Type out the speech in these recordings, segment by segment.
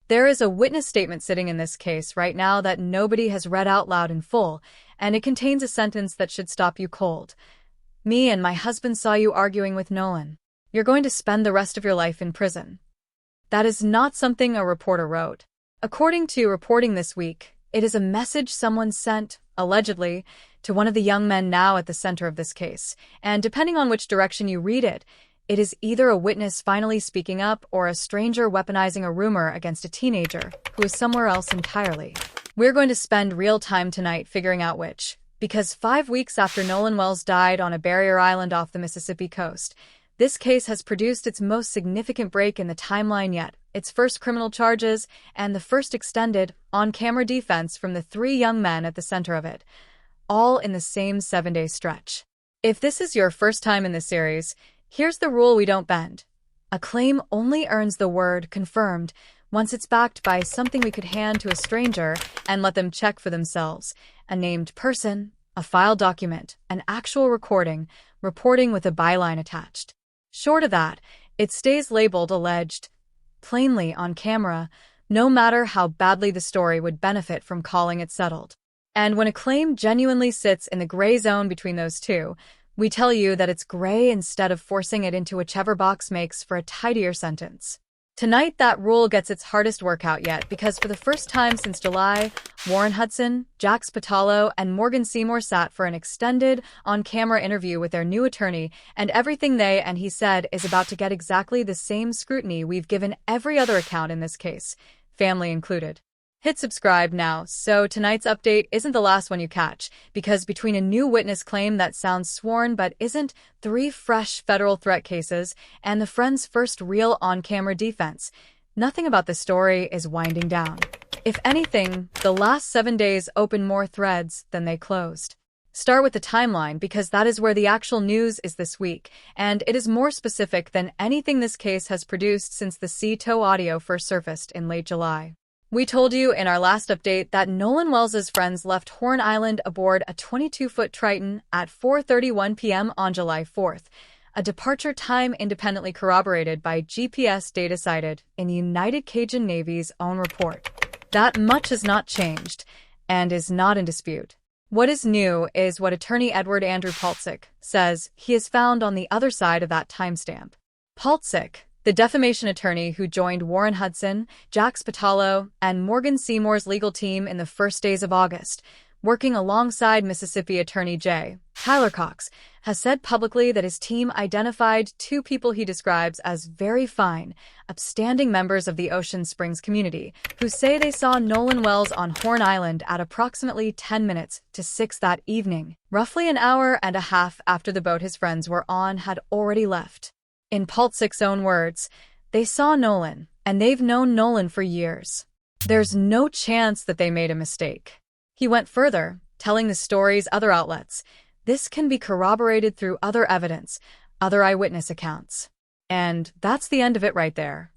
There is a witness statement sitting in this case right now that nobody has read out loud in full, and it contains a sentence that should stop you cold. Me and my husband saw you arguing with Nolan. You're going to spend the rest of your life in prison. That is not something a reporter wrote. According to reporting this week, it is a message someone sent, allegedly, to one of the young men now at the center of this case, and depending on which direction you read it, it is either a witness finally speaking up or a stranger weaponizing a rumor against a teenager who is somewhere else entirely. We're going to spend real time tonight figuring out which, because 5 weeks after Nolan Wells died on a barrier island off the Mississippi coast, this case has produced its most significant break in the timeline yet, its first criminal charges, and the first extended, on-camera defense from the 3 young men at the center of it, all in the same 7-day stretch. If this is your first time in this series, here's the rule we don't bend. A claim only earns the word confirmed once it's backed by something we could hand to a stranger and let them check for themselves. A named person, a file document, an actual recording, reporting with a byline attached. Short of that, it stays labeled alleged, plainly on camera, no matter how badly the story would benefit from calling it settled. And when a claim genuinely sits in the gray zone between those two, we tell you that it's gray instead of forcing it into whichever box makes for a tidier sentence. Tonight, that rule gets its hardest workout yet because for the first time since July, Warren Hudson, Jax Pitalo, and Morgan Seymour sat for an extended, on-camera interview with their new attorney, and everything they and he said is about to get exactly the same scrutiny we've given every other account in this case, family included. Hit subscribe now so tonight's update isn't the last one you catch, because between a new witness claim that sounds sworn but isn't, 3 fresh federal threat cases, and the friend's first real on-camera defense, nothing about the story is winding down. If anything, the last 7 days open more threads than they closed. Start with the timeline because that is where the actual news is this week, and it is more specific than anything this case has produced since the C-TOW audio first surfaced in late July. We told you in our last update that Nolan Wells' friends left Horn Island aboard a 22-foot Triton at 4:31 p.m. on July 4th, a departure time independently corroborated by GPS data cited in the United Cajun Navy's own report. That much has not changed, and is not in dispute. What is new is what attorney Edward Paltzik says he has found on the other side of that timestamp. Paltzik, the defamation attorney who joined Warren Hudson, Jax Pitalo, and Morgan Seymour's legal team in the first days of August, working alongside Mississippi Attorney Tyler Cox, has said publicly that his team identified 2 people he describes as very fine, upstanding members of the Ocean Springs community, who say they saw Nolan Wells on Horn Island at approximately 10 minutes to 6 that evening, roughly an hour and a half after the boat his friends were on had already left. In Paltzik's own words, they saw Nolan, and they've known Nolan for years. There's no chance that they made a mistake. He went further, telling the story's other outlets, this can be corroborated through other evidence, other eyewitness accounts. And that's the end of it right there.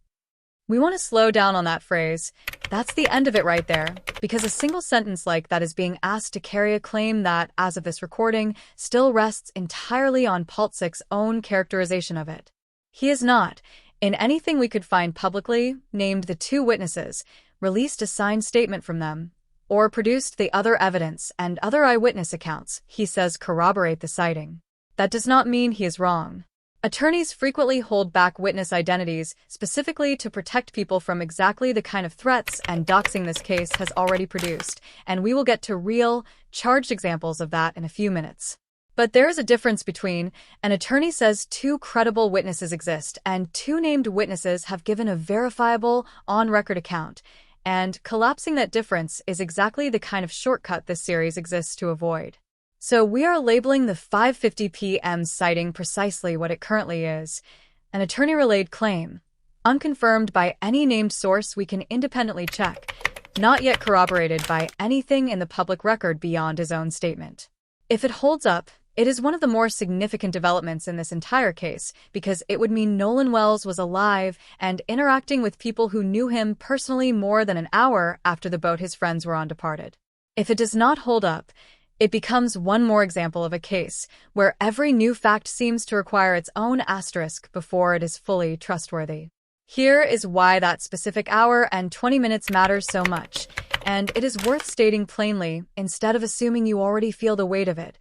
We want to slow down on that phrase, that's the end of it right there, because a single sentence like that is being asked to carry a claim that, as of this recording, still rests entirely on Paltzik's own characterization of it. He has not, in anything we could find publicly, named the 2 witnesses, released a signed statement from them, or produced the other evidence and other eyewitness accounts he says corroborate the sighting. That does not mean he is wrong. Attorneys frequently hold back witness identities specifically to protect people from exactly the kind of threats and doxing this case has already produced, and we will get to real, charged examples of that in a few minutes. But there is a difference between an attorney says 2 credible witnesses exist and 2 named witnesses have given a verifiable, on-record account, and collapsing that difference is exactly the kind of shortcut this series exists to avoid. So we are labeling the 5:50 p.m. sighting precisely what it currently is, an attorney-relayed claim, unconfirmed by any named source we can independently check, not yet corroborated by anything in the public record beyond his own statement. If it holds up, it is one of the more significant developments in this entire case because it would mean Nolan Wells was alive and interacting with people who knew him personally more than an hour after the boat his friends were on departed. If it does not hold up, it becomes one more example of a case where every new fact seems to require its own asterisk before it is fully trustworthy. Here is why that specific hour and 20 minutes matters so much, and it is worth stating plainly instead of assuming you already feel the weight of it.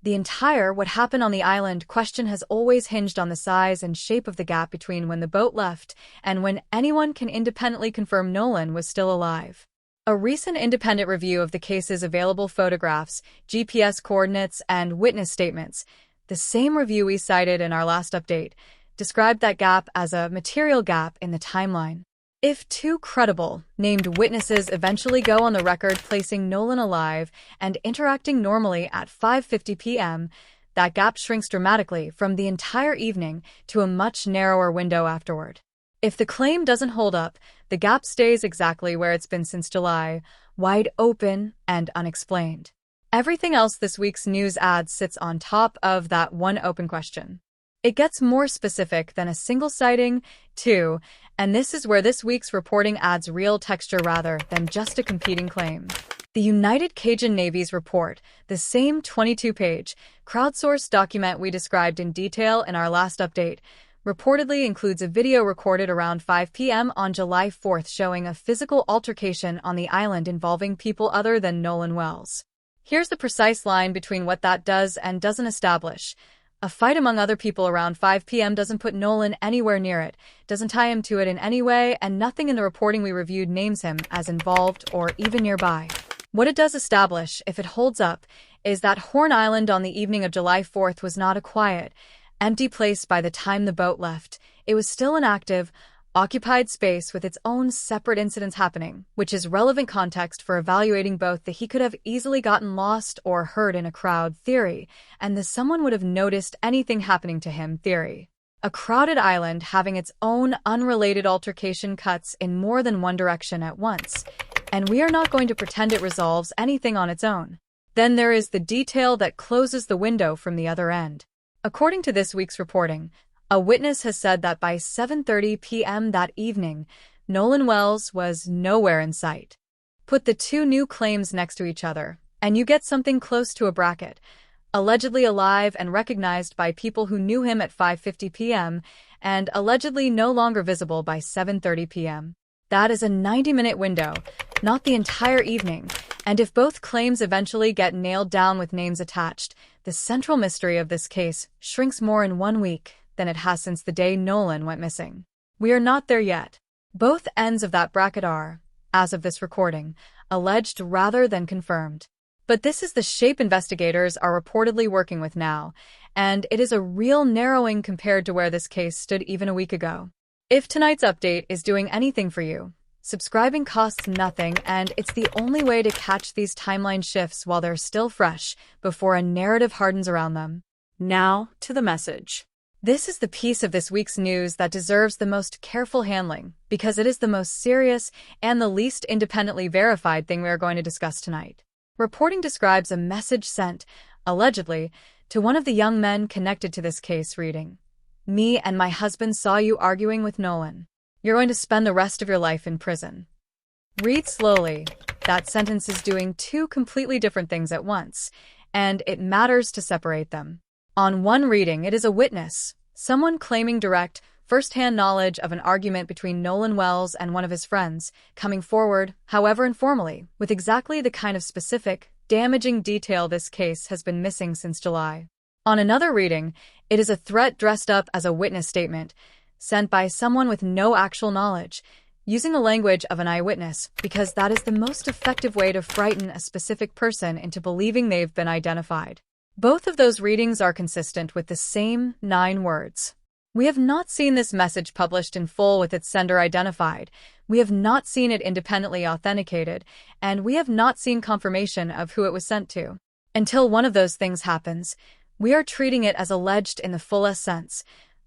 The entire "what happened on the island" question has always hinged on the size and shape of the gap between when the boat left and when anyone can independently confirm Nolan was still alive. A recent independent review of the case's available photographs, GPS coordinates, and witness statements, the same review we cited in our last update, described that gap as a material gap in the timeline. If two credible, named witnesses eventually go on the record placing Nolan alive and interacting normally at 5:50 p.m., that gap shrinks dramatically from the entire evening to a much narrower window afterward. If the claim doesn't hold up, the gap stays exactly where it's been since July, wide open and unexplained. Everything else this week's news ad sits on top of that one open question. It gets more specific than a single sighting, too, and this is where this week's reporting adds real texture rather than just a competing claim. The United Cajun Navy's report, the same 22-page, crowdsourced document we described in detail in our last update, reportedly includes a video recorded around 5 p.m. on July 4th showing a physical altercation on the island involving people other than Nolan Wells. Here's the precise line between what that does and doesn't establish. A fight among other people around 5 p.m. doesn't put Nolan anywhere near it, doesn't tie him to it in any way, and nothing in the reporting we reviewed names him as involved or even nearby. What it does establish, if it holds up, is that Horn Island on the evening of July 4th was not a quiet, empty place by the time the boat left. It was still an active, occupied space with its own separate incidents happening, which is relevant context for evaluating both the "he could have easily gotten lost or hurt in a crowd" theory and the "someone would have noticed anything happening to him" theory. A crowded island having its own unrelated altercation cuts in more than one direction at once, and we are not going to pretend it resolves anything on its own. Then there is the detail that closes the window from the other end. According to this week's reporting, a witness has said that by 7:30 p.m. that evening, Nolan Wells was nowhere in sight. Put the two new claims next to each other, and you get something close to a bracket. Allegedly alive and recognized by people who knew him at 5:50 p.m., and allegedly no longer visible by 7:30 p.m. That is a 90-minute window, not the entire evening, and if both claims eventually get nailed down with names attached, the central mystery of this case shrinks more in 1 week than it has since the day Nolan went missing. We are not there yet. Both ends of that bracket are, as of this recording, alleged rather than confirmed. But this is the shape investigators are reportedly working with now, and it is a real narrowing compared to where this case stood even a week ago. If tonight's update is doing anything for you, subscribing costs nothing, and it's the only way to catch these timeline shifts while they're still fresh before a narrative hardens around them. Now, to the message. This is the piece of this week's news that deserves the most careful handling, because it is the most serious and the least independently verified thing we are going to discuss tonight. Reporting describes a message sent, allegedly, to one of the young men connected to this case reading, "Me and my husband saw you arguing with Nolan. You're going to spend the rest of your life in prison." Read slowly. That sentence is doing two completely different things at once, and it matters to separate them. On one reading, it is a witness, someone claiming direct, first-hand knowledge of an argument between Nolan Wells and one of his friends, coming forward, however informally, with exactly the kind of specific, damaging detail this case has been missing since July. On another reading, it is a threat dressed up as a witness statement, sent by someone with no actual knowledge, using the language of an eyewitness, because that is the most effective way to frighten a specific person into believing they've been identified. Both of those readings are consistent with the same 9 words. We have not seen this message published in full with its sender identified, we have not seen it independently authenticated, and we have not seen confirmation of who it was sent to. Until one of those things happens, we are treating it as alleged in the fullest sense.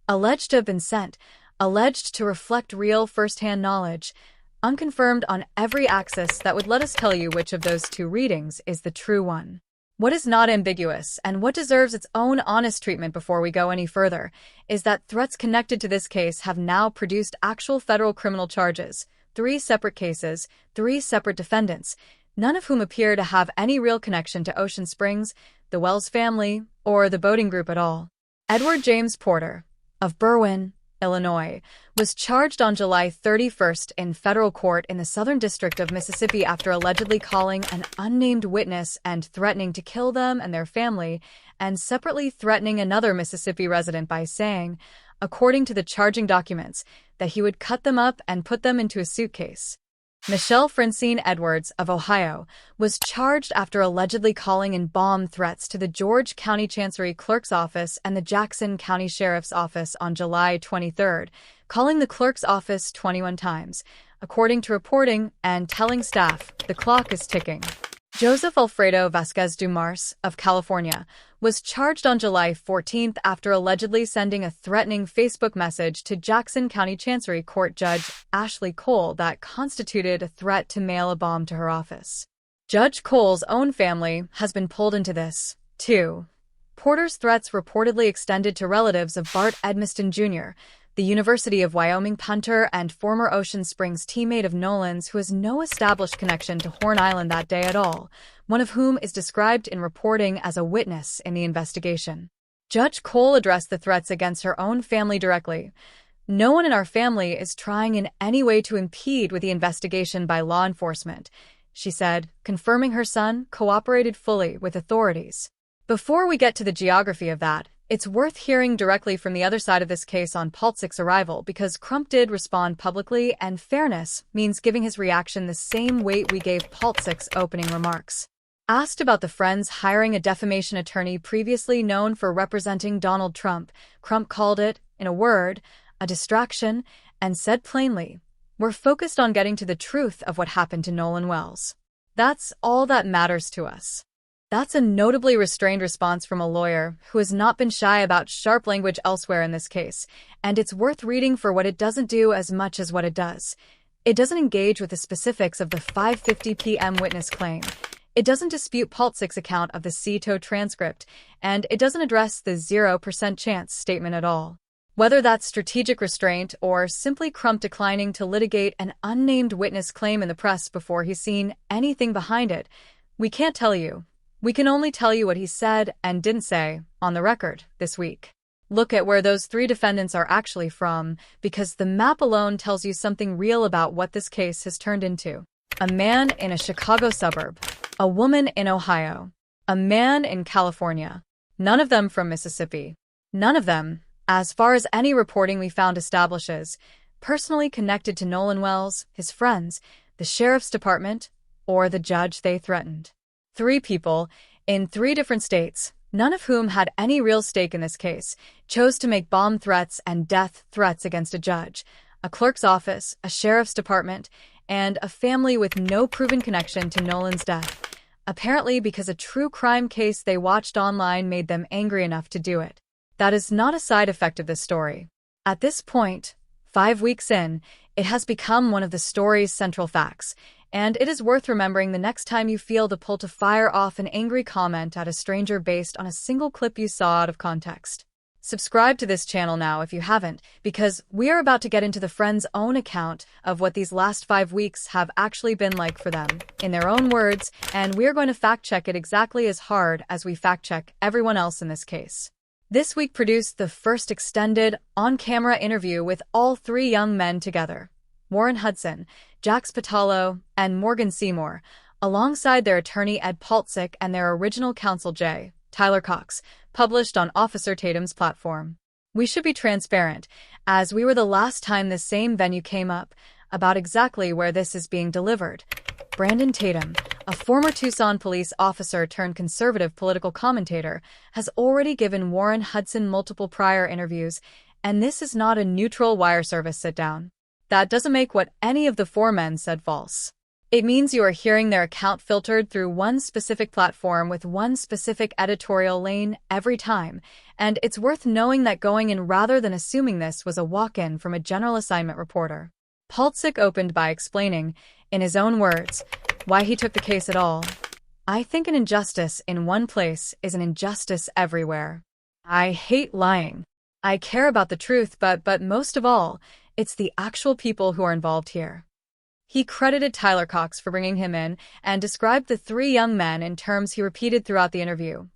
Alleged to have been sent, alleged to reflect real first-hand knowledge, unconfirmed on every axis that would let us tell you which of those two readings is the true one. What is not ambiguous, and what deserves its own honest treatment before we go any further, is that threats connected to this case have now produced actual federal criminal charges, 3 separate cases, 3 separate defendants, none of whom appear to have any real connection to Ocean Springs, the Wells family, or the boating group at all. Edward James Porter, of Berwyn, Illinois, was charged on July 31st in federal court in the Southern District of Mississippi after allegedly calling an unnamed witness and threatening to kill them and their family, and separately threatening another Mississippi resident by saying, according to the charging documents, that he would cut them up and put them into a suitcase. Michelle Francine Edwards of Ohio was charged after allegedly calling in bomb threats to the George County Chancery Clerk's Office and the Jackson County Sheriff's Office on July 23, calling the clerk's office 21 times, according to reporting, and telling staff, "The clock is ticking." Joseph Alfredo Vasquez Dumars of California was charged on July 14th after allegedly sending a threatening Facebook message to Jackson County Chancery Court Judge Ashley Cole that constituted a threat to mail a bomb to her office. Judge Cole's own family has been pulled into this, too. Porter's threats reportedly extended to relatives of Bart Edmiston Jr., the University of Wyoming punter and former Ocean Springs teammate of Nolan's who has no established connection to Horn Island that day at all, one of whom is described in reporting as a witness in the investigation. Judge Cole addressed the threats against her own family directly. "No one in our family is trying in any way to impede with the investigation by law enforcement," she said, confirming her son cooperated fully with authorities. Before we get to the geography of that, it's worth hearing directly from the other side of this case on Paltzik's arrival because Crump did respond publicly, and fairness means giving his reaction the same weight we gave Paltzik's opening remarks. Asked about the Friends hiring a defamation attorney previously known for representing Donald Trump, Crump called it, in a word, a distraction, and said plainly, "We're focused on getting to the truth of what happened to Nolan Wells. That's all that matters to us." That's a notably restrained response from a lawyer who has not been shy about sharp language elsewhere in this case, and it's worth reading for what it doesn't do as much as what it does. It doesn't engage with the specifics of the 5:50 p.m. witness claim. It doesn't dispute Paltzik's account of the CTO transcript, and it doesn't address the 0% chance statement at all. Whether that's strategic restraint or simply Crump declining to litigate an unnamed witness claim in the press before he's seen anything behind it, we can't tell you. We can only tell you what he said and didn't say on the record this week. Look at where those three defendants are actually from, because the map alone tells you something real about what this case has turned into. A man in a Chicago suburb, a woman in Ohio, a man in California. None of them from Mississippi. None of them, as far as any reporting we found establishes, personally connected to Nolan Wells, his friends, the sheriff's department, or the judge they threatened. 3 people, in 3 different states, none of whom had any real stake in this case, chose to make bomb threats and death threats against a judge, a clerk's office, a sheriff's department, and a family with no proven connection to Nolan's death, apparently because a true crime case they watched online made them angry enough to do it. That is not a side effect of this story. At this point, 5 weeks in, it has become one of the story's central facts, and it is worth remembering the next time you feel the pull to fire off an angry comment at a stranger based on a single clip you saw out of context. Subscribe to this channel now if you haven't, because we are about to get into the Friends' own account of what these last 5 weeks have actually been like for them, in their own words, and we are going to fact-check it exactly as hard as we fact-check everyone else in this case. This week produced the first extended, on-camera interview with all 3 young men together. Warren Hudson, Jax Pitalo, and Morgan Seymour, alongside their attorney Ed Paltzik and their original counsel J. Tyler Cox, published on Officer Tatum's platform. We should be transparent, as we were the last time this same venue came up, about exactly where this is being delivered. Brandon Tatum, a former Tucson police officer turned conservative political commentator, has already given Warren Hudson multiple prior interviews, and this is not a neutral wire service sit-down. That doesn't make what any of the 4 men said false. It means you are hearing their account filtered through one specific platform with one specific editorial lane every time, and it's worth knowing that going in rather than assuming this was a walk-in from a general assignment reporter. Paltzik opened by explaining, in his own words, why he took the case at all. "I think an injustice in one place is an injustice everywhere. I hate lying. I care about the truth, but most of all, it's the actual people who are involved here." He credited Tyler Cox for bringing him in and described the 3 young men in terms he repeated throughout the interview.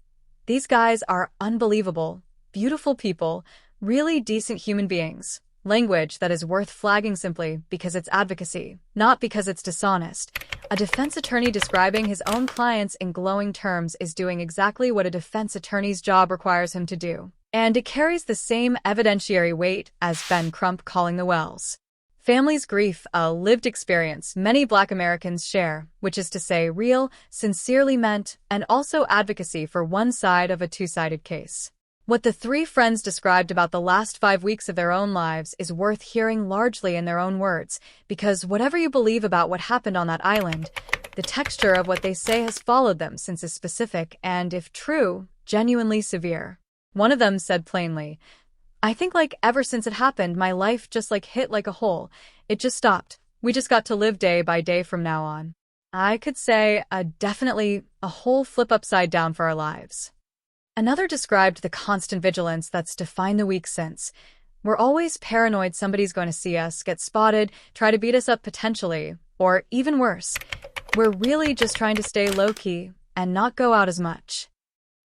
"These guys are unbelievable, beautiful people, really decent human beings. Language that is worth flagging simply because it's advocacy, not because it's dishonest. A defense attorney describing his own clients in glowing terms is doing exactly what a defense attorney's job requires him to do. And it carries the same evidentiary weight as Ben Crump calling the Wells family's grief a lived experience many Black Americans share, which is to say real, sincerely meant, and also advocacy for one side of a two-sided case. What the three friends described about the last 5 weeks of their own lives is worth hearing largely in their own words, because whatever you believe about what happened on that island, the texture of what they say has followed them since is specific and, if true, genuinely severe. One of them said plainly, "I think ever since it happened, my life just hit like a hole. It just stopped. We just got to live day by day from now on." I could say definitely a whole flip upside down for our lives. Another described the constant vigilance that's defined the week since. We're always paranoid somebody's going to see us, get spotted, try to beat us up potentially, or even worse, we're really just trying to stay low-key and not go out as much.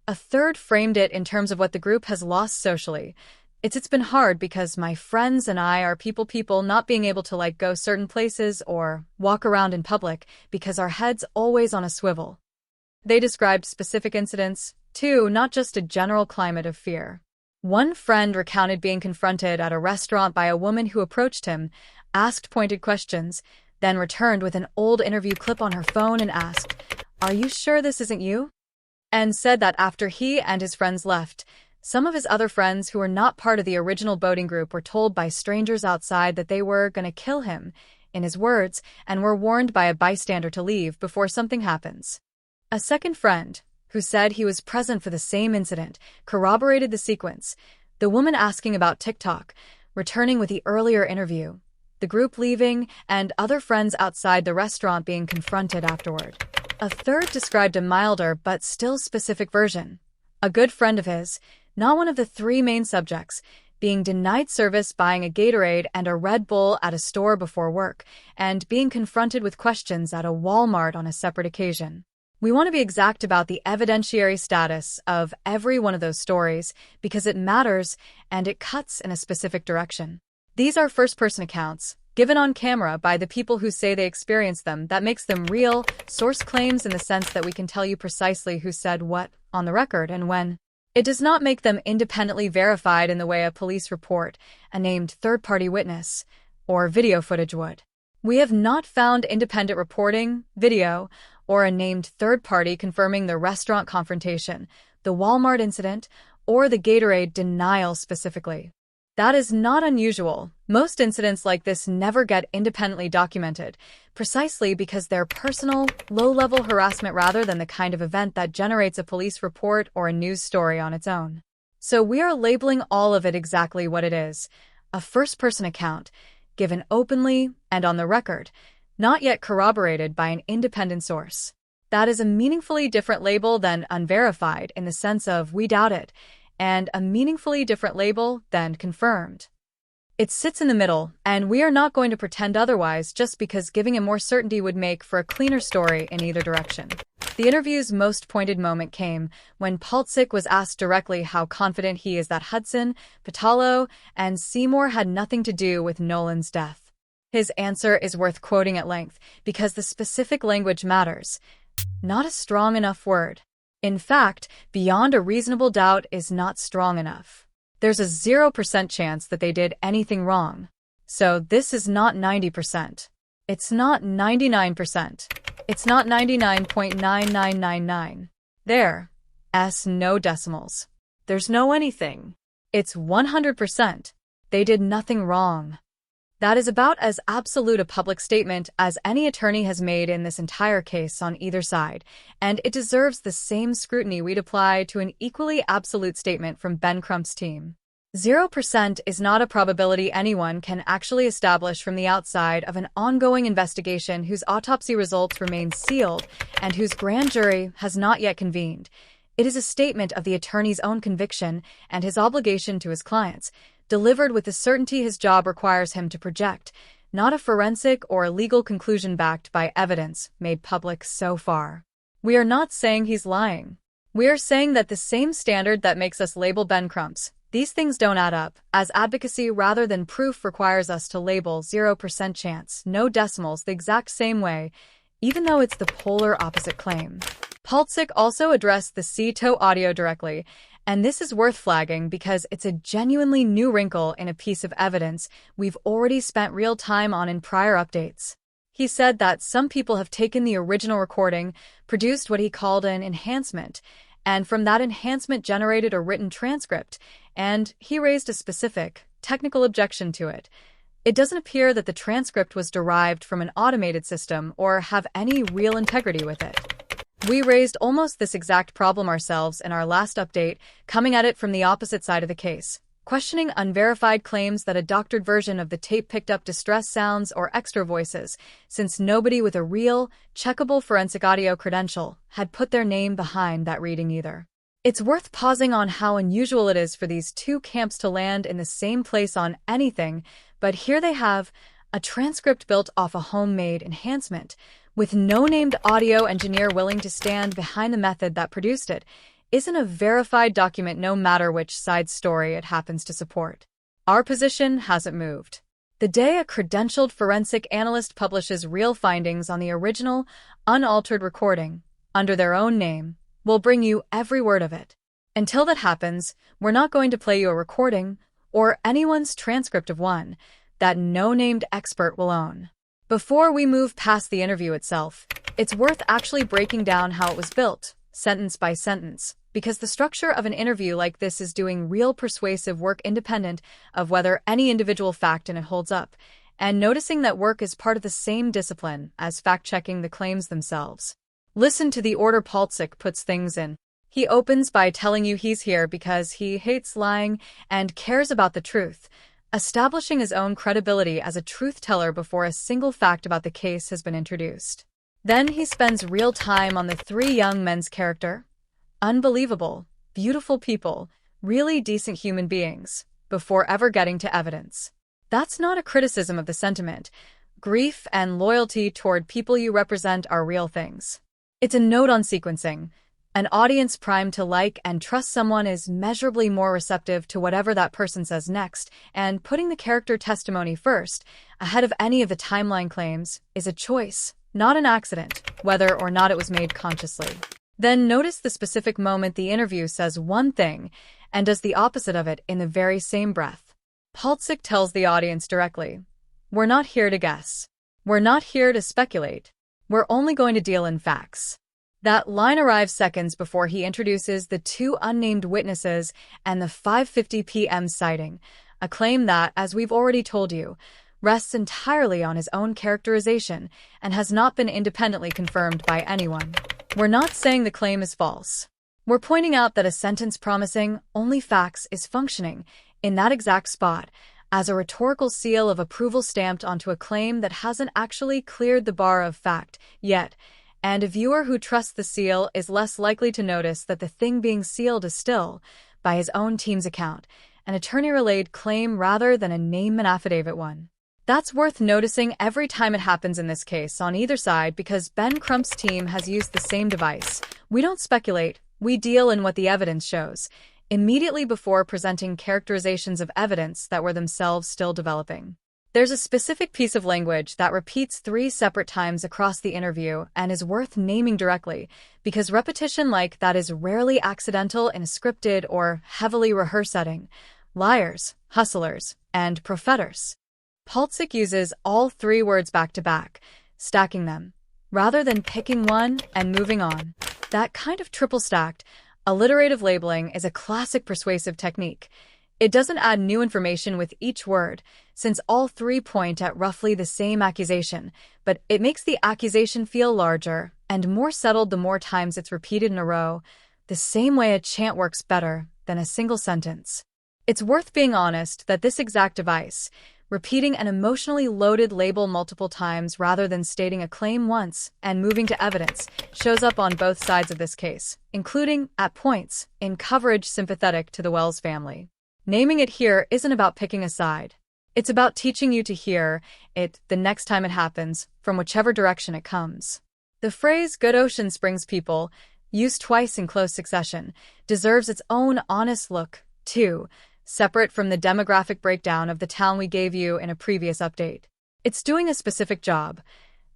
A third framed it in terms of what the group has lost socially. It's been hard because my friends and I are people not being able to go certain places or walk around in public because our head's always on a swivel. They described specific incidents, too, not just a general climate of fear. One friend recounted being confronted at a restaurant by a woman who approached him, asked pointed questions, then returned with an old interview clip on her phone and asked, "Are you sure this isn't you?" And said that after he and his friends left, some of his other friends who were not part of the original boating group were told by strangers outside that they were going to kill him, in his words, and were warned by a bystander to leave before something happens. A second friend, who said he was present for the same incident, corroborated the sequence, the woman asking about TikTok, returning with the earlier interview, the group leaving, and other friends outside the restaurant being confronted afterward. A third described a milder but still specific version. A good friend of his, not one of the three main subjects, being denied service buying a Gatorade and a Red Bull at a store before work, and being confronted with questions at a Walmart on a separate occasion. We want to be exact about the evidentiary status of every one of those stories because it matters and it cuts in a specific direction. These are first-person accounts, given on camera by the people who say they experienced them. That makes them real, source claims in the sense that we can tell you precisely who said what, on the record, and when. It does not make them independently verified in the way a police report, a named third-party witness, or video footage would. We have not found independent reporting, video, or a named third party confirming the restaurant confrontation, the Walmart incident, or the Gatorade denial specifically. That is not unusual. Most incidents like this never get independently documented, precisely because they're personal, low-level harassment rather than the kind of event that generates a police report or a news story on its own. So we are labeling all of it exactly what it is, a first-person account, given openly and on the record, not yet corroborated by an independent source. That is a meaningfully different label than unverified in the sense of we doubt it, and a meaningfully different label than confirmed. It sits in the middle, and we are not going to pretend otherwise just because giving it more certainty would make for a cleaner story in either direction. The interview's most pointed moment came when Paltzik was asked directly how confident he is that Hudson, Pitalo, and Seymour had nothing to do with Nolan's death. His answer is worth quoting at length because the specific language matters. Not a strong enough word. In fact, beyond a reasonable doubt is not strong enough. There's a 0% chance that they did anything wrong. So this is not 90%. It's not 99%. It's not 99.9999. There. No decimals. There's no anything. It's 100%. They did nothing wrong. That is about as absolute a public statement as any attorney has made in this entire case on either side, and it deserves the same scrutiny we'd apply to an equally absolute statement from Ben Crump's team. 0% is not a probability anyone can actually establish from the outside of an ongoing investigation whose autopsy results remain sealed and whose grand jury has not yet convened. It is a statement of the attorney's own conviction and his obligation to his clients, delivered with the certainty his job requires him to project, not a forensic or legal conclusion backed by evidence made public so far. We are not saying he's lying. We are saying that the same standard that makes us label Ben Crump's, These things don't add up, as advocacy rather than proof requires us to label 0% chance, no decimals, the exact same way, even though it's the polar opposite claim. Paltzik also addressed the CTO audio directly, and this is worth flagging because it's a genuinely new wrinkle in a piece of evidence we've already spent real time on in prior updates. He said that some people have taken the original recording, produced what he called an enhancement, and from that enhancement generated a written transcript, and he raised a specific, technical objection to it. It doesn't appear that the transcript was derived from an automated system or have any real integrity with it. We raised almost this exact problem ourselves in our last update, coming at it from the opposite side of the case, questioning unverified claims that a doctored version of the tape picked up distress sounds or extra voices, since nobody with a real, checkable forensic audio credential had put their name behind that reading either. It's worth pausing on how unusual it is for these two camps to land in the same place on anything, but here they have a transcript built off a homemade enhancement, with no named audio engineer willing to stand behind the method that produced it. Isn't a verified document no matter which side story it happens to support. Our position hasn't moved. The day a credentialed forensic analyst publishes real findings on the original, unaltered recording, under their own name, we'll bring you every word of it. Until that happens, we're not going to play you a recording, or anyone's transcript of one, that no named expert will own. Before we move past the interview itself, it's worth actually breaking down how it was built, sentence by sentence, because the structure of an interview like this is doing real persuasive work independent of whether any individual fact in it holds up, and noticing that work is part of the same discipline as fact-checking the claims themselves. Listen to the order Paltzik puts things in. He opens by telling you he's here because he hates lying and cares about the truth, establishing his own credibility as a truth-teller before a single fact about the case has been introduced. Then he spends real time on the three young men's character. Unbelievable, beautiful people, really decent human beings, before ever getting to evidence. That's not a criticism of the sentiment. Grief and loyalty toward people you represent are real things. It's a note on sequencing. An audience primed to like and trust someone is measurably more receptive to whatever that person says next, and putting the character testimony first, ahead of any of the timeline claims, is a choice, not an accident, whether or not it was made consciously. Then notice the specific moment the interview says one thing and does the opposite of it in the very same breath. Paltzik tells the audience directly, "We're not here to guess. We're not here to speculate. We're only going to deal in facts." That line arrives seconds before he introduces the two unnamed witnesses and the 5:50 p.m. sighting, a claim that, as we've already told you, rests entirely on his own characterization and has not been independently confirmed by anyone. We're not saying the claim is false. We're pointing out that a sentence promising only facts is functioning, in that exact spot, as a rhetorical seal of approval stamped onto a claim that hasn't actually cleared the bar of fact yet, and a viewer who trusts the seal is less likely to notice that the thing being sealed is still, by his own team's account, an attorney-relayed claim rather than a name and affidavit one. That's worth noticing every time it happens in this case on either side because Ben Crump's team has used the same device. We don't speculate, we deal in what the evidence shows, immediately before presenting characterizations of evidence that were themselves still developing. There's a specific piece of language that repeats 3 separate times across the interview and is worth naming directly, because repetition like that is rarely accidental in a scripted or heavily rehearsed setting. Liars, hustlers, and profeters. Paltzik uses all 3 words back to back, stacking them, rather than picking one and moving on. That kind of triple-stacked, alliterative labeling is a classic persuasive technique. It doesn't add new information with each word, since all 3 point at roughly the same accusation, but it makes the accusation feel larger and more settled the more times it's repeated in a row, the same way a chant works better than a single sentence. It's worth being honest that this exact device, repeating an emotionally loaded label multiple times rather than stating a claim once and moving to evidence, shows up on both sides of this case, including, at points, in coverage sympathetic to the Wells family. Naming it here isn't about picking a side. It's about teaching you to hear it the next time it happens, from whichever direction it comes. The phrase "good ocean springs people," used twice in close succession, deserves its own honest look, too, separate from the demographic breakdown of the town we gave you in a previous update. It's doing a specific job,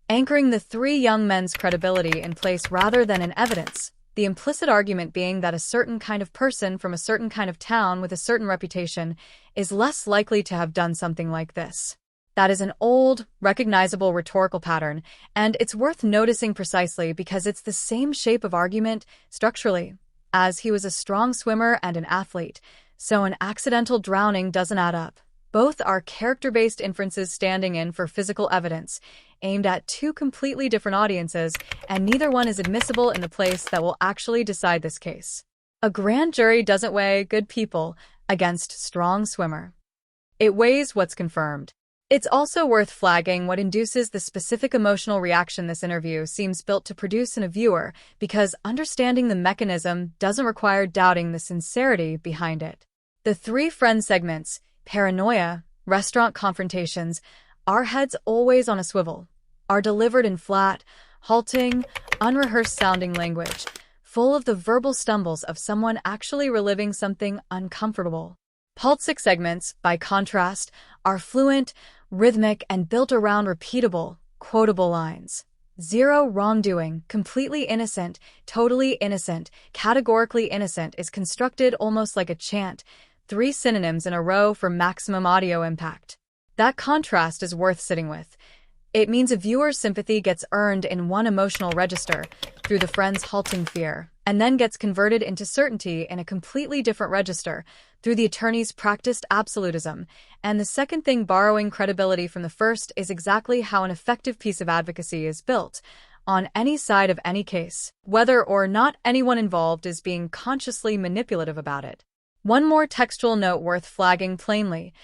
anchoring the three young men's credibility in place rather than in evidence, the implicit argument being that a certain kind of person from a certain kind of town with a certain reputation is less likely to have done something like this. That is an old, recognizable rhetorical pattern, and it's worth noticing precisely because it's the same shape of argument, structurally, as he was a strong swimmer and an athlete, so an accidental drowning doesn't add up. Both are character-based inferences standing in for physical evidence, aimed at two completely different audiences, and neither one is admissible in the place that will actually decide this case. A grand jury doesn't weigh good people against strong swimmer. It weighs what's confirmed. It's also worth flagging what induces the specific emotional reaction this interview seems built to produce in a viewer, because understanding the mechanism doesn't require doubting the sincerity behind it. The three friend segments, paranoia, restaurant confrontations, our heads always on a swivel, are delivered in flat, halting, unrehearsed-sounding language, full of the verbal stumbles of someone actually reliving something uncomfortable. Paltzik segments, by contrast, are fluent, rhythmic, and built around repeatable, quotable lines. Zero wrongdoing, completely innocent, totally innocent, categorically innocent is constructed almost like a chant, three synonyms in a row for maximum audio impact. That contrast is worth sitting with. It means a viewer's sympathy gets earned in one emotional register, through the friend's halting fear, and then gets converted into certainty in a completely different register, through the attorney's practiced absolutism. And the second thing, borrowing credibility from the first, is exactly how an effective piece of advocacy is built, on any side of any case, whether or not anyone involved is being consciously manipulative about it. One more textual note worth flagging plainly.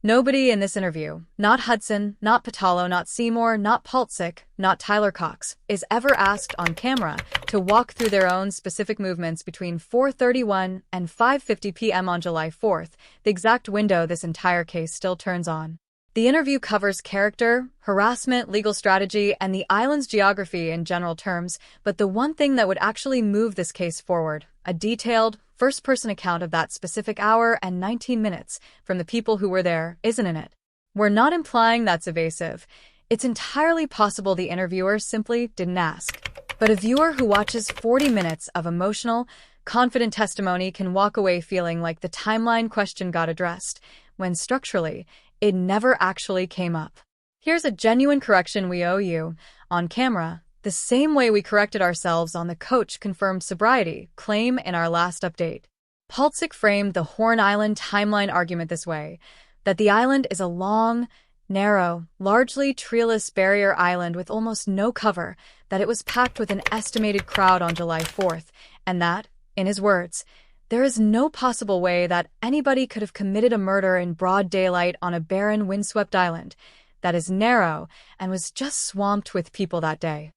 Nobody in this interview, not Hudson, not Pitalo, not Seymour, not Paltzik, not Tyler Cox, is ever asked on camera to walk through their own specific movements between 4:31 and 5:50 p.m. on July 4th, the exact window this entire case still turns on. The interview covers character, harassment, legal strategy, and the island's geography in general terms, but the one thing that would actually move this case forward, a detailed, first-person account of that specific hour and 19 minutes from the people who were there, isn't in it. We're not implying that's evasive. It's entirely possible the interviewer simply didn't ask. But a viewer who watches 40 minutes of emotional, confident testimony can walk away feeling like the timeline question got addressed, when structurally, it never actually came up. Here's a genuine correction we owe you, on camera, the same way we corrected ourselves on the coach-confirmed sobriety claim in our last update. Paltzik framed the Horn Island timeline argument this way, that the island is a long, narrow, largely treeless barrier island with almost no cover, that it was packed with an estimated crowd on July 4th, and that, in his words, there is no possible way that anybody could have committed a murder in broad daylight on a barren, windswept island that is narrow and was just swamped with people that day.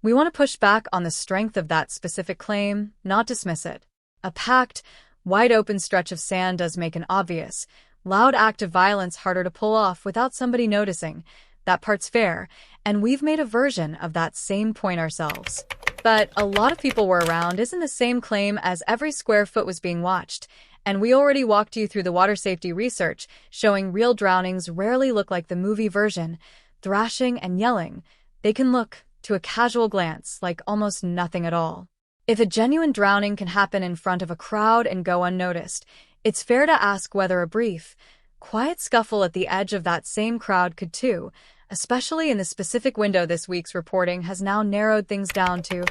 We want to push back on the strength of that specific claim, not dismiss it. A packed, wide-open stretch of sand does make an obvious, loud act of violence harder to pull off without somebody noticing. That part's fair, and we've made a version of that same point ourselves. But a lot of people were around isn't the same claim as every square foot was being watched, and we already walked you through the water safety research, showing real drownings rarely look like the movie version. Thrashing and yelling, they can look, to a casual glance, like almost nothing at all. If a genuine drowning can happen in front of a crowd and go unnoticed, it's fair to ask whether a brief, quiet scuffle at the edge of that same crowd could too, especially in the specific window this week's reporting has now narrowed things down to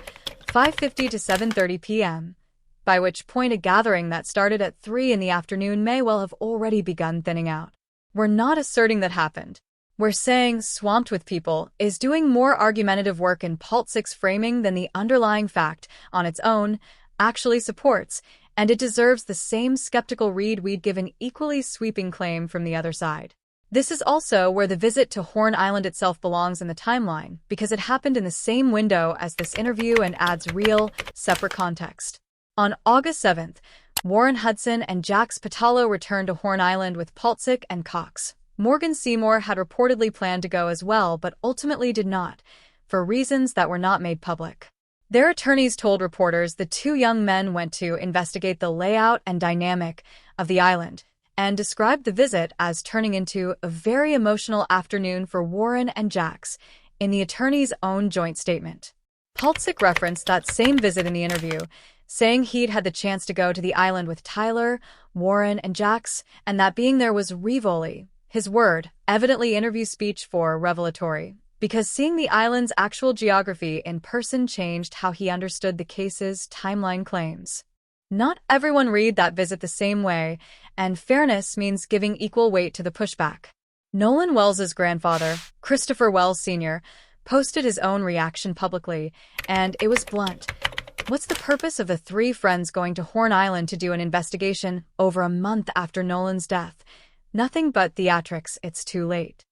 5:50 to 7:30 p.m., by which point a gathering that started at 3 in the afternoon may well have already begun thinning out. We're not asserting that happened. We're saying swamped with people is doing more argumentative work in Paltzik's framing than the underlying fact, on its own, actually supports, and it deserves the same skeptical read we'd give an equally sweeping claim from the other side. This is also where the visit to Horn Island itself belongs in the timeline, because it happened in the same window as this interview and adds real, separate context. On August 7th, Warren Hudson and Jax Pitalo returned to Horn Island with Paltzik and Cox. Morgan Seymour had reportedly planned to go as well, but ultimately did not, for reasons that were not made public. Their attorneys told reporters the two young men went to investigate the layout and dynamic of the island, and described the visit as turning into a very emotional afternoon for Warren and Jax in the attorney's own joint statement. Paltzik referenced that same visit in the interview, saying he'd had the chance to go to the island with Tyler, Warren, and Jax, and that being there was Rivoli, his word, evidently interview speech for revelatory, because seeing the island's actual geography in person changed how he understood the case's timeline claims. Not everyone read that visit the same way, and fairness means giving equal weight to the pushback. Nolan Wells's grandfather, Christopher Wells Sr., posted his own reaction publicly, and it was blunt. What's the purpose of the three friends going to Horn Island to do an investigation over a month after Nolan's death? Nothing but theatrics, it's too late.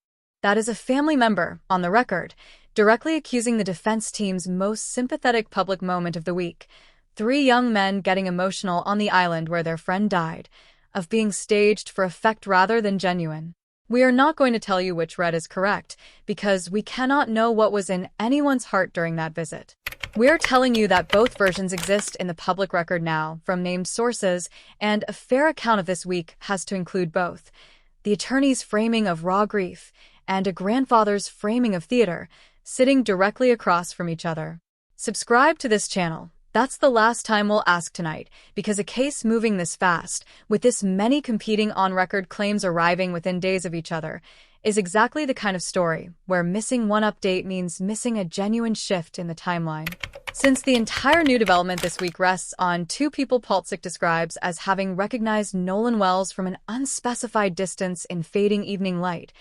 That is a family member, on the record, directly accusing the defense team's most sympathetic public moment of the week, three young men getting emotional on the island where their friend died, of being staged for effect rather than genuine. We are not going to tell you which read is correct, because we cannot know what was in anyone's heart during that visit. We are telling you that both versions exist in the public record now, from named sources, and a fair account of this week has to include both. The attorney's framing of raw grief, and a grandfather's framing of theater, sitting directly across from each other. Subscribe to this channel. That's the last time we'll ask tonight, because a case moving this fast, with this many competing on-record claims arriving within days of each other, is exactly the kind of story where missing one update means missing a genuine shift in the timeline. Since the entire new development this week rests on two people Paltzik describes as having recognized Nolan Wells from an unspecified distance in fading evening light,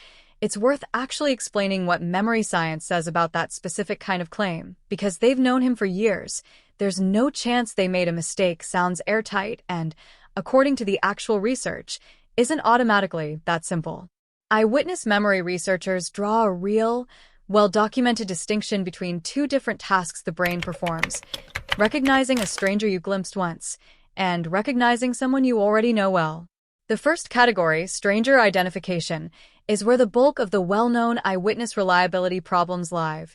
it's worth actually explaining what memory science says about that specific kind of claim, because they've known him for years. There's no chance they made a mistake sounds airtight and, according to the actual research, isn't automatically that simple. Eyewitness memory researchers draw a real, well-documented distinction between two different tasks the brain performs: recognizing a stranger you glimpsed once, and recognizing someone you already know well. The first category, stranger identification, is where the bulk of the well-known eyewitness reliability problems lie.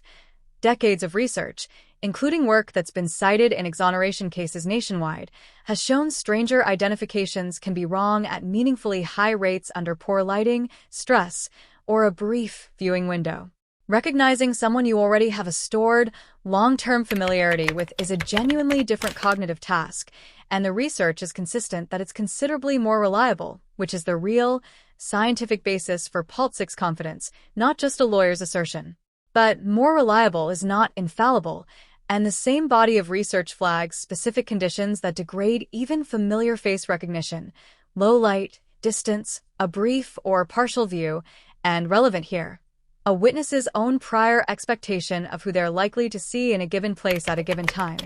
Decades of research, including work that's been cited in exoneration cases nationwide, has shown stranger identifications can be wrong at meaningfully high rates under poor lighting, stress, or a brief viewing window. Recognizing someone you already have a stored, long-term familiarity with is a genuinely different cognitive task, and the research is consistent that it's considerably more reliable, which is the real, scientific basis for Paltzik's confidence, not just a lawyer's assertion. But more reliable is not infallible, and the same body of research flags specific conditions that degrade even familiar face recognition: low light, distance, a brief or partial view, and relevant here, a witness's own prior expectation of who they're likely to see in a given place at a given time,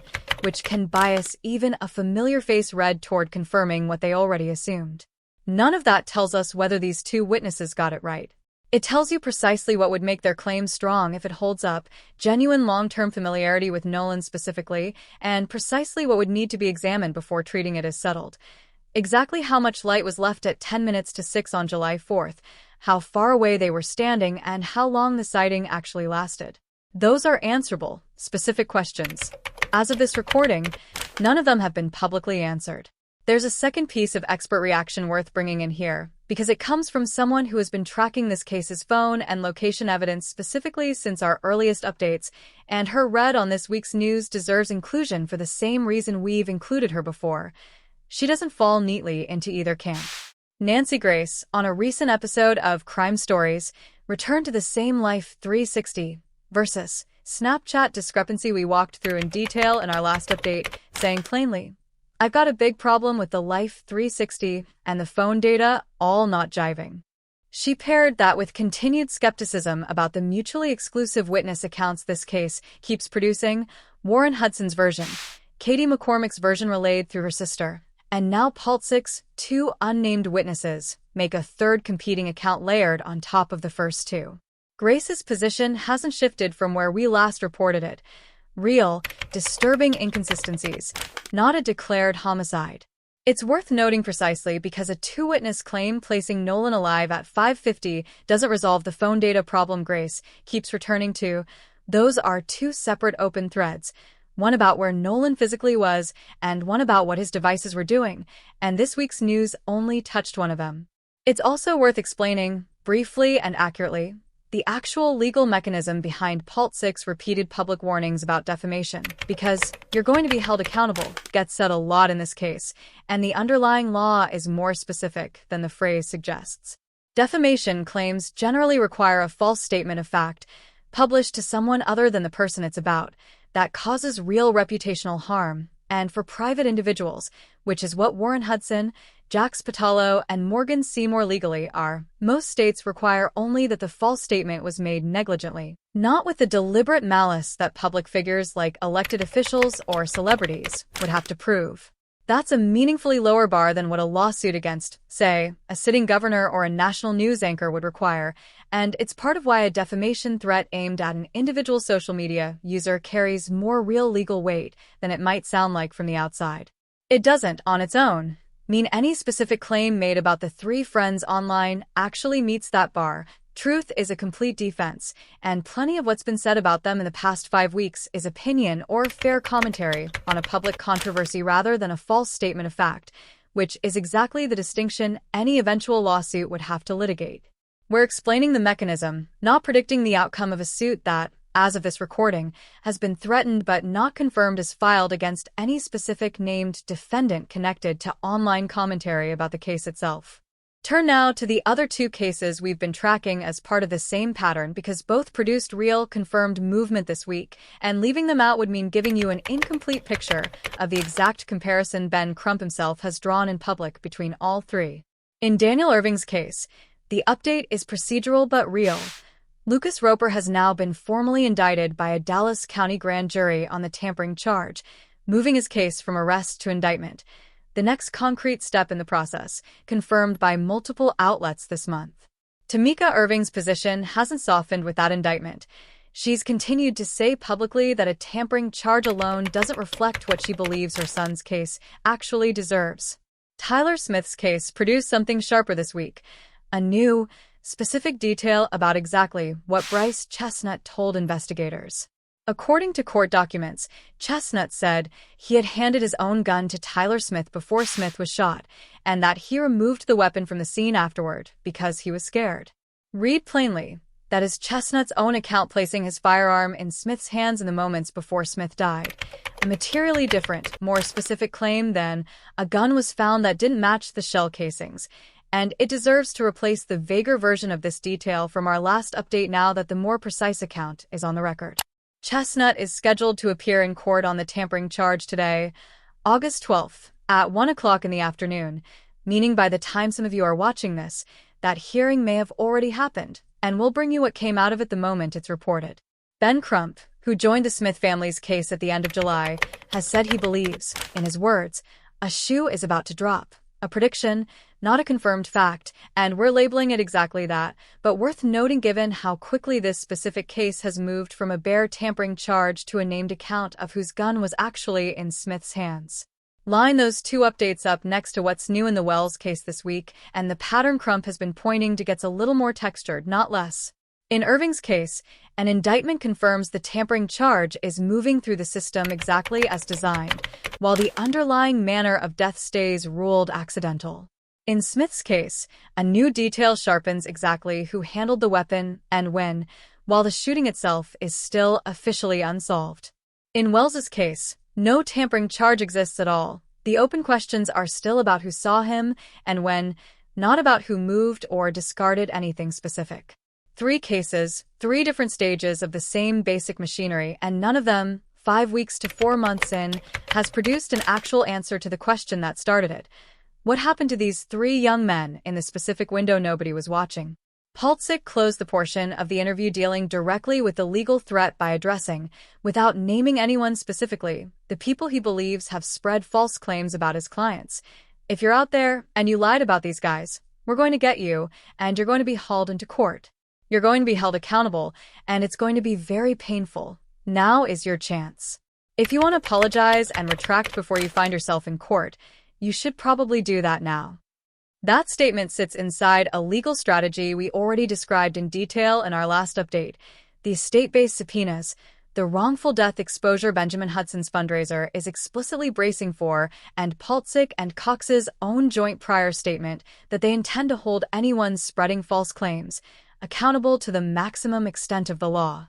which can bias even a familiar face read toward confirming what they already assumed. None of that tells us whether these two witnesses got it right. It tells you precisely what would make their claim strong if it holds up: genuine long-term familiarity with Nolan specifically, and precisely what would need to be examined before treating it as settled. Exactly how much light was left at 10 minutes to 6 on July 4th, how far away they were standing, and how long the sighting actually lasted. Those are answerable, specific questions. As of this recording, none of them have been publicly answered. There's a second piece of expert reaction worth bringing in here, because it comes from someone who has been tracking this case's phone and location evidence specifically since our earliest updates, and her read on this week's news deserves inclusion for the same reason we've included her before. She doesn't fall neatly into either camp. Nancy Grace, on a recent episode of Crime Stories, returned to the same Life 360 versus Snapchat discrepancy we walked through in detail in our last update, saying plainly, "I've got a big problem with the Life 360 and the phone data all not jiving." She paired that with continued skepticism about the mutually exclusive witness accounts this case keeps producing: Warren Hudson's version, Katie McCormick's version relayed through her sister, and now Paltzik's two unnamed witnesses make a third competing account layered on top of the first two. Grace's position hasn't shifted from where we last reported it: real, disturbing inconsistencies, not a declared homicide. It's worth noting precisely because a two-witness claim placing Nolan alive at 5:50 doesn't resolve the phone data problem Grace keeps returning to. Those are two separate open threads, one about where Nolan physically was and one about what his devices were doing, and this week's news only touched one of them. It's also worth explaining, briefly and accurately, the actual legal mechanism behind Paltzik's repeated public warnings about defamation, because "you're going to be held accountable" gets said a lot in this case, and the underlying law is more specific than the phrase suggests. Defamation claims generally require a false statement of fact, published to someone other than the person it's about, that causes real reputational harm, and for private individuals, which is what Warren Hudson, Jax Pitalo, and Morgan Seymour legally are. Most states require only that the false statement was made negligently, not with the deliberate malice that public figures like elected officials or celebrities would have to prove. That's a meaningfully lower bar than what a lawsuit against, say, a sitting governor or a national news anchor would require, and it's part of why a defamation threat aimed at an individual social media user carries more real legal weight than it might sound like from the outside. It doesn't, on its own, mean any specific claim made about the three friends online actually meets that bar. Truth is a complete defense, and plenty of what's been said about them in the past 5 weeks is opinion or fair commentary on a public controversy rather than a false statement of fact, which is exactly the distinction any eventual lawsuit would have to litigate. We're explaining the mechanism, not predicting the outcome of a suit that, as of this recording, has been threatened but not confirmed as filed against any specific named defendant connected to online commentary about the case itself. Turn now to the other two cases we've been tracking as part of the same pattern because both produced real, confirmed movement this week, and leaving them out would mean giving you an incomplete picture of the exact comparison Ben Crump himself has drawn in public between all three. In Daniel Irving's case, the update is procedural but real. Lucas Roper has now been formally indicted by a Dallas County grand jury on the tampering charge, moving his case from arrest to indictment, the next concrete step in the process, confirmed by multiple outlets this month. Tamika Irving's position hasn't softened with that indictment. She's continued to say publicly that a tampering charge alone doesn't reflect what she believes her son's case actually deserves. Tyler Smith's case produced something sharper this week, a new, specific detail about exactly what Bryce Chestnut told investigators. According to court documents, Chestnut said he had handed his own gun to Tyler Smith before Smith was shot, and that he removed the weapon from the scene afterward because he was scared. Read plainly, that is Chestnut's own account placing his firearm in Smith's hands in the moments before Smith died. A materially different, more specific claim than a gun was found that didn't match the shell casings, and it deserves to replace the vaguer version of this detail from our last update now that the more precise account is on the record. Chestnut is scheduled to appear in court on the tampering charge today, August 12th, at 1 o'clock in the afternoon, meaning by the time some of you are watching this, that hearing may have already happened, and we'll bring you what came out of it the moment it's reported. Ben Crump, who joined the Smith family's case at the end of July, has said he believes, in his words, a shoe is about to drop. A prediction, not a confirmed fact, and we're labeling it exactly that, but worth noting given how quickly this specific case has moved from a bare tampering charge to a named account of whose gun was actually in Smith's hands. Line those two updates up next to what's new in the Wells case this week, and the pattern Crump has been pointing to gets a little more textured, not less. In Irving's case, an indictment confirms the tampering charge is moving through the system exactly as designed, while the underlying manner of death stays ruled accidental. In Smith's case, a new detail sharpens exactly who handled the weapon and when, while the shooting itself is still officially unsolved. In Wells's case, no tampering charge exists at all. The open questions are still about who saw him and when, not about who moved or discarded anything specific. 3 cases, 3 different stages of the same basic machinery, and none of them, 5 weeks to 4 months in, has produced an actual answer to the question that started it. What happened to these 3 young men in the specific window nobody was watching? Paltzik closed the portion of the interview dealing directly with the legal threat by addressing, without naming anyone specifically, the people he believes have spread false claims about his clients. If you're out there and you lied about these guys, we're going to get you, and you're going to be hauled into court. You're going to be held accountable, and it's going to be very painful. Now is your chance. If you want to apologize and retract before you find yourself in court, you should probably do that now. That statement sits inside a legal strategy we already described in detail in our last update, the state-based subpoenas, the wrongful death exposure Benjamin Hudson's fundraiser is explicitly bracing for, and Paltzik and Cox's own joint prior statement that they intend to hold anyone spreading false claims accountable to the maximum extent of the law.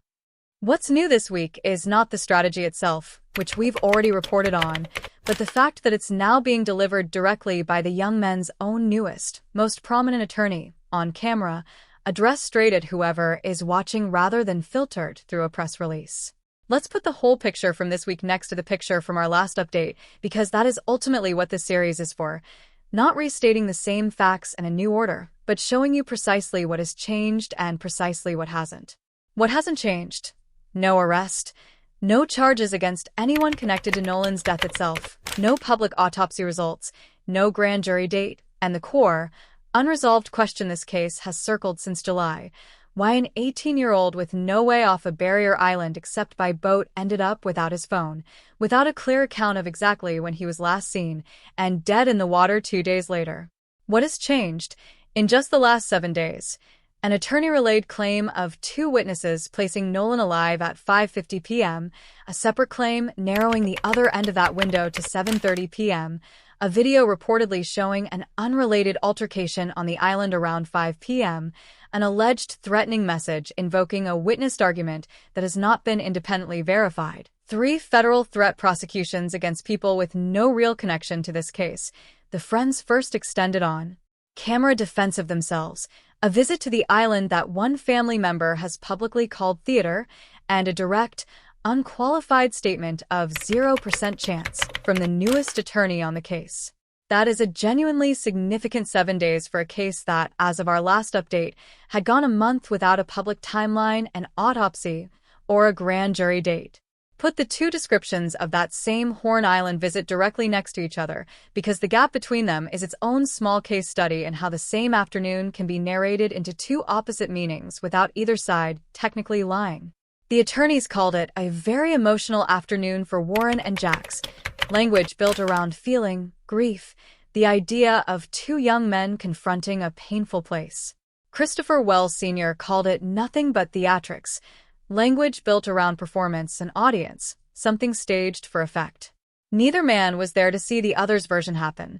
What's new this week is not the strategy itself, which we've already reported on, but the fact that it's now being delivered directly by the young men's own newest, most prominent attorney, on camera, addressed straight at whoever is watching rather than filtered through a press release. Let's put the whole picture from this week next to the picture from our last update, because that is ultimately what this series is for. Not restating the same facts in a new order, but showing you precisely what has changed and precisely what hasn't. What hasn't changed? No arrest, no charges against anyone connected to Nolan's death itself, no public autopsy results, no grand jury date, and the core, unresolved question this case has circled since July: why an 18-year-old with no way off a barrier island except by boat ended up without his phone, without a clear account of exactly when he was last seen, and dead in the water 2 days later. What has changed? In just the last 7 days, an attorney-relayed claim of 2 witnesses placing Nolan alive at 5:50 p.m., a separate claim narrowing the other end of that window to 7:30 p.m., a video reportedly showing an unrelated altercation on the island around 5 p.m., an alleged threatening message invoking a witnessed argument that has not been independently verified, 3 federal threat prosecutions against people with no real connection to this case, the friends first extended on camera defense of themselves, a visit to the island that one family member has publicly called theater, and a direct, unqualified statement of 0% chance from the newest attorney on the case. That is a genuinely significant 7 days for a case that, as of our last update, had gone a month without a public timeline, an autopsy, or a grand jury date. Put the 2 descriptions of that same Horn Island visit directly next to each other, because the gap between them is its own small case study in how the same afternoon can be narrated into 2 opposite meanings without either side technically lying. The attorneys called it a very emotional afternoon for Warren and Jax, language built around feeling, grief, the idea of 2 young men confronting a painful place. Christopher Wells Sr. called it nothing but theatrics, language built around performance and audience, something staged for effect. Neither man was there to see the other's version happen.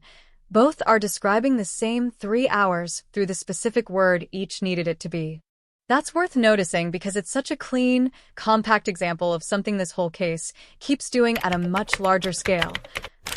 Both are describing the same 3 hours through the specific word each needed it to be. That's worth noticing because it's such a clean, compact example of something this whole case keeps doing at a much larger scale.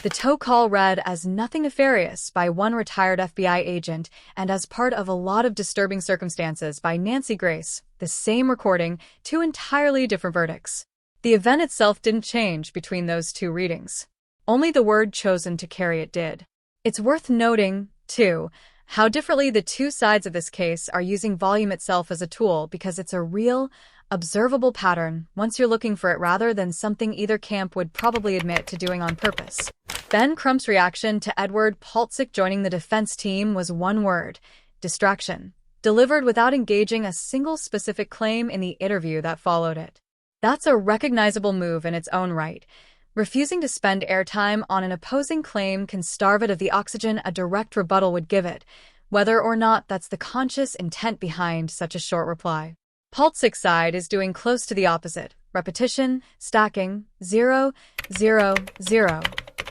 The tow call read as nothing nefarious by one retired FBI agent and as part of a lot of disturbing circumstances by Nancy Grace, the same recording, 2 entirely different verdicts. The event itself didn't change between those 2 readings. Only the word chosen to carry it did. It's worth noting, too, how differently the 2 sides of this case are using volume itself as a tool because it's a real, observable pattern once you're looking for it rather than something either camp would probably admit to doing on purpose. Ben Crump's reaction to Edward Paltzik joining the defense team was one word: distraction, delivered without engaging a single specific claim in the interview that followed it. That's a recognizable move in its own right. Refusing to spend airtime on an opposing claim can starve it of the oxygen a direct rebuttal would give it, whether or not that's the conscious intent behind such a short reply. Paltzik's side is doing close to the opposite: repetition, stacking, 0, 0, 0.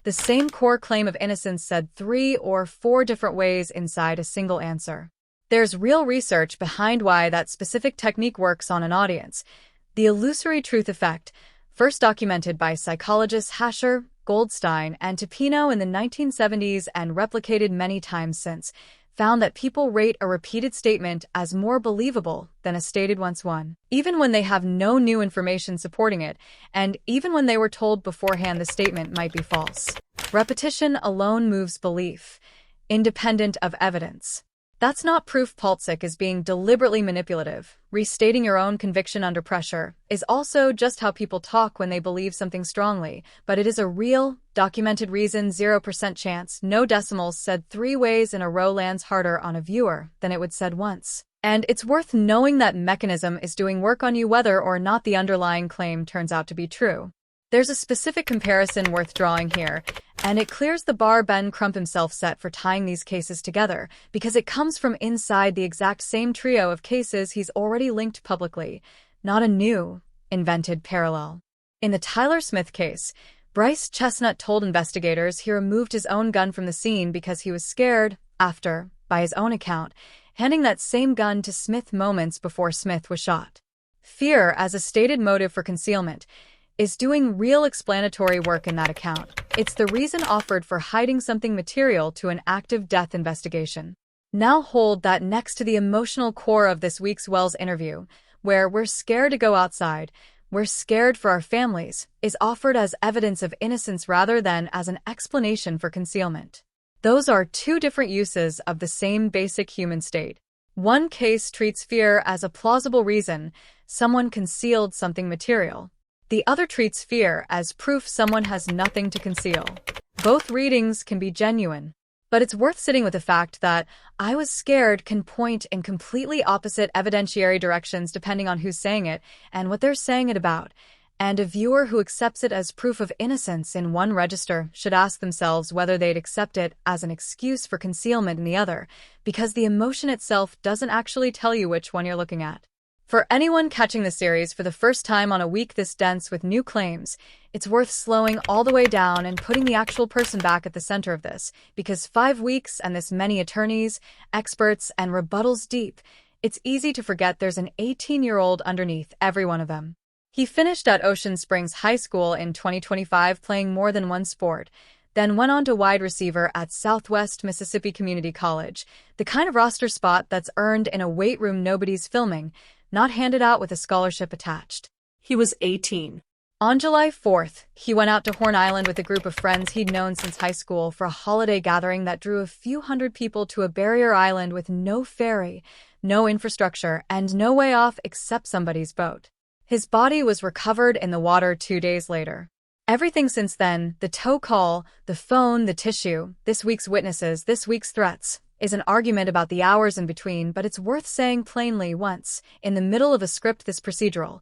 The same core claim of innocence said 3 or 4 different ways inside a single answer. There's real research behind why that specific technique works on an audience. The illusory truth effect, first documented by psychologists Hasher, Goldstein, and Tapino in the 1970s and replicated many times since, found that people rate a repeated statement as more believable than a stated once one, even when they have no new information supporting it, and even when they were told beforehand the statement might be false. Repetition alone moves belief, independent of evidence. That's not proof Paltzik is being deliberately manipulative. Restating your own conviction under pressure is also just how people talk when they believe something strongly, but it is a real, documented reason. 0% chance, no decimals said 3 ways in a row lands harder on a viewer than it would said once. And it's worth knowing that mechanism is doing work on you whether or not the underlying claim turns out to be true. There's a specific comparison worth drawing here, and it clears the bar Ben Crump himself set for tying these cases together, because it comes from inside the exact same trio of cases he's already linked publicly, not a new, invented parallel. In the Tyler Smith case, Bryce Chestnut told investigators he removed his own gun from the scene because he was scared after, by his own account, handing that same gun to Smith moments before Smith was shot. Fear, as a stated motive for concealment, is doing real explanatory work in that account. It's the reason offered for hiding something material to an active death investigation. Now hold that next to the emotional core of this week's Wells interview, where we're scared to go outside, we're scared for our families, is offered as evidence of innocence rather than as an explanation for concealment. Those are two different uses of the same basic human state. One case treats fear as a plausible reason someone concealed something material. The other treats fear as proof someone has nothing to conceal. Both readings can be genuine, but it's worth sitting with the fact that "I was scared" can point in completely opposite evidentiary directions depending on who's saying it and what they're saying it about. And a viewer who accepts it as proof of innocence in one register should ask themselves whether they'd accept it as an excuse for concealment in the other, because the emotion itself doesn't actually tell you which one you're looking at. For anyone catching the series for the first time on a week this dense with new claims, it's worth slowing all the way down and putting the actual person back at the center of this, because 5 weeks and this many attorneys, experts, and rebuttals deep, it's easy to forget there's an 18-year-old underneath every one of them. He finished at Ocean Springs High School in 2025 playing more than one sport, then went on to wide receiver at Southwest Mississippi Community College, the kind of roster spot that's earned in a weight room nobody's filming, not handed out with a scholarship attached. He was 18. On July 4th, he went out to Horn Island with a group of friends he'd known since high school for a holiday gathering that drew a few hundred people to a barrier island with no ferry, no infrastructure, and no way off except somebody's boat. His body was recovered in the water 2 days later. Everything since then, the tow call, the phone, the tissue, this week's witnesses, this week's threats, is an argument about the hours in between, but it's worth saying plainly once, in the middle of a script this procedural,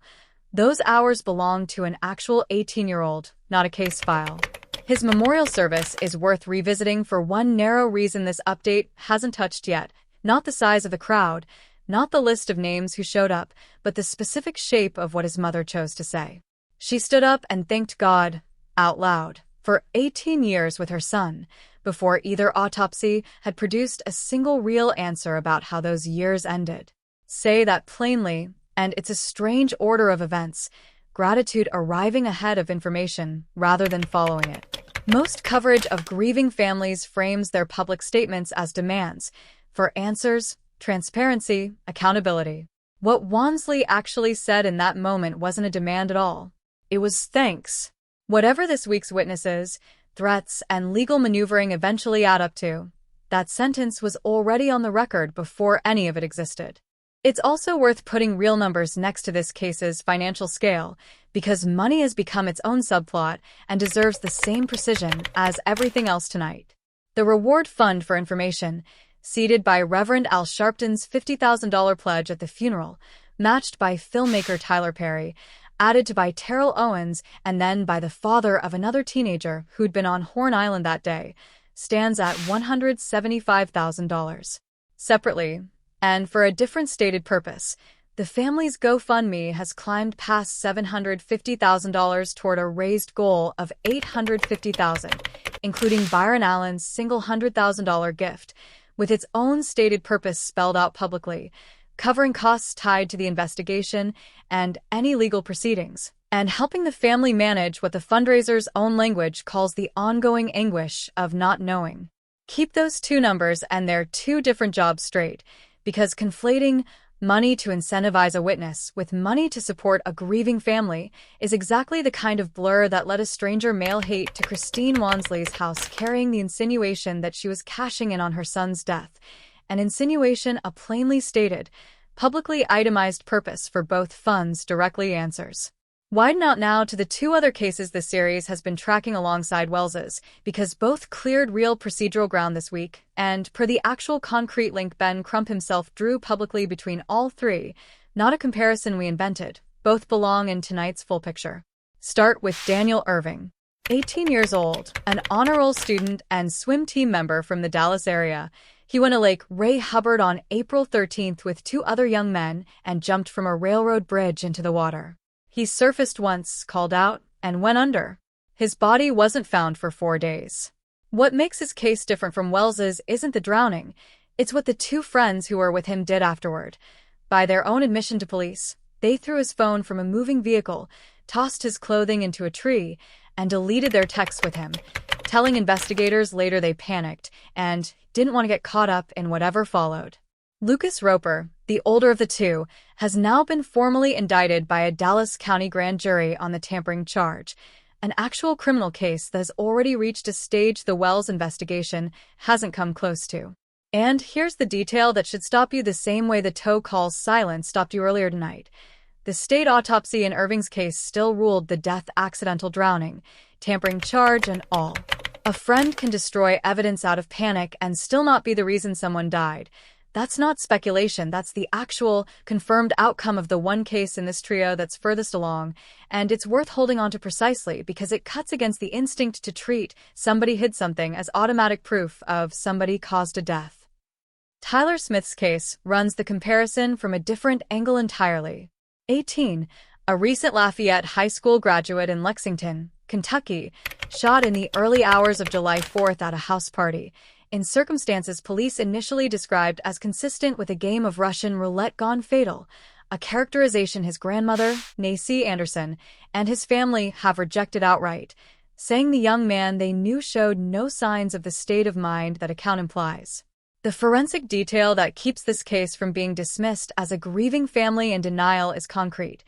those hours belong to an actual 18-year-old, not a case file. His memorial service is worth revisiting for one narrow reason this update hasn't touched yet, not the size of the crowd, not the list of names who showed up, but the specific shape of what his mother chose to say. She stood up and thanked God, out loud, for 18 years with her son, before either autopsy had produced a single real answer about how those years ended. Say that plainly, and it's a strange order of events, gratitude arriving ahead of information rather than following it. Most coverage of grieving families frames their public statements as demands for answers, transparency, accountability. What Wansley actually said in that moment wasn't a demand at all. It was thanks. Whatever this week's witnesses, threats, and legal maneuvering eventually add up to, that sentence was already on the record before any of it existed. It's also worth putting real numbers next to this case's financial scale, because money has become its own subplot and deserves the same precision as everything else tonight. The reward fund for information, seeded by Reverend Al Sharpton's $50,000 pledge at the funeral, matched by filmmaker Tyler Perry, added to by Terrell Owens, and then by the father of another teenager who'd been on Horn Island that day, stands at $175,000. Separately, and for a different stated purpose, the family's GoFundMe has climbed past $750,000 toward a raised goal of $850,000, including Byron Allen's single $100,000 gift, with its own stated purpose spelled out publicly, covering costs tied to the investigation and any legal proceedings, and helping the family manage what the fundraiser's own language calls the ongoing anguish of not knowing. Keep those two numbers and their two different jobs straight, because conflating money to incentivize a witness with money to support a grieving family is exactly the kind of blur that led a stranger mail hate to Christine Wansley's house carrying the insinuation that she was cashing in on her son's death, an insinuation a plainly stated, publicly itemized purpose for both funds directly answers. Widen out now to the two other cases this series has been tracking alongside Wells's, because both cleared real procedural ground this week, and per the actual concrete link Ben Crump himself drew publicly between all three, not a comparison we invented, both belong in tonight's full picture. Start with Daniel Irving. 18 years old, an honor roll student and swim team member from the Dallas area, he went to Lake Ray Hubbard on April 13th with two other young men and jumped from a railroad bridge into the water. He surfaced once, called out, and went under. His body wasn't found for 4 days. What makes his case different from Wells's isn't the drowning, it's what the two friends who were with him did afterward. By their own admission to police, they threw his phone from a moving vehicle, tossed his clothing into a tree, and deleted their texts with him, telling investigators later they panicked and didn't want to get caught up in whatever followed. Lucas Roper, the older of the two, has now been formally indicted by a Dallas County grand jury on the tampering charge, an actual criminal case that has already reached a stage the Wells investigation hasn't come close to. And here's the detail that should stop you the same way the tow call's silence stopped you earlier tonight. The state autopsy in Irving's case still ruled the death accidental drowning, tampering charge and all. A friend can destroy evidence out of panic and still not be the reason someone died. That's not speculation, that's the actual, confirmed outcome of the one case in this trio that's furthest along, and it's worth holding on to precisely because it cuts against the instinct to treat somebody hid something as automatic proof of somebody caused a death. Tyler Smith's case runs the comparison from a different angle entirely. 18, a recent Lafayette High School graduate in Lexington, Kentucky, shot in the early hours of July 4th at a house party, in circumstances police initially described as consistent with a game of Russian roulette gone fatal, a characterization his grandmother, Nacy Anderson, and his family have rejected outright, saying the young man they knew showed no signs of the state of mind that account implies. The forensic detail that keeps this case from being dismissed as a grieving family in denial is concrete.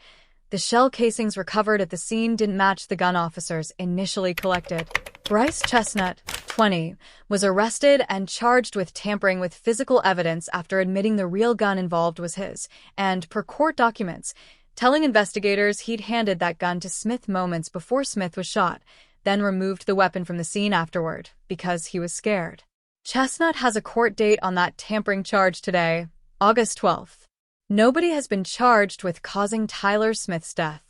The shell casings recovered at the scene didn't match the gun officers initially collected. Bryce Chestnut, 20, was arrested and charged with tampering with physical evidence after admitting the real gun involved was his, and, per court documents, telling investigators he'd handed that gun to Smith moments before Smith was shot, then removed the weapon from the scene afterward, because he was scared. Chestnut has a court date on that tampering charge today, August 12th. Nobody has been charged with causing Tyler Smith's death.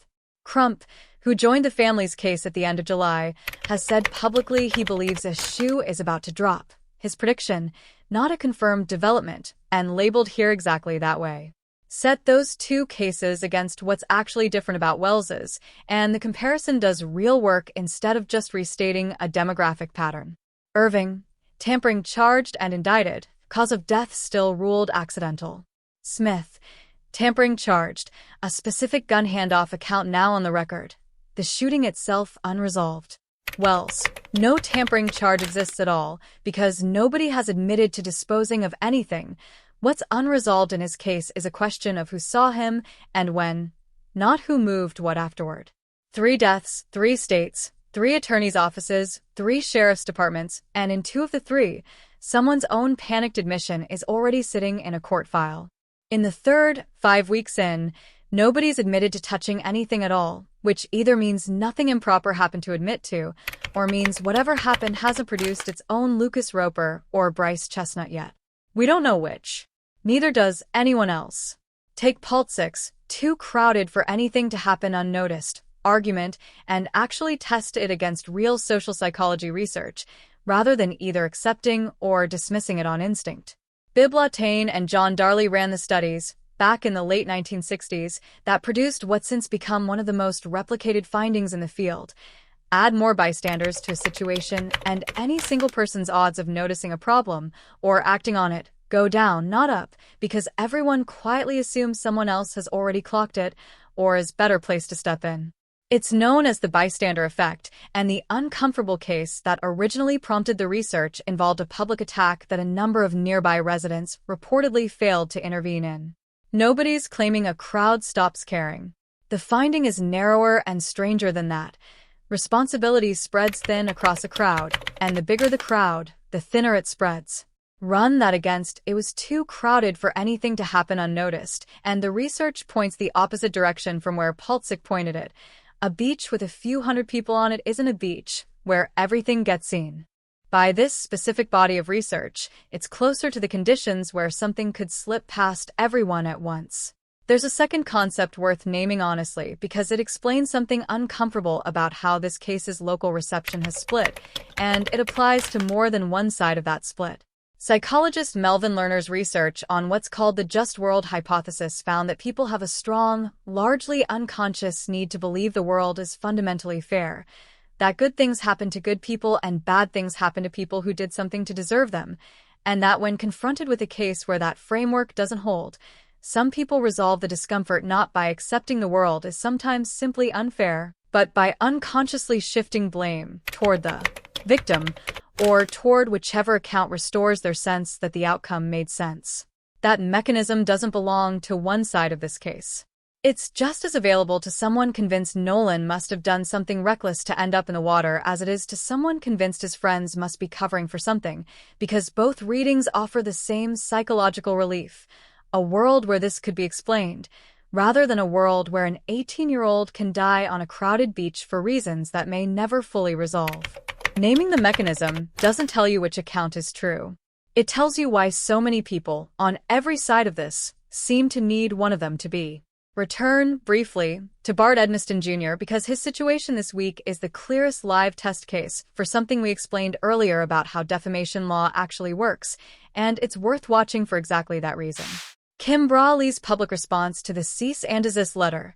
Crump, who joined the family's case at the end of July, has said publicly he believes a shoe is about to drop. His prediction, not a confirmed development, and labeled here exactly that way. Set those two cases against what's actually different about Wells's, and the comparison does real work instead of just restating a demographic pattern. Irving, tampering charged and indicted, cause of death still ruled accidental. Smith, tampering charged, a specific gun handoff account now on the record. The shooting itself unresolved. Wells, no tampering charge exists at all because nobody has admitted to disposing of anything. What's unresolved in his case is a question of who saw him and when, not who moved what afterward. 3 deaths, 3 states, 3 attorneys' offices, 3 sheriff's departments, and in 2 of the 3, someone's own panicked admission is already sitting in a court file. In the third, 5 weeks in, nobody's admitted to touching anything at all, which either means nothing improper happened to admit to, or means whatever happened hasn't produced its own Lucas Roper or Bryce Chestnut yet. We don't know which. Neither does anyone else. Take Paltzik's too crowded for anything to happen unnoticed argument and actually test it against real social psychology research, rather than either accepting or dismissing it on instinct. Bibb Lawtain and John Darley ran the studies, back in the late 1960s, that produced what's since become one of the most replicated findings in the field. Add more bystanders to a situation, and any single person's odds of noticing a problem, or acting on it, go down, not up, because everyone quietly assumes someone else has already clocked it, or is better placed to step in. It's known as the bystander effect, and the uncomfortable case that originally prompted the research involved a public attack that a number of nearby residents reportedly failed to intervene in. Nobody's claiming a crowd stops caring. The finding is narrower and stranger than that. Responsibility spreads thin across a crowd, and the bigger the crowd, the thinner it spreads. Run that against it was too crowded for anything to happen unnoticed, and the research points the opposite direction from where Paltzik pointed it. A beach with a few hundred people on it isn't a beach, where everything gets seen. By this specific body of research, it's closer to the conditions where something could slip past everyone at once. There's a second concept worth naming honestly because it explains something uncomfortable about how this case's local reception has split, and it applies to more than one side of that split. Psychologist Melvin Lerner's research on what's called the just world hypothesis found that people have a strong, largely unconscious need to believe the world is fundamentally fair, that good things happen to good people and bad things happen to people who did something to deserve them, and that when confronted with a case where that framework doesn't hold, some people resolve the discomfort not by accepting the world as sometimes simply unfair, but by unconsciously shifting blame toward the victim or toward whichever account restores their sense that the outcome made sense. That mechanism doesn't belong to one side of this case. It's just as available to someone convinced Nolan must have done something reckless to end up in the water as it is to someone convinced his friends must be covering for something, because both readings offer the same psychological relief, a world where this could be explained, rather than a world where an 18-year-old can die on a crowded beach for reasons that may never fully resolve. Naming the mechanism doesn't tell you which account is true. It tells you why so many people, on every side of this, seem to need one of them to be. Return, briefly, to Bart Edmiston Jr. because his situation this week is the clearest live test case for something we explained earlier about how defamation law actually works, and it's worth watching for exactly that reason. Kim Brawley's public response to the cease and desist letter,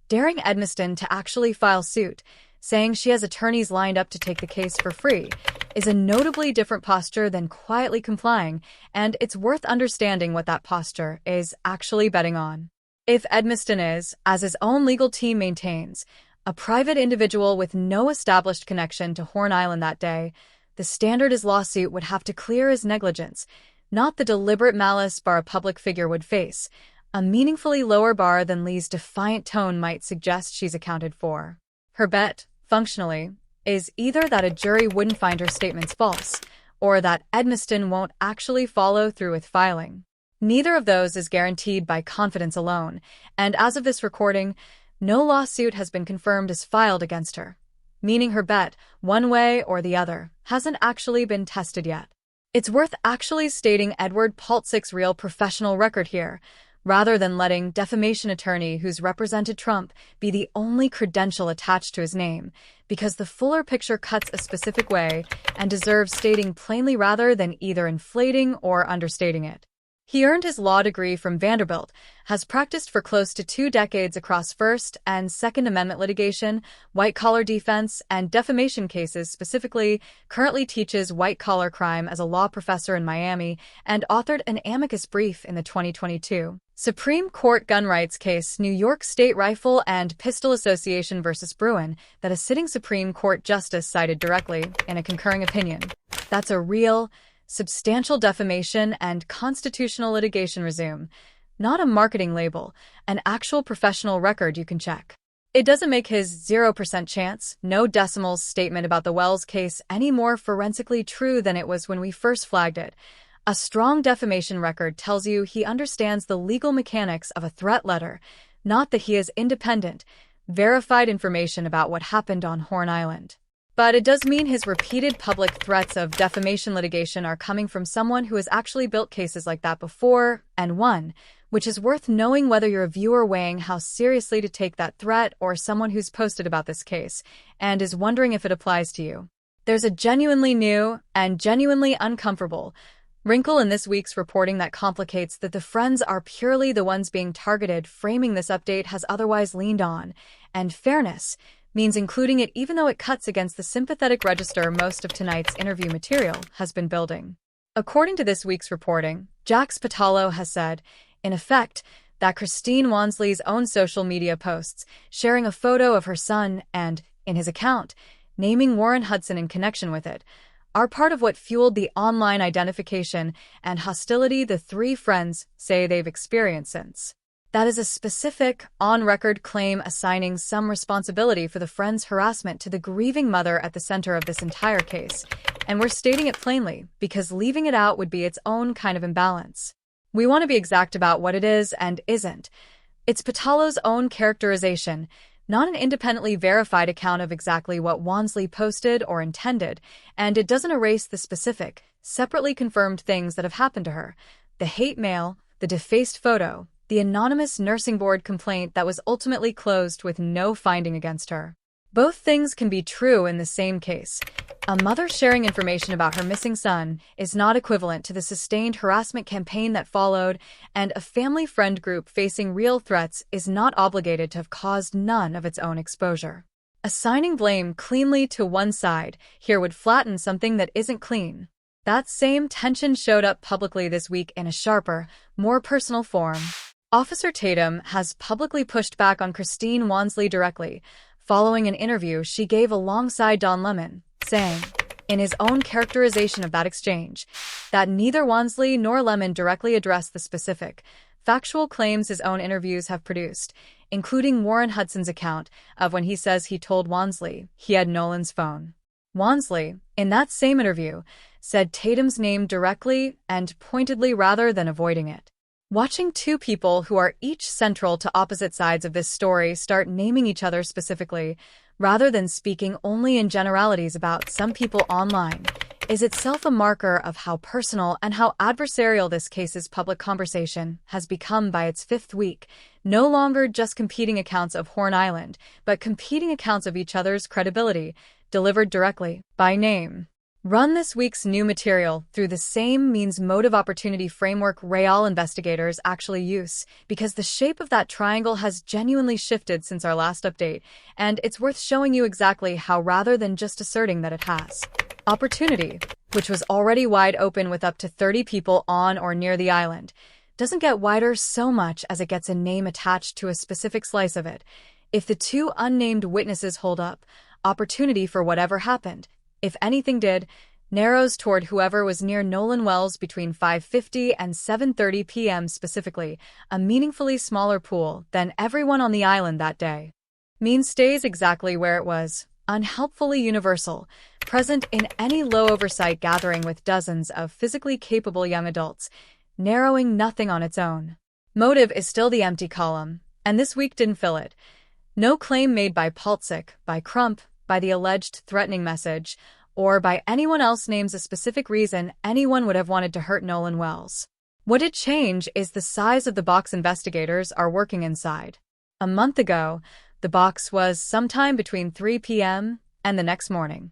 daring Edmiston to actually file suit, saying she has attorneys lined up to take the case for free, is a notably different posture than quietly complying, and it's worth understanding what that posture is actually betting on. If Edmiston is, as his own legal team maintains, a private individual with no established connection to Horn Island that day, the standard his lawsuit would have to clear is negligence, not the deliberate malice bar a public figure would face, a meaningfully lower bar than Lee's defiant tone might suggest she's accounted for. Her bet, functionally, is either that a jury wouldn't find her statements false, or that Edmiston won't actually follow through with filing. Neither of those is guaranteed by confidence alone, and as of this recording, no lawsuit has been confirmed as filed against her, meaning her bet, one way or the other, hasn't actually been tested yet. It's worth actually stating Edward Paltzik's real professional record here, rather than letting defamation attorney who's represented Trump be the only credential attached to his name, because the fuller picture cuts a specific way and deserves stating plainly rather than either inflating or understating it. He earned his law degree from Vanderbilt, has practiced for close to 2 decades across First and Second Amendment litigation, white-collar defense, and defamation cases specifically, currently teaches white-collar crime as a law professor in Miami, and authored an amicus brief in the 2022 Supreme Court gun rights case New York State Rifle and Pistol Association v. Bruin that a sitting Supreme Court justice cited directly in a concurring opinion. That's a real, substantial defamation and constitutional litigation resume, not a marketing label, an actual professional record you can check. It doesn't make his 0% chance, no decimals statement about the Wells case any more forensically true than it was when we first flagged it. A strong defamation record tells you he understands the legal mechanics of a threat letter, not that he has independent, verified information about what happened on Horn Island. But it does mean his repeated public threats of defamation litigation are coming from someone who has actually built cases like that before and won, which is worth knowing whether you're a viewer weighing how seriously to take that threat or someone who's posted about this case and is wondering if it applies to you. There's a genuinely new and genuinely uncomfortable wrinkle in this week's reporting that complicates that the friends are purely the ones being targeted. Framing this update has otherwise leaned on, and fairness means including it even though it cuts against the sympathetic register most of tonight's interview material has been building. According to this week's reporting, Jax Pitalo has said, in effect, that Christine Wansley's own social media posts, sharing a photo of her son and, in his account, naming Warren Hudson in connection with it, are part of what fueled the online identification and hostility the three friends say they've experienced since. That is a specific, on-record claim assigning some responsibility for the friend's harassment to the grieving mother at the center of this entire case, and we're stating it plainly because leaving it out would be its own kind of imbalance. We want to be exact about what it is and isn't. It's Pitalo's own characterization, not an independently verified account of exactly what Wansley posted or intended, and it doesn't erase the specific, separately confirmed things that have happened to her: the hate mail, the defaced photo, the anonymous nursing board complaint that was ultimately closed with no finding against her. Both things can be true in the same case, A mother sharing information about her missing son is not equivalent to the sustained harassment campaign that followed, and a family friend group facing real threats is not obligated to have caused none of its own exposure. Assigning blame cleanly to one side here would flatten something that isn't clean. That same tension showed up publicly this week in a sharper, more personal form. Officer Tatum has publicly pushed back on Christine Wansley directly, following an interview she gave alongside Don Lemon, saying, in his own characterization of that exchange, that neither Wansley nor Lemon directly addressed the specific, factual claims his own interviews have produced, including Warren Hudson's account of when he says he told Wansley he had Nolan's phone. Wansley, in that same interview, said Tatum's name directly and pointedly rather than avoiding it. Watching two people who are each central to opposite sides of this story start naming each other specifically, rather than speaking only in generalities about some people online, is itself a marker of how personal and how adversarial this case's public conversation has become by its fifth week, no longer just competing accounts of Horn Island, but competing accounts of each other's credibility, delivered directly, by name. Run this week's new material through the same means motive opportunity framework Real investigators actually use, because the shape of that triangle has genuinely shifted since our last update, and it's worth showing you exactly how rather than just asserting that it has. Opportunity, which was already wide open with up to 30 people on or near the island, doesn't get wider so much as it gets a name attached to a specific slice of it. If the two unnamed witnesses hold up, opportunity for whatever happened, if anything did, narrows toward whoever was near Nolan Wells between 5:50 and 7:30 p.m. specifically, a meaningfully smaller pool than everyone on the island that day. Mean stays exactly where it was, unhelpfully universal, present in any low oversight gathering with dozens of physically capable young adults, narrowing nothing on its own. Motive is still the empty column, and this week didn't fill it. No claim made by Paltzik, by Crump, by the alleged threatening message, or by anyone else names a specific reason anyone would have wanted to hurt Nolan Wells. What did change is the size of the box investigators are working inside. A month ago, the box was sometime between 3 p.m. and the next morning.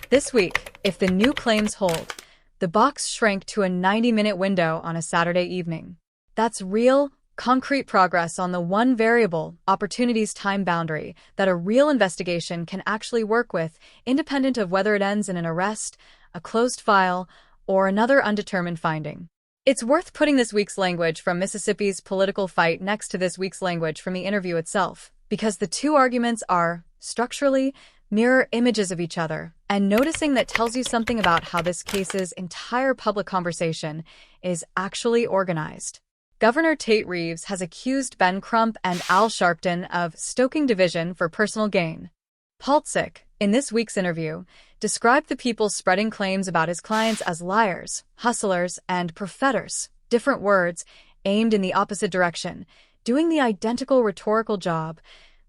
This week, if the new claims hold, the box shrank to a 90-minute window on a Saturday evening. That's real, concrete progress on the one variable, opportunity's time boundary, that a real investigation can actually work with, independent of whether it ends in an arrest, a closed file, or another undetermined finding. It's worth putting this week's language from Mississippi's political fight next to this week's language from the interview itself, because the two arguments are, structurally, mirror images of each other, and noticing that tells you something about how this case's entire public conversation is actually organized. Governor Tate Reeves has accused Ben Crump and Al Sharpton of stoking division for personal gain. Paltzik, in this week's interview, described the people spreading claims about his clients as liars, hustlers, and profeters, different words, aimed in the opposite direction, doing the identical rhetorical job,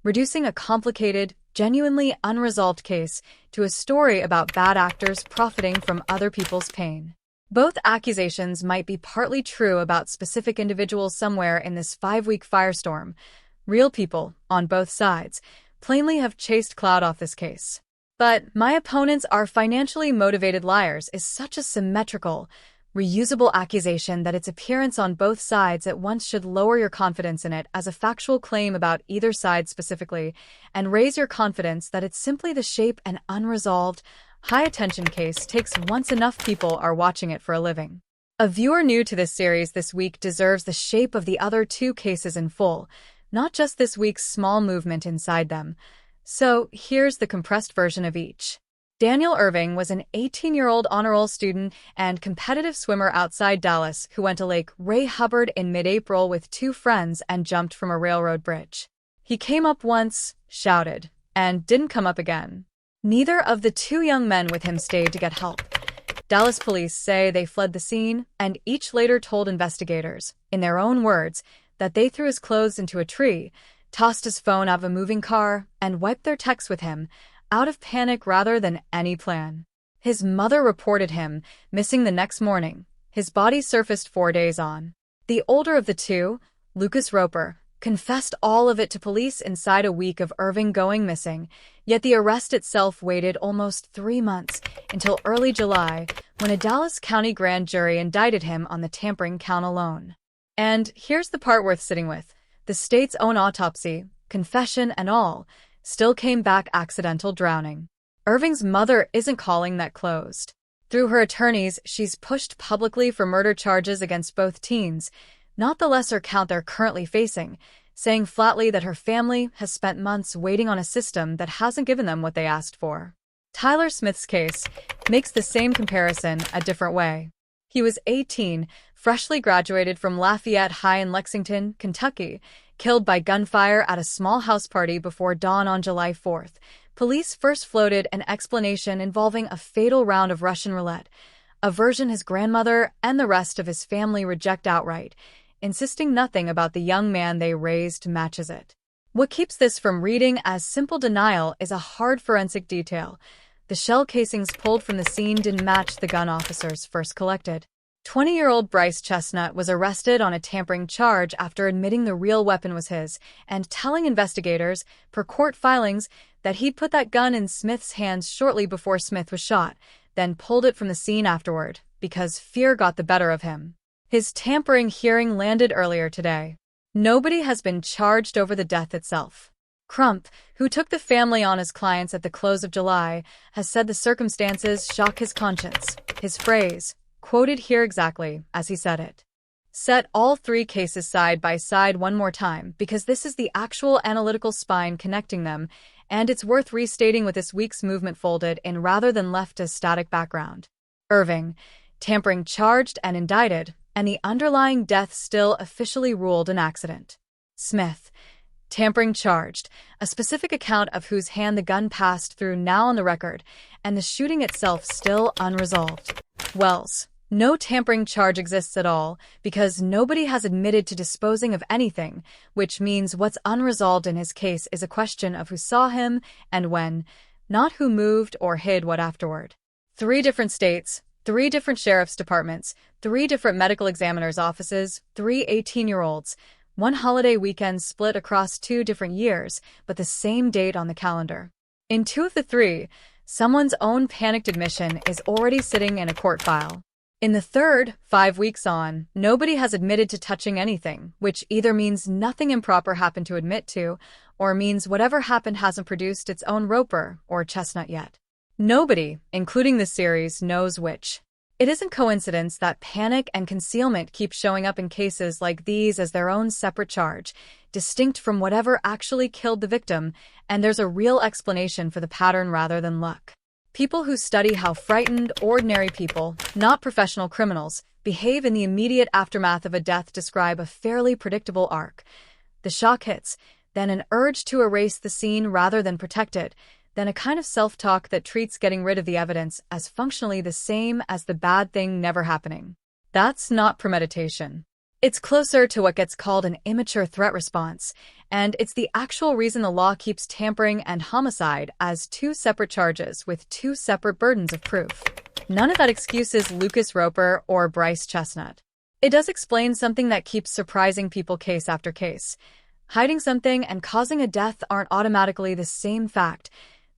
reducing a complicated, genuinely unresolved case to a story about bad actors profiting from other people's pain. Both accusations might be partly true about specific individuals somewhere in this 5-week firestorm. Real people, on both sides, plainly have chased clout off this case. But my opponents are financially motivated liars is such a symmetrical, reusable accusation that its appearance on both sides at once should lower your confidence in it as a factual claim about either side specifically, and raise your confidence that it's simply the shape an unresolved, high-attention case takes once enough people are watching it for a living. A viewer new to this series this week deserves the shape of the other two cases in full, not just this week's small movement inside them. So here's the compressed version of each. Daniel Irving was an 18-year-old honor roll student and competitive swimmer outside Dallas who went to Lake Ray Hubbard in mid-April with two friends and jumped from a railroad bridge. He came up once, shouted, and didn't come up again. Neither of the two young men with him stayed to get help. Dallas police say they fled the scene, and each later told investigators, in their own words, that they threw his clothes into a tree, tossed his phone out of a moving car, and wiped their texts with him, out of panic rather than any plan. His mother reported him missing the next morning. His body surfaced 4 days on. The older of the two, Lucas Roper, confessed all of it to police inside a week of Irving going missing, yet the arrest itself waited almost 3 months, until early July, when a Dallas County grand jury indicted him on the tampering count alone. And here's the part worth sitting with. The state's own autopsy, confession and all, still came back accidental drowning. Irving's mother isn't calling that closed. Through her attorneys, she's pushed publicly for murder charges against both teens, not the lesser count they're currently facing, saying flatly that her family has spent months waiting on a system that hasn't given them what they asked for. Tyler Smith's case makes the same comparison a different way. He was 18, freshly graduated from Lafayette High in Lexington, Kentucky, killed by gunfire at a small house party before dawn on July 4th. Police first floated an explanation involving a fatal round of Russian roulette, a version his grandmother and the rest of his family reject outright, insisting nothing about the young man they raised matches it. What keeps this from reading as simple denial is a hard forensic detail. The shell casings pulled from the scene didn't match the gun officers first collected. 20-year-old Bryce Chestnut was arrested on a tampering charge after admitting the real weapon was his and telling investigators, per court filings, that he'd put that gun in Smith's hands shortly before Smith was shot, then pulled it from the scene afterward, because fear got the better of him. His tampering hearing landed earlier today. Nobody has been charged over the death itself. Crump, who took the family on as clients at the close of July, has said the circumstances shock his conscience. His phrase, quoted here exactly as he said it. Set all three cases side by side one more time, because this is the actual analytical spine connecting them, and it's worth restating with this week's movement folded in rather than left as static background. Irving, tampering charged and indicted, and the underlying death still officially ruled an accident. Smith, tampering charged, a specific account of whose hand the gun passed through now on the record, and the shooting itself still unresolved. Wells, no tampering charge exists at all, because nobody has admitted to disposing of anything, which means what's unresolved in his case is a question of who saw him and when, not who moved or hid what afterward. 3 different states, 3 different sheriff's departments, 3 different medical examiners' offices, 3 18-year-olds, 1 holiday weekend split across 2 different years, but the same date on the calendar. In 2 of the 3, someone's own panicked admission is already sitting in a court file. In the 3rd, 5 weeks on, nobody has admitted to touching anything, which either means nothing improper happened to admit to, or means whatever happened hasn't produced its own Roper or Chestnut yet. Nobody, including the series, knows which. It isn't coincidence that panic and concealment keep showing up in cases like these as their own separate charge, distinct from whatever actually killed the victim, and there's a real explanation for the pattern rather than luck. People who study how frightened, ordinary people, not professional criminals, behave in the immediate aftermath of a death describe a fairly predictable arc. The shock hits, then an urge to erase the scene rather than protect it, then a kind of self-talk that treats getting rid of the evidence as functionally the same as the bad thing never happening. That's not premeditation. It's closer to what gets called an immature threat response, and it's the actual reason the law keeps tampering and homicide as 2 separate charges with 2 separate burdens of proof. None of that excuses Lucas Roper or Bryce Chestnut. It does explain something that keeps surprising people case after case. Hiding something and causing a death aren't automatically the same fact,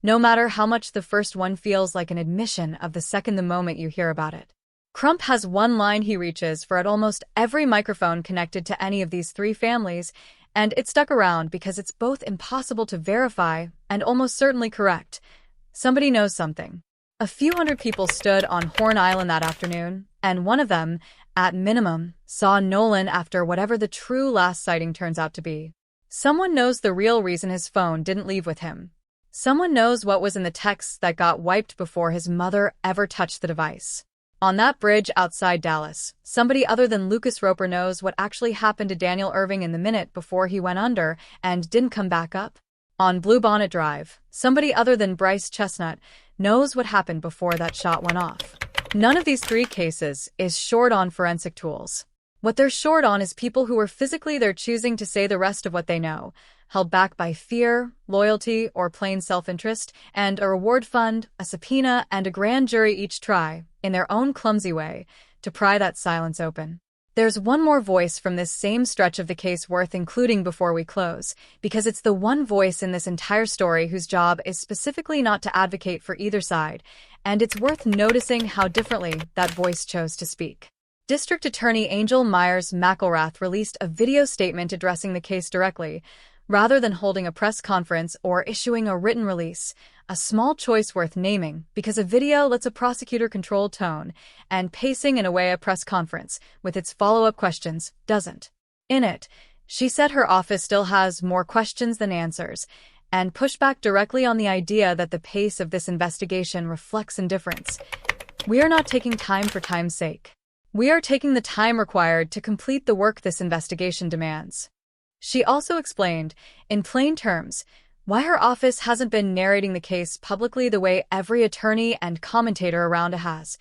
no matter how much the first one feels like an admission of the second the moment you hear about it. Crump has one line he reaches for at almost every microphone connected to any of these 3 families, and it stuck around because it's both impossible to verify and almost certainly correct. Somebody knows something. A few hundred people stood on Horn Island that afternoon, and one of them, at minimum, saw Nolan after whatever the true last sighting turns out to be. Someone knows the real reason his phone didn't leave with him. Someone knows what was in the texts that got wiped before his mother ever touched the device. On that bridge outside Dallas, somebody other than Lucas Roper knows what actually happened to Daniel Irving in the minute before he went under and didn't come back up. On Bluebonnet Drive, somebody other than Bryce Chestnut knows what happened before that shot went off. None of these 3 cases is short on forensic tools. What they're short on is people who are physically there choosing to say the rest of what they know, held back by fear, loyalty, or plain self-interest, and a reward fund, a subpoena, and a grand jury each try, in their own clumsy way, to pry that silence open. There's one more voice from this same stretch of the case worth including before we close, because it's the one voice in this entire story whose job is specifically not to advocate for either side, and it's worth noticing how differently that voice chose to speak. District Attorney Angel Myers McElrath released a video statement addressing the case directly, rather than holding a press conference or issuing a written release, a small choice worth naming because a video lets a prosecutor control tone and pacing in a way a press conference, with its follow-up questions, doesn't. In it, she said her office still has more questions than answers, and pushed back directly on the idea that the pace of this investigation reflects indifference. We are not taking time for time's sake. We are taking the time required to complete the work this investigation demands. She also explained, in plain terms, why her office hasn't been narrating the case publicly the way every attorney and commentator around it has.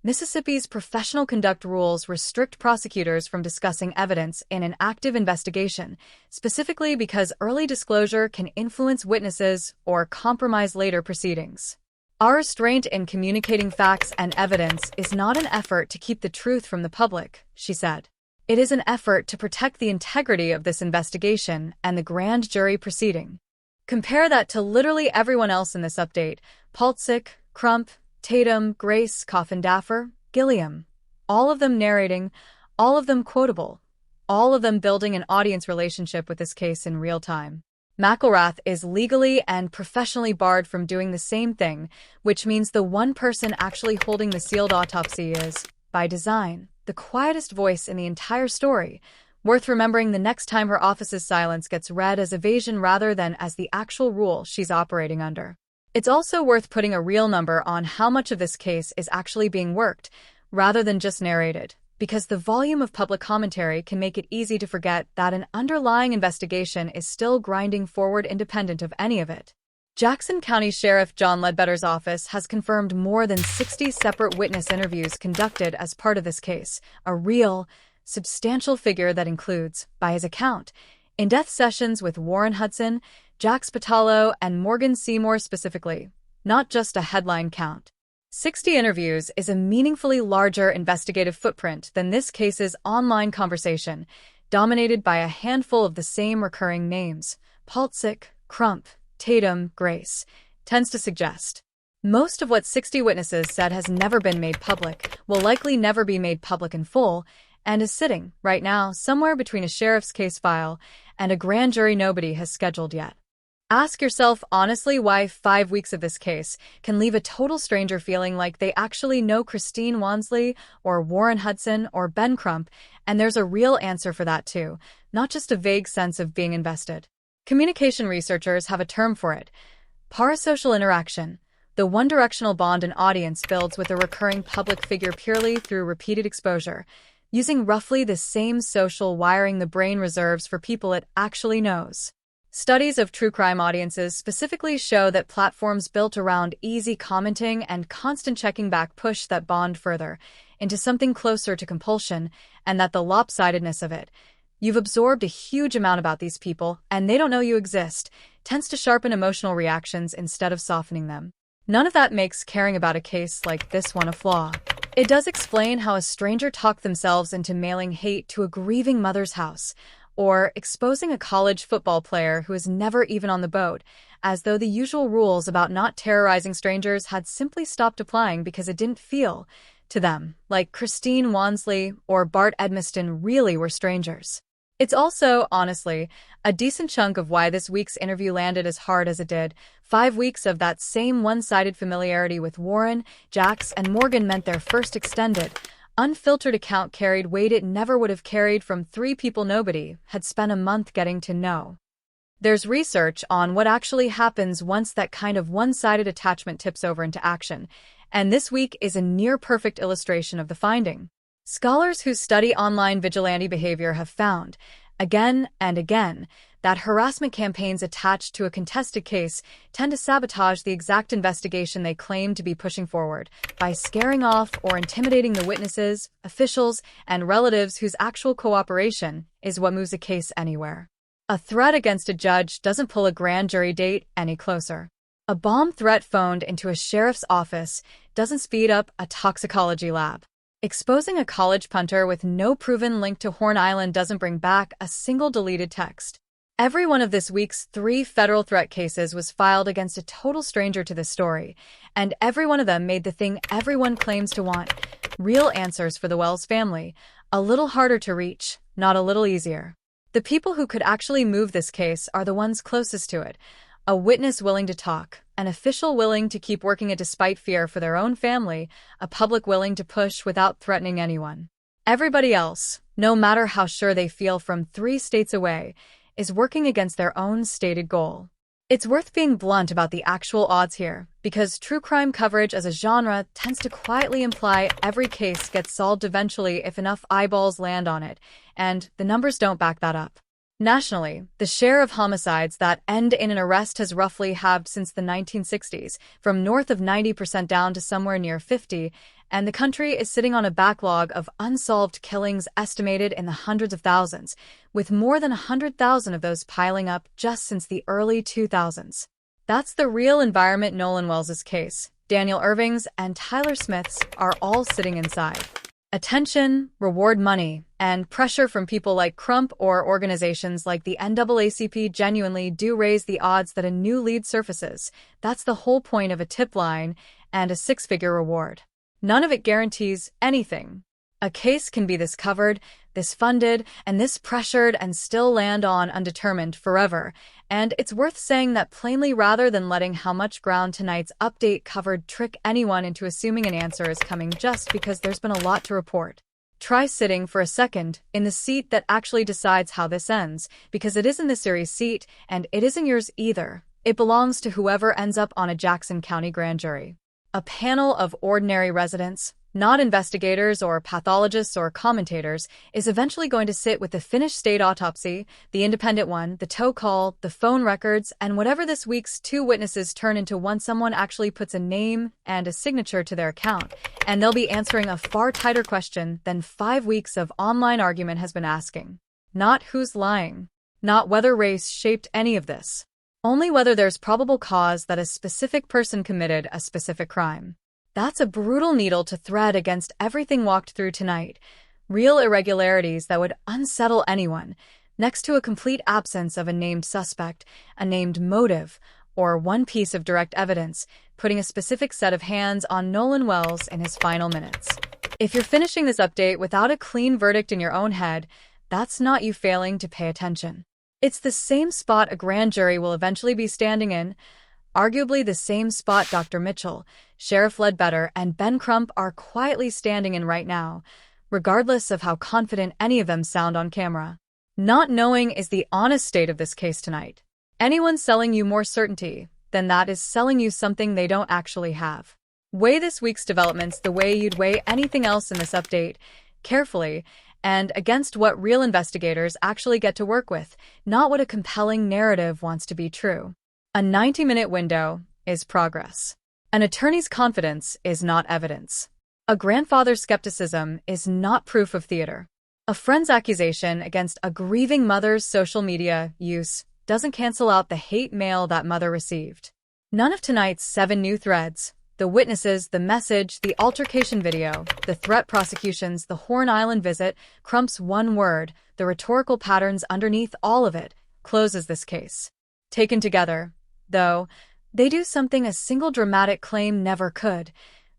Mississippi's professional conduct rules restrict prosecutors from discussing evidence in an active investigation, specifically because early disclosure can influence witnesses or compromise later proceedings. Our restraint in communicating facts and evidence is not an effort to keep the truth from the public, she said. It is an effort to protect the integrity of this investigation and the grand jury proceeding. Compare that to literally everyone else in this update: Paltzik, Crump, Tatum, Grace, Coffin-Daffer, Gilliam. All of them narrating, all of them quotable, all of them building an audience relationship with this case in real time. McElrath is legally and professionally barred from doing the same thing, which means the one person actually holding the sealed autopsy is, by design, the quietest voice in the entire story, worth remembering the next time her office's silence gets read as evasion rather than as the actual rule she's operating under. It's also worth putting a real number on how much of this case is actually being worked, rather than just narrated, because the volume of public commentary can make it easy to forget that an underlying investigation is still grinding forward independent of any of it. Jackson County Sheriff John Ledbetter's office has confirmed more than 60 separate witness interviews conducted as part of this case, a real, substantial figure that includes, by his account, in-depth sessions with Warren Hudson, Jax Pitalo, and Morgan Seymour specifically, not just a headline count. 60 interviews is a meaningfully larger investigative footprint than this case's online conversation, dominated by a handful of the same recurring names: Paltzik, Crump, Tatum, Grace, tends to suggest. Most of what 60 witnesses said has never been made public, will likely never be made public in full, and is sitting, right now, somewhere between a sheriff's case file and a grand jury nobody has scheduled yet. Ask yourself honestly why 5 weeks of this case can leave a total stranger feeling like they actually know Christine Wansley or Warren Hudson or Ben Crump, and there's a real answer for that too, not just a vague sense of being invested. Communication researchers have a term for it: parasocial interaction, the one-directional bond an audience builds with a recurring public figure purely through repeated exposure, using roughly the same social wiring the brain reserves for people it actually knows. Studies of true crime audiences specifically show that platforms built around easy commenting and constant checking back push that bond further into something closer to compulsion, and that the lopsidedness of it, you've absorbed a huge amount about these people and they don't know you exist, tends to sharpen emotional reactions instead of softening them. None of that makes caring about a case like this one a flaw. It does explain how a stranger talked themselves into mailing hate to a grieving mother's house, or exposing a college football player who is never even on the boat, as though the usual rules about not terrorizing strangers had simply stopped applying because it didn't feel, to them, like Christine Wansley or Bart Edmiston really were strangers. It's also, honestly, a decent chunk of why this week's interview landed as hard as it did. 5 weeks of that same one-sided familiarity with Warren, Jax, and Morgan meant their first extended, unfiltered account carried weight it never would have carried from 3 people nobody had spent a month getting to know. There's research on what actually happens once that kind of one-sided attachment tips over into action, and this week is a near-perfect illustration of the finding. Scholars who study online vigilante behavior have found, again and again, that harassment campaigns attached to a contested case tend to sabotage the exact investigation they claim to be pushing forward by scaring off or intimidating the witnesses, officials, and relatives whose actual cooperation is what moves a case anywhere. A threat against a judge doesn't pull a grand jury date any closer. A bomb threat phoned into a sheriff's office doesn't speed up a toxicology lab. Exposing a college punter with no proven link to Horn Island doesn't bring back a single deleted text. Every one of this week's 3 federal threat cases was filed against a total stranger to this story, and every one of them made the thing everyone claims to want: real answers for the Wells family. A little harder to reach, not a little easier. The people who could actually move this case are the ones closest to it: a witness willing to talk, an official willing to keep working it despite fear for their own family, a public willing to push without threatening anyone. Everybody else, no matter how sure they feel from 3 states away, is working against their own stated goal. It's worth being blunt about the actual odds here, because true crime coverage as a genre tends to quietly imply every case gets solved eventually if enough eyeballs land on it, and the numbers don't back that up. Nationally, the share of homicides that end in an arrest has roughly halved since the 1960s, from north of 90% down to somewhere near 50%, and the country is sitting on a backlog of unsolved killings estimated in the hundreds of thousands, with more than 100,000 of those piling up just since the early 2000s. That's the real environment Nolan Wells' case, Daniel Irving's, and Tyler Smith's are all sitting inside. Attention, reward money, and pressure from people like Crump or organizations like the NAACP genuinely do raise the odds that a new lead surfaces. That's the whole point of a tip line and a 6-figure reward. None of it guarantees anything. A case can be this covered, this funded, and this pressured and still land on undetermined forever, and it's worth saying that plainly rather than letting how much ground tonight's update covered trick anyone into assuming an answer is coming just because there's been a lot to report. Try sitting for a second in the seat that actually decides how this ends, because it isn't the series' seat, and it isn't yours either. It belongs to whoever ends up on a Jackson County grand jury. A panel of ordinary residents, not investigators or pathologists or commentators, is eventually going to sit with the finished state autopsy, the independent one, the tow call, the phone records, and whatever this week's 2 witnesses turn into once someone actually puts a name and a signature to their account, and they'll be answering a far tighter question than 5 weeks of online argument has been asking. Not who's lying, not whether race shaped any of this, only whether there's probable cause that a specific person committed a specific crime. That's a brutal needle to thread against everything walked through tonight. Real irregularities that would unsettle anyone, next to a complete absence of a named suspect, a named motive, or one piece of direct evidence, putting a specific set of hands on Nolan Wells in his final minutes. If you're finishing this update without a clean verdict in your own head, that's not you failing to pay attention. It's the same spot a grand jury will eventually be standing in, arguably the same spot Dr. Mitchell, Sheriff Ledbetter, and Ben Crump are quietly standing in right now, regardless of how confident any of them sound on camera. Not knowing is the honest state of this case tonight. Anyone selling you more certainty than that is selling you something they don't actually have. Weigh this week's developments the way you'd weigh anything else in this update, carefully, and against what real investigators actually get to work with, not what a compelling narrative wants to be true. A 90-minute window is progress. An attorney's confidence is not evidence. A grandfather's skepticism is not proof of theater. A friend's accusation against a grieving mother's social media use doesn't cancel out the hate mail that mother received. None of tonight's 7 new threads, the witnesses, the message, the altercation video, the threat prosecutions, the Horn Island visit, Crump's one word, the rhetorical patterns underneath all of it, closes this case. Taken together, though, they do something a single dramatic claim never could.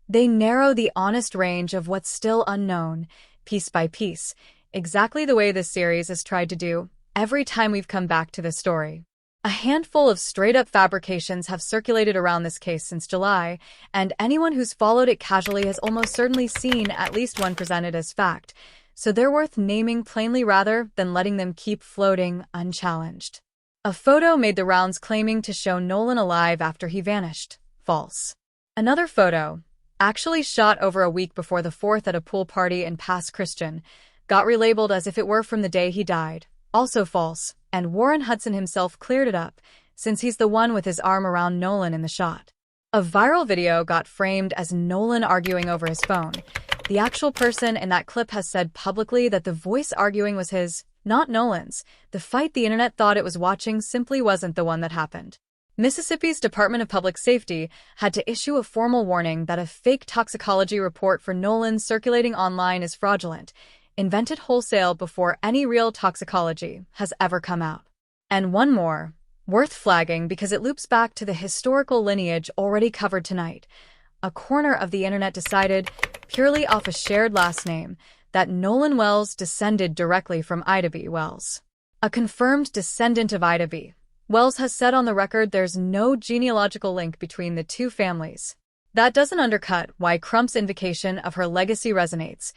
They narrow the honest range of what's still unknown, piece by piece, exactly the way this series has tried to do every time we've come back to this story. A handful of straight-up fabrications have circulated around this case since July, and anyone who's followed it casually has almost certainly seen at least one presented as fact, so they're worth naming plainly rather than letting them keep floating unchallenged. A photo made the rounds claiming to show Nolan alive after he vanished. False. Another photo, actually shot over a week before the 4th at a pool party in Pass Christian, got relabeled as if it were from the day he died. Also false, and Warren Hudson himself cleared it up, since he's the one with his arm around Nolan in the shot. A viral video got framed as Nolan arguing over his phone. The actual person in that clip has said publicly that the voice arguing was his, not Nolan's. The fight the internet thought it was watching simply wasn't the one that happened. Mississippi's Department of Public Safety had to issue a formal warning that a fake toxicology report for Nolan circulating online is fraudulent, invented wholesale before any real toxicology has ever come out. And one more, worth flagging because it loops back to the historical lineage already covered tonight. A corner of the internet decided, purely off a shared last name, that Nolan Wells descended directly from Ida B. Wells. A confirmed descendant of Ida B. Wells has said on the record there's no genealogical link between the two families. That doesn't undercut why Crump's invocation of her legacy resonates.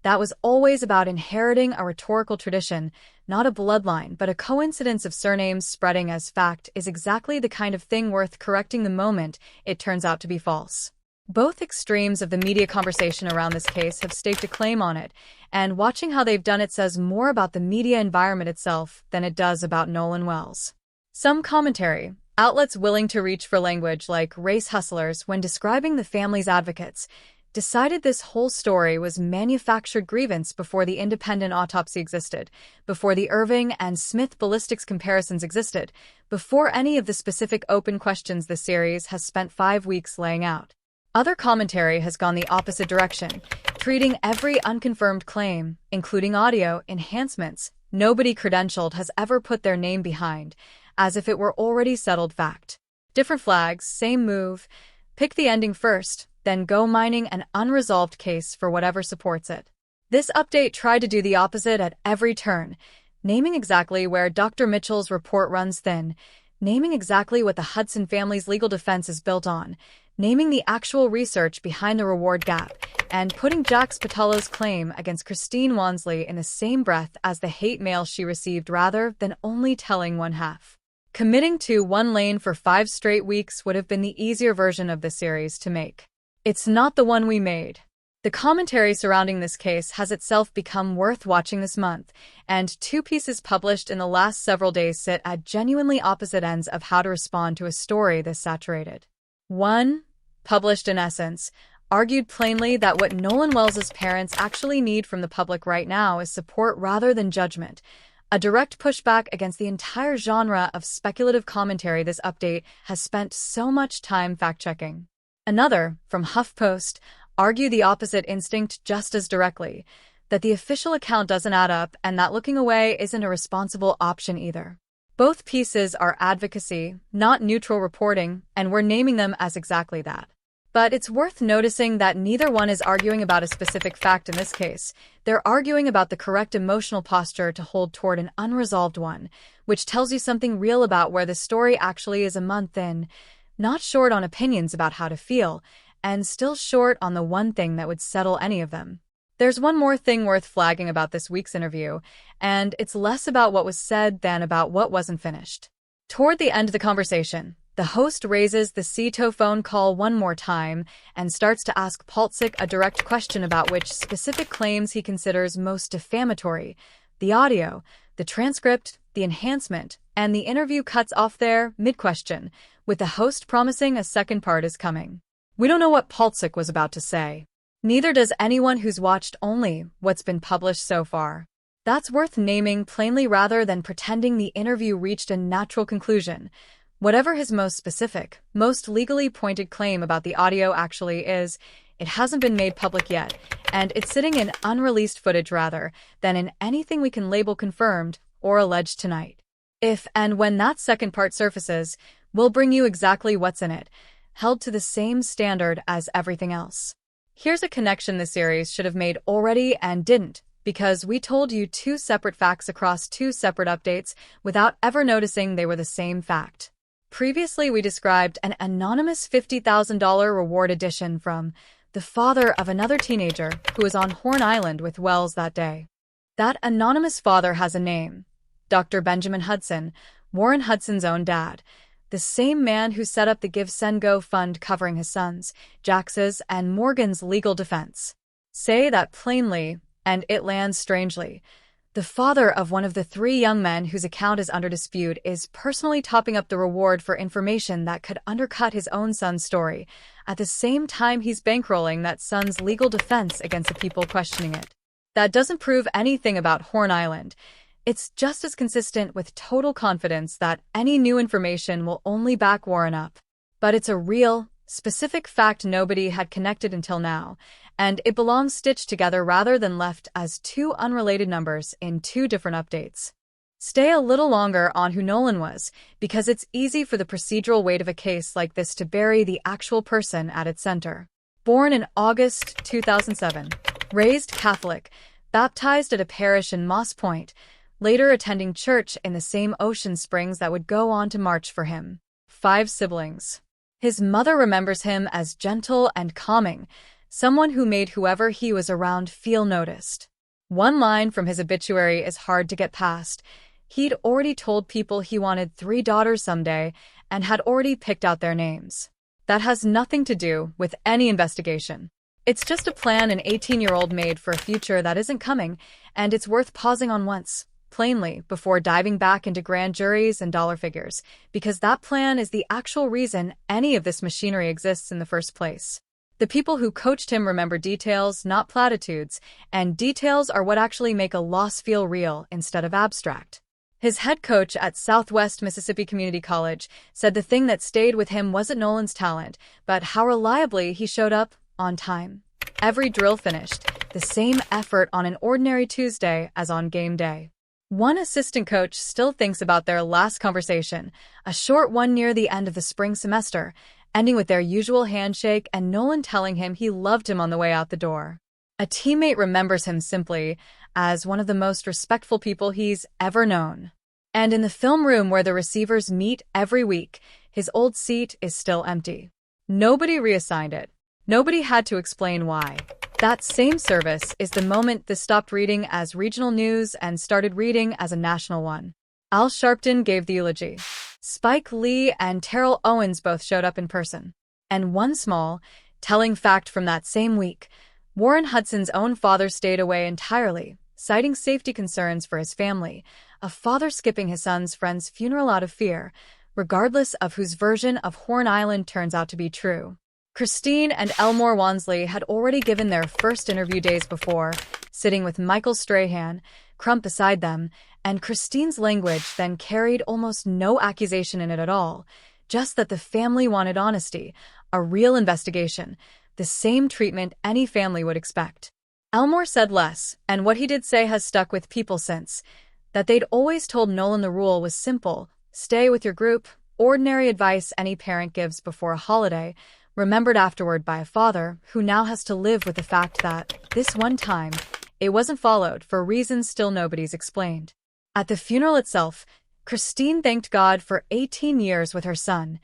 That was always about inheriting a rhetorical tradition, not a bloodline, but a coincidence of surnames spreading as fact is exactly the kind of thing worth correcting the moment it turns out to be false. Both extremes of the media conversation around this case have staked a claim on it, and watching how they've done it says more about the media environment itself than it does about Nolan Wells. Some commentary, outlets willing to reach for language like race hustlers when describing the family's advocates, decided this whole story was manufactured grievance before the independent autopsy existed, before the Irving and Smith ballistics comparisons existed, before any of the specific open questions the series has spent 5 weeks laying out. Other commentary has gone the opposite direction, treating every unconfirmed claim, including audio enhancements nobody credentialed has ever put their name behind, as if it were already settled fact. Different flags, same move, pick the ending first, then go mining an unresolved case for whatever supports it. This update tried to do the opposite at every turn, naming exactly where Dr. Mitchell's report runs thin, naming exactly what the Hudson family's legal defense is built on, naming the actual research behind the reward gap, and putting Jax Pitalo's claim against Christine Wansley in the same breath as the hate mail she received rather than only telling one half. Committing to one lane for 5 straight weeks would have been the easier version of the series to make. It's not the one we made. The commentary surrounding this case has itself become worth watching this month, and 2 pieces published in the last several days sit at genuinely opposite ends of how to respond to a story this saturated. One, published in Essence, argued plainly that what Nolan Wells' parents actually need from the public right now is support rather than judgment, a direct pushback against the entire genre of speculative commentary this update has spent so much time fact-checking. Another, from HuffPost, argued the opposite instinct just as directly, that the official account doesn't add up and that looking away isn't a responsible option either. Both pieces are advocacy, not neutral reporting, and we're naming them as exactly that. But it's worth noticing that neither one is arguing about a specific fact in this case. They're arguing about the correct emotional posture to hold toward an unresolved one, which tells you something real about where the story actually is a month in, not short on opinions about how to feel, and still short on the one thing that would settle any of them. There's one more thing worth flagging about this week's interview, and it's less about what was said than about what wasn't finished. Toward the end of the conversation, the host raises the Cito phone call one more time and starts to ask Paltzik a direct question about which specific claims he considers most defamatory: the audio, the transcript, the enhancement, and the interview cuts off there mid-question, with the host promising a second part is coming. We don't know what Paltzik was about to say. Neither does anyone who's watched only what's been published so far. That's worth naming plainly rather than pretending the interview reached a natural conclusion. Whatever his most specific, most legally pointed claim about the audio actually is, it hasn't been made public yet, and it's sitting in unreleased footage rather than in anything we can label confirmed or alleged tonight. If and when that second part surfaces, we'll bring you exactly what's in it, held to the same standard as everything else. Here's a connection the series should have made already and didn't, because we told you 2 separate facts across 2 separate updates without ever noticing they were the same fact. Previously, we described an anonymous $50,000 reward edition from the father of another teenager who was on Horn Island with Wells that day. That anonymous father has a name: Dr. Benjamin Hudson, Warren Hudson's own dad, the same man who set up the Give Send Go fund covering his sons, Jax's and Morgan's legal defense. Say that plainly, and it lands strangely. The father of one of the 3 young men whose account is under dispute is personally topping up the reward for information that could undercut his own son's story, at the same time he's bankrolling that son's legal defense against the people questioning it. That doesn't prove anything about Horn Island. It's just as consistent with total confidence that any new information will only back Warren up. But it's a real, specific fact nobody had connected until now, and it belongs stitched together rather than left as 2 unrelated numbers in 2 different updates. Stay a little longer on who Nolan was, because it's easy for the procedural weight of a case like this to bury the actual person at its center. Born in August 2007, raised Catholic, baptized at a parish in Moss Point, later attending church in the same Ocean Springs that would go on to march for him. 5 siblings. His mother remembers him as gentle and calming, someone who made whoever he was around feel noticed. One line from his obituary is hard to get past. He'd already told people he wanted 3 daughters someday and had already picked out their names. That has nothing to do with any investigation. It's just a plan an 18-year-old made for a future that isn't coming, and it's worth pausing on once, plainly, before diving back into grand juries and dollar figures, because that plan is the actual reason any of this machinery exists in the first place. The people who coached him remember details, not platitudes, and details are what actually make a loss feel real instead of abstract. His head coach at Southwest Mississippi Community College said the thing that stayed with him wasn't Nolan's talent, but how reliably he showed up on time. Every drill finished, the same effort on an ordinary Tuesday as on game day. One assistant coach still thinks about their last conversation, a short one near the end of the spring semester, ending with their usual handshake and Nolan telling him he loved him on the way out the door. A teammate remembers him simply as one of the most respectful people he's ever known. And in the film room where the receivers meet every week, his old seat is still empty. Nobody reassigned it. Nobody had to explain why. That same service is the moment this stopped reading as regional news and started reading as a national one. Al Sharpton gave the eulogy. Spike Lee and Terrell Owens both showed up in person. And one small, telling fact from that same week, Warren Hudson's own father stayed away entirely, citing safety concerns for his family, a father skipping his son's friend's funeral out of fear, regardless of whose version of Horn Island turns out to be true. Christine and Elmore Wansley had already given their first interview days before, sitting with Michael Strahan, Crump beside them, and Christine's language then carried almost no accusation in it at all, just that the family wanted honesty, a real investigation, the same treatment any family would expect. Elmore said less, and what he did say has stuck with people since, that they'd always told Nolan the rule was simple: stay with your group, ordinary advice any parent gives before a holiday, remembered afterward by a father who now has to live with the fact that, this one time, it wasn't followed for reasons still nobody's explained. At the funeral itself, Christine thanked God for 18 years with her son,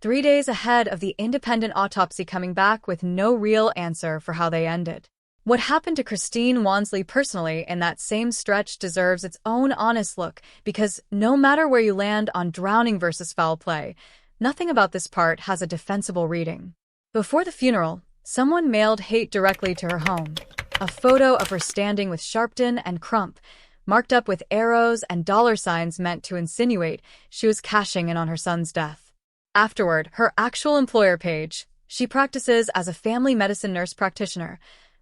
3 days ahead of the independent autopsy coming back with no real answer for how they ended. What happened to Christine Wansley personally in that same stretch deserves its own honest look, because no matter where you land on drowning versus foul play, nothing about this part has a defensible reading. Before the funeral, someone mailed hate directly to her home. A photo of her standing with Sharpton and Crump, marked up with arrows and dollar signs meant to insinuate she was cashing in on her son's death. Afterward, her actual employer page, she practices as a family medicine nurse practitioner,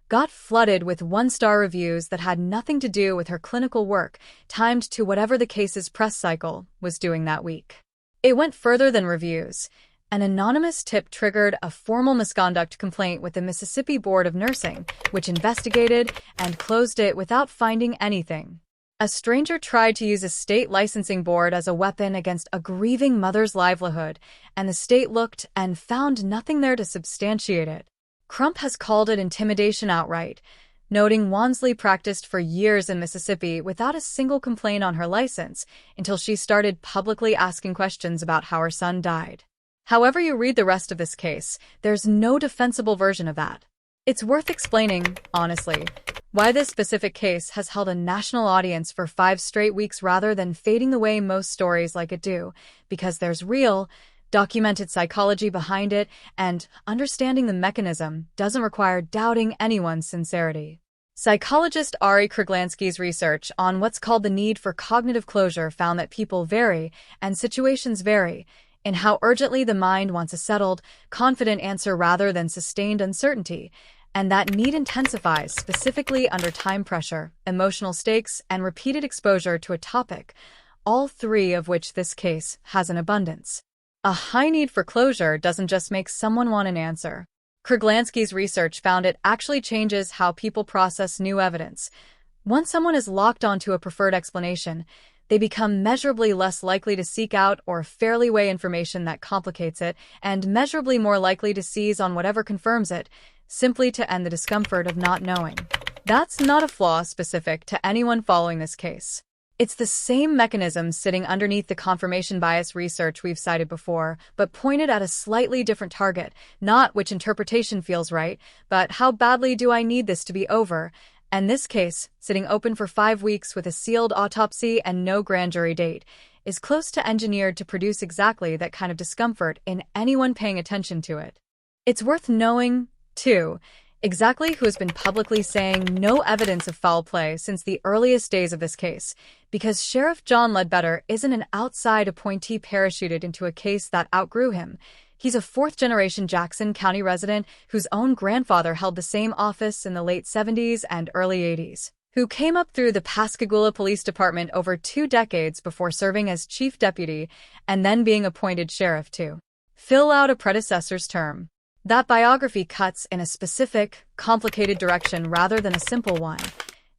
got flooded with 1-star reviews that had nothing to do with her clinical work, timed to whatever the case's press cycle was doing that week. It went further than reviews. An anonymous tip triggered a formal misconduct complaint with the Mississippi Board of Nursing, which investigated and closed it without finding anything. A stranger tried to use a state licensing board as a weapon against a grieving mother's livelihood, and the state looked and found nothing there to substantiate it. Crump has called it intimidation outright, noting Wansley practiced for years in Mississippi without a single complaint on her license until she started publicly asking questions about how her son died. However you read the rest of this case, there's no defensible version of that. It's worth explaining, honestly, why this specific case has held a national audience for 5 straight weeks rather than fading the way most stories like it do, because there's real, documented psychology behind it, and understanding the mechanism doesn't require doubting anyone's sincerity. Psychologist Ari Kruglansky's research on what's called the need for cognitive closure found that people vary, and situations vary, in how urgently the mind wants a settled, confident answer rather than sustained uncertainty, and that need intensifies specifically under time pressure, emotional stakes, and repeated exposure to a topic, all 3 of which this case has in abundance. A high need for closure doesn't just make someone want an answer. Kruglansky's research found it actually changes how people process new evidence. Once someone is locked onto a preferred explanation, they become measurably less likely to seek out or fairly weigh information that complicates it, and measurably more likely to seize on whatever confirms it, simply to end the discomfort of not knowing. That's not a flaw specific to anyone following this case. It's the same mechanism sitting underneath the confirmation bias research we've cited before, but pointed at a slightly different target, not which interpretation feels right, but how badly do I need this to be over? And this case, sitting open for 5 weeks with a sealed autopsy and no grand jury date, is close to engineered to produce exactly that kind of discomfort in anyone paying attention to it. It's worth knowing, too, exactly who has been publicly saying no evidence of foul play since the earliest days of this case, because Sheriff John Ledbetter isn't an outside appointee parachuted into a case that outgrew him. He's a fourth-generation Jackson County resident whose own grandfather held the same office in the late 70s and early 80s, who came up through the Pascagoula Police Department over 2 decades before serving as chief deputy and then being appointed sheriff to fill out a predecessor's term. That biography cuts in a specific, complicated direction rather than a simple one.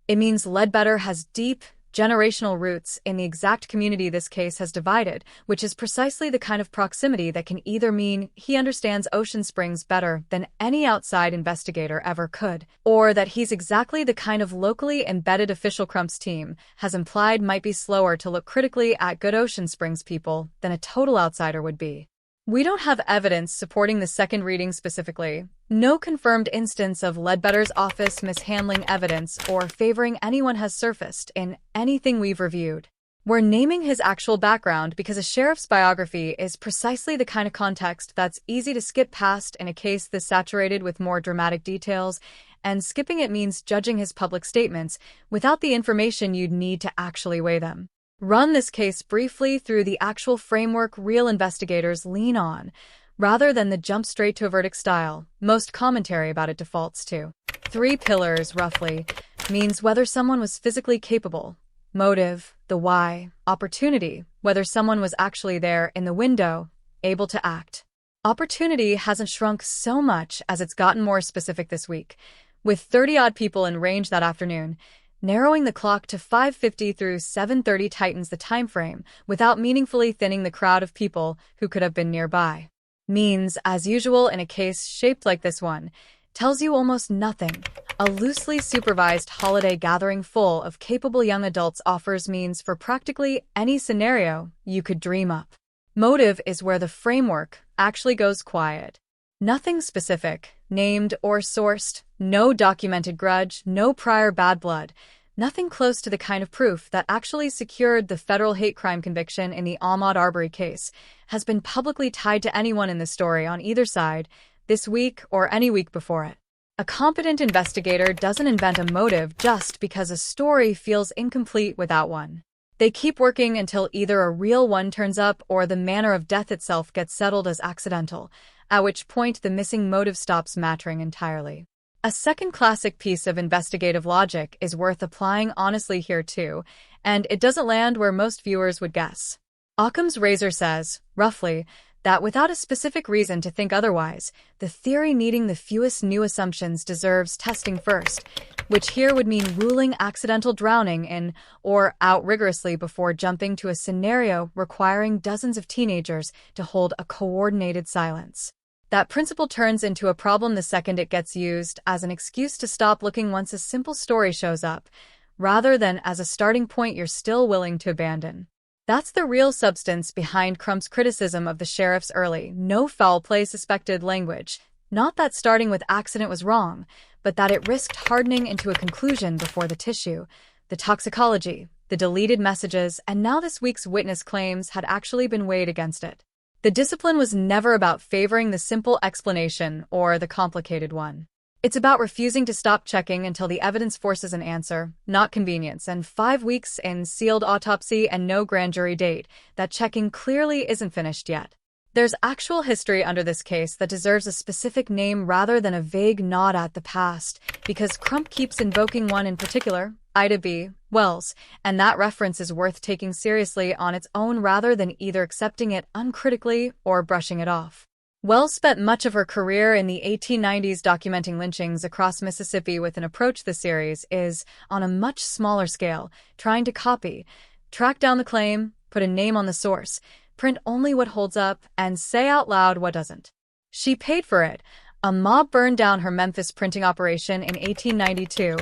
It means Ledbetter has deep, generational roots in the exact community this case has divided, which is precisely the kind of proximity that can either mean he understands Ocean Springs better than any outside investigator ever could, or that he's exactly the kind of locally embedded official Crump's team has implied might be slower to look critically at good Ocean Springs people than a total outsider would be. We don't have evidence supporting the second reading specifically. No confirmed instance of Ledbetter's office mishandling evidence or favoring anyone has surfaced in anything we've reviewed. We're naming his actual background because a sheriff's biography is precisely the kind of context that's easy to skip past in a case this saturated with more dramatic details, and skipping it means judging his public statements without the information you'd need to actually weigh them. Run this case briefly through the actual framework real investigators lean on, rather than the jump straight to a verdict style most commentary about it defaults to. 3 pillars, roughly, means whether someone was physically capable, motive, the why, opportunity, whether someone was actually there in the window, able to act. Opportunity hasn't shrunk so much as it's gotten more specific this week, with 30-odd people in range that afternoon. Narrowing the clock to 5:50 through 7:30 tightens the time frame without meaningfully thinning the crowd of people who could have been nearby. Means, as usual in a case shaped like this one, tells you almost nothing. A loosely supervised holiday gathering full of capable young adults offers means for practically any scenario you could dream up. Motive is where the framework actually goes quiet. Nothing specific, named or sourced, no documented grudge, no prior bad blood, nothing close to the kind of proof that actually secured the federal hate crime conviction in the Ahmaud Arbery case, has been publicly tied to anyone in the story on either side, this week or any week before it. A competent investigator doesn't invent a motive just because a story feels incomplete without one. They keep working until either a real one turns up or the manner of death itself gets settled as accidental, at which point the missing motive stops mattering entirely. A second classic piece of investigative logic is worth applying honestly here too, and it doesn't land where most viewers would guess. Occam's razor says, roughly, that without a specific reason to think otherwise, the theory needing the fewest new assumptions deserves testing first, which here would mean ruling accidental drowning in or out rigorously before jumping to a scenario requiring dozens of teenagers to hold a coordinated silence. That principle turns into a problem the second it gets used as an excuse to stop looking once a simple story shows up, rather than as a starting point you're still willing to abandon. That's the real substance behind Crump's criticism of the sheriff's early, no foul play suspected language. Not that starting with accident was wrong, but that it risked hardening into a conclusion before the tissue, the toxicology, the deleted messages, and now this week's witness claims had actually been weighed against it. The discipline was never about favoring the simple explanation or the complicated one. It's about refusing to stop checking until the evidence forces an answer, not convenience, and 5 weeks in sealed autopsy and no grand jury date, that checking clearly isn't finished yet. There's actual history under this case that deserves a specific name rather than a vague nod at the past, because Crump keeps invoking one in particular, Ida B. Wells, and that reference is worth taking seriously on its own rather than either accepting it uncritically or brushing it off. Wells spent much of her career in the 1890s documenting lynchings across Mississippi with an approach the series is, on a much smaller scale, trying to copy, Track down the claim, put a name on the source, print only what holds up, and say out loud what doesn't. She paid for it. A mob burned down her Memphis printing operation in 1892,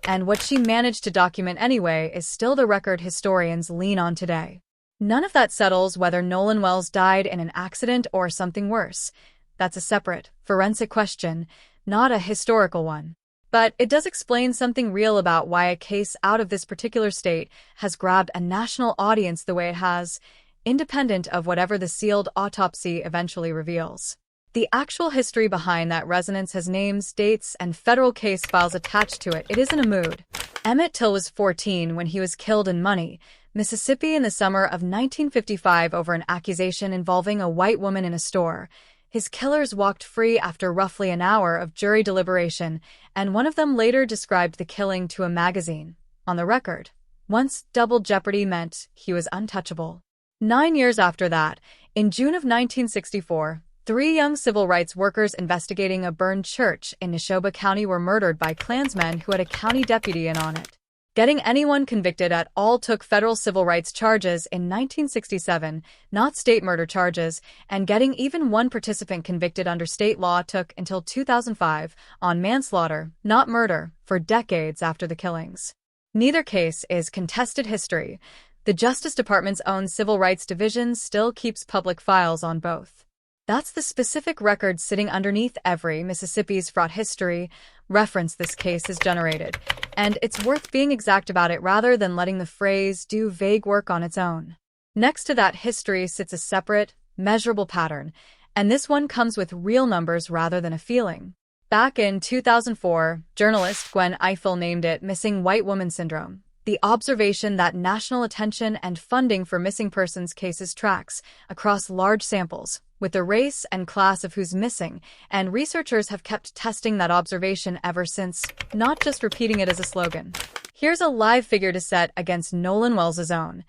and what she managed to document anyway is still the record historians lean on today. None of that settles whether Nolan Wells died in an accident or something worse. That's a separate, forensic question, not a historical one. But it does explain something real about why a case out of this particular state has grabbed a national audience the way it has, independent of whatever the sealed autopsy eventually reveals. The actual history behind that resonance has names, dates, and federal case files attached to it. It isn't a mood. Emmett Till was 14 when he was killed in Money, Mississippi in the summer of 1955 over an accusation involving a white woman in a store. His killers walked free after roughly an hour of jury deliberation, and one of them later described the killing to a magazine. On the record, once double jeopardy meant he was untouchable. 9 years after that, in June of 1964, 3 young civil rights workers investigating a burned church in Neshoba County were murdered by Klansmen who had a county deputy in on it. Getting anyone convicted at all took federal civil rights charges in 1967, not state murder charges, and getting even one participant convicted under state law took until 2005 on manslaughter, not murder, for decades after the killings. Neither case is contested history. The Justice Department's own Civil Rights Division still keeps public files on both. That's the specific record sitting underneath every Mississippi's fraught history reference this case has generated, and it's worth being exact about it rather than letting the phrase do vague work on its own. Next to that history sits a separate, measurable pattern, and this one comes with real numbers rather than a feeling. Back in 2004, journalist Gwen Ifill named it Missing White Woman Syndrome, the observation that national attention and funding for missing persons cases tracks across large samples, with the race and class of who's missing, and researchers have kept testing that observation ever since, not just repeating it as a slogan. Here's a live figure to set against Nolan Wells' own.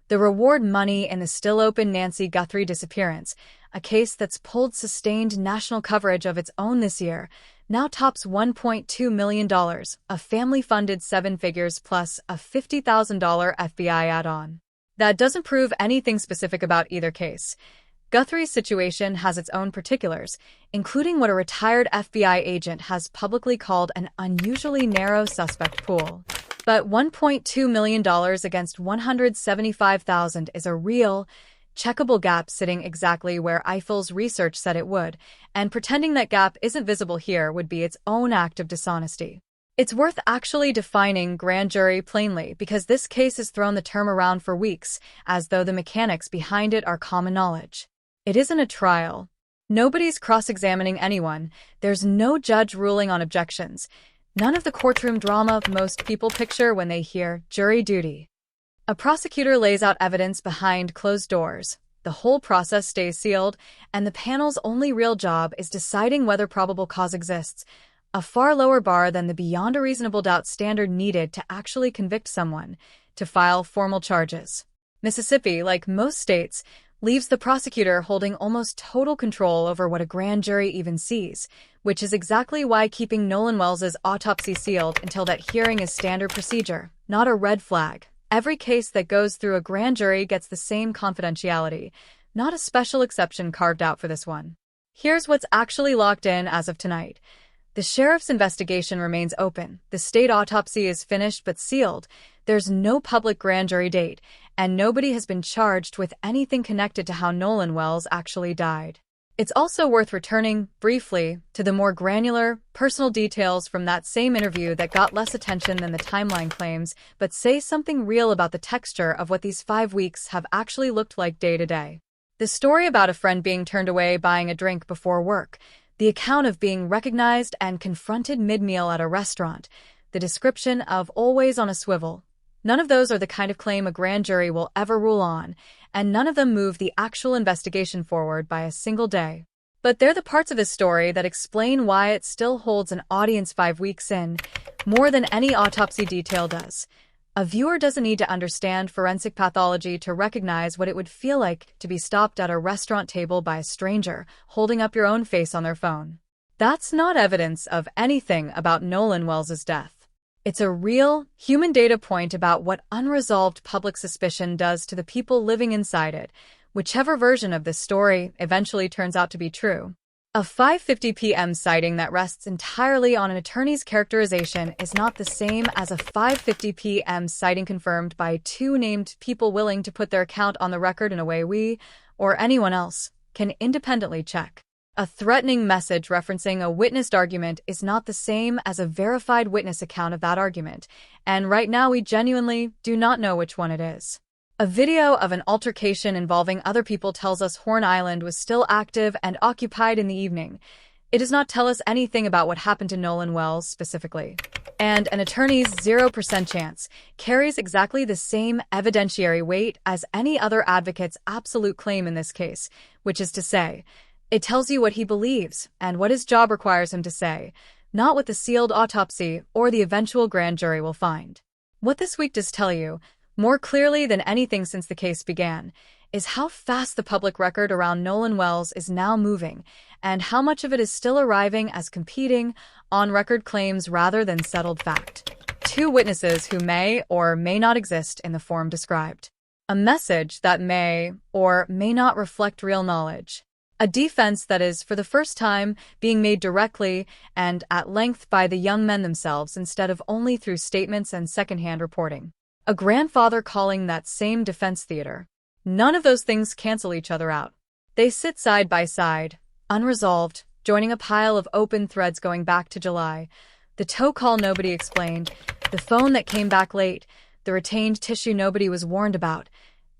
The reward money in the still-open Nancy Guthrie disappearance, a case that's pulled sustained national coverage of its own this year, now tops $1.2 million, a family-funded 7 figures plus a $50,000 FBI add-on. That doesn't prove anything specific about either case. Guthrie's situation has its own particulars, including what a retired FBI agent has publicly called an unusually narrow suspect pool. But $1.2 million against $175,000 is a real, checkable gap sitting exactly where Ifill's research said it would, and pretending that gap isn't visible here would be its own act of dishonesty. It's worth actually defining grand jury plainly, because this case has thrown the term around for weeks, as though the mechanics behind it are common knowledge. It isn't a trial. Nobody's cross-examining anyone. There's no judge ruling on objections. None of the courtroom drama most people picture when they hear jury duty. A prosecutor lays out evidence behind closed doors. The whole process stays sealed, and the panel's only real job is deciding whether probable cause exists, a far lower bar than the beyond a reasonable doubt standard needed to actually convict someone, to file formal charges. Mississippi, like most states, leaves the prosecutor holding almost total control over what a grand jury even sees, which is exactly why keeping Nolan Wells' autopsy sealed until that hearing is standard procedure, not a red flag. Every case that goes through a grand jury gets the same confidentiality, not a special exception carved out for this one. Here's what's actually locked in as of tonight. The sheriff's investigation remains open. The state autopsy is finished but sealed. There's no public grand jury date, and nobody has been charged with anything connected to how Nolan Wells actually died. It's also worth returning, briefly, to the more granular, personal details from that same interview that got less attention than the timeline claims, but say something real about the texture of what these 5 weeks have actually looked like day to day. The story about a friend being turned away buying a drink before work, the account of being recognized and confronted mid-meal at a restaurant, the description of always on a swivel. None of those are the kind of claim a grand jury will ever rule on, and none of them move the actual investigation forward by a single day. But they're the parts of this story that explain why it still holds an audience 5 weeks in, more than any autopsy detail does. A viewer doesn't need to understand forensic pathology to recognize what it would feel like to be stopped at a restaurant table by a stranger, holding up your own face on their phone. That's not evidence of anything about Nolan Wells' death. It's a real, human data point about what unresolved public suspicion does to the people living inside it, whichever version of this story eventually turns out to be true. A 5:50 p.m. sighting that rests entirely on an attorney's characterization is not the same as a 5:50 p.m. sighting confirmed by two named people willing to put their account on the record in a way we, or anyone else, can independently check. A threatening message referencing a witnessed argument is not the same as a verified witness account of that argument, and right now we genuinely do not know which one it is. A video of an altercation involving other people tells us Horn Island was still active and occupied in the evening. It does not tell us anything about what happened to Nolan Wells specifically. And an attorney's 0% chance carries exactly the same evidentiary weight as any other advocate's absolute claim in this case, which is to say, it tells you what he believes and what his job requires him to say, not what the sealed autopsy or the eventual grand jury will find. What this week does tell you, more clearly than anything since the case began, is how fast the public record around Nolan Wells is now moving, and how much of it is still arriving as competing, on-record claims rather than settled fact. Two witnesses who may or may not exist in the form described. A message that may or may not reflect real knowledge. A defense that is, for the first time, being made directly and at length by the young men themselves instead of only through statements and secondhand reporting. A grandfather calling that same defense theater. None of those things cancel each other out. They sit side by side, unresolved, joining a pile of open threads going back to July. The tow call nobody explained, the phone that came back late, the retained tissue nobody was warned about.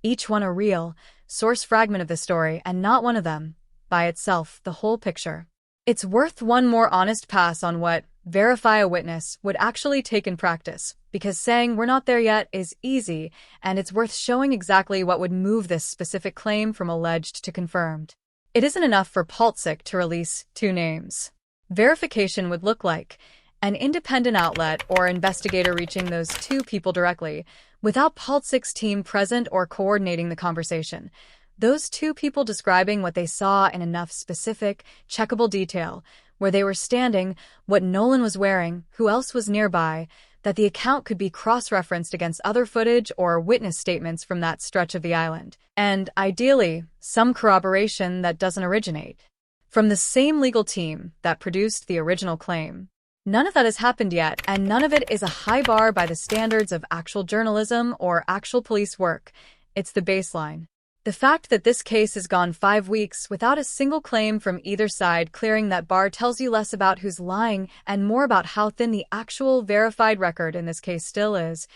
Each one a real, source fragment of the story, and not one of them, by itself, the whole picture. It's worth one more honest pass on what verify a witness would actually take in practice, because saying we're not there yet is easy, and it's worth showing exactly what would move this specific claim from alleged to confirmed. It isn't enough for Paltzik to release two names. Verification would look like an independent outlet or investigator reaching those two people directly, without Paltzik's team present or coordinating the conversation. Those two people describing what they saw in enough specific, checkable detail, where they were standing, what Nolan was wearing, who else was nearby, that the account could be cross-referenced against other footage or witness statements from that stretch of the island, and, ideally, some corroboration that doesn't originate from the same legal team that produced the original claim. None of that has happened yet, and none of it is a high bar by the standards of actual journalism or actual police work. It's the baseline. The fact that this case has gone 5 weeks without a single claim from either side clearing that bar tells you less about who's lying and more about how thin the actual verified record in this case still is,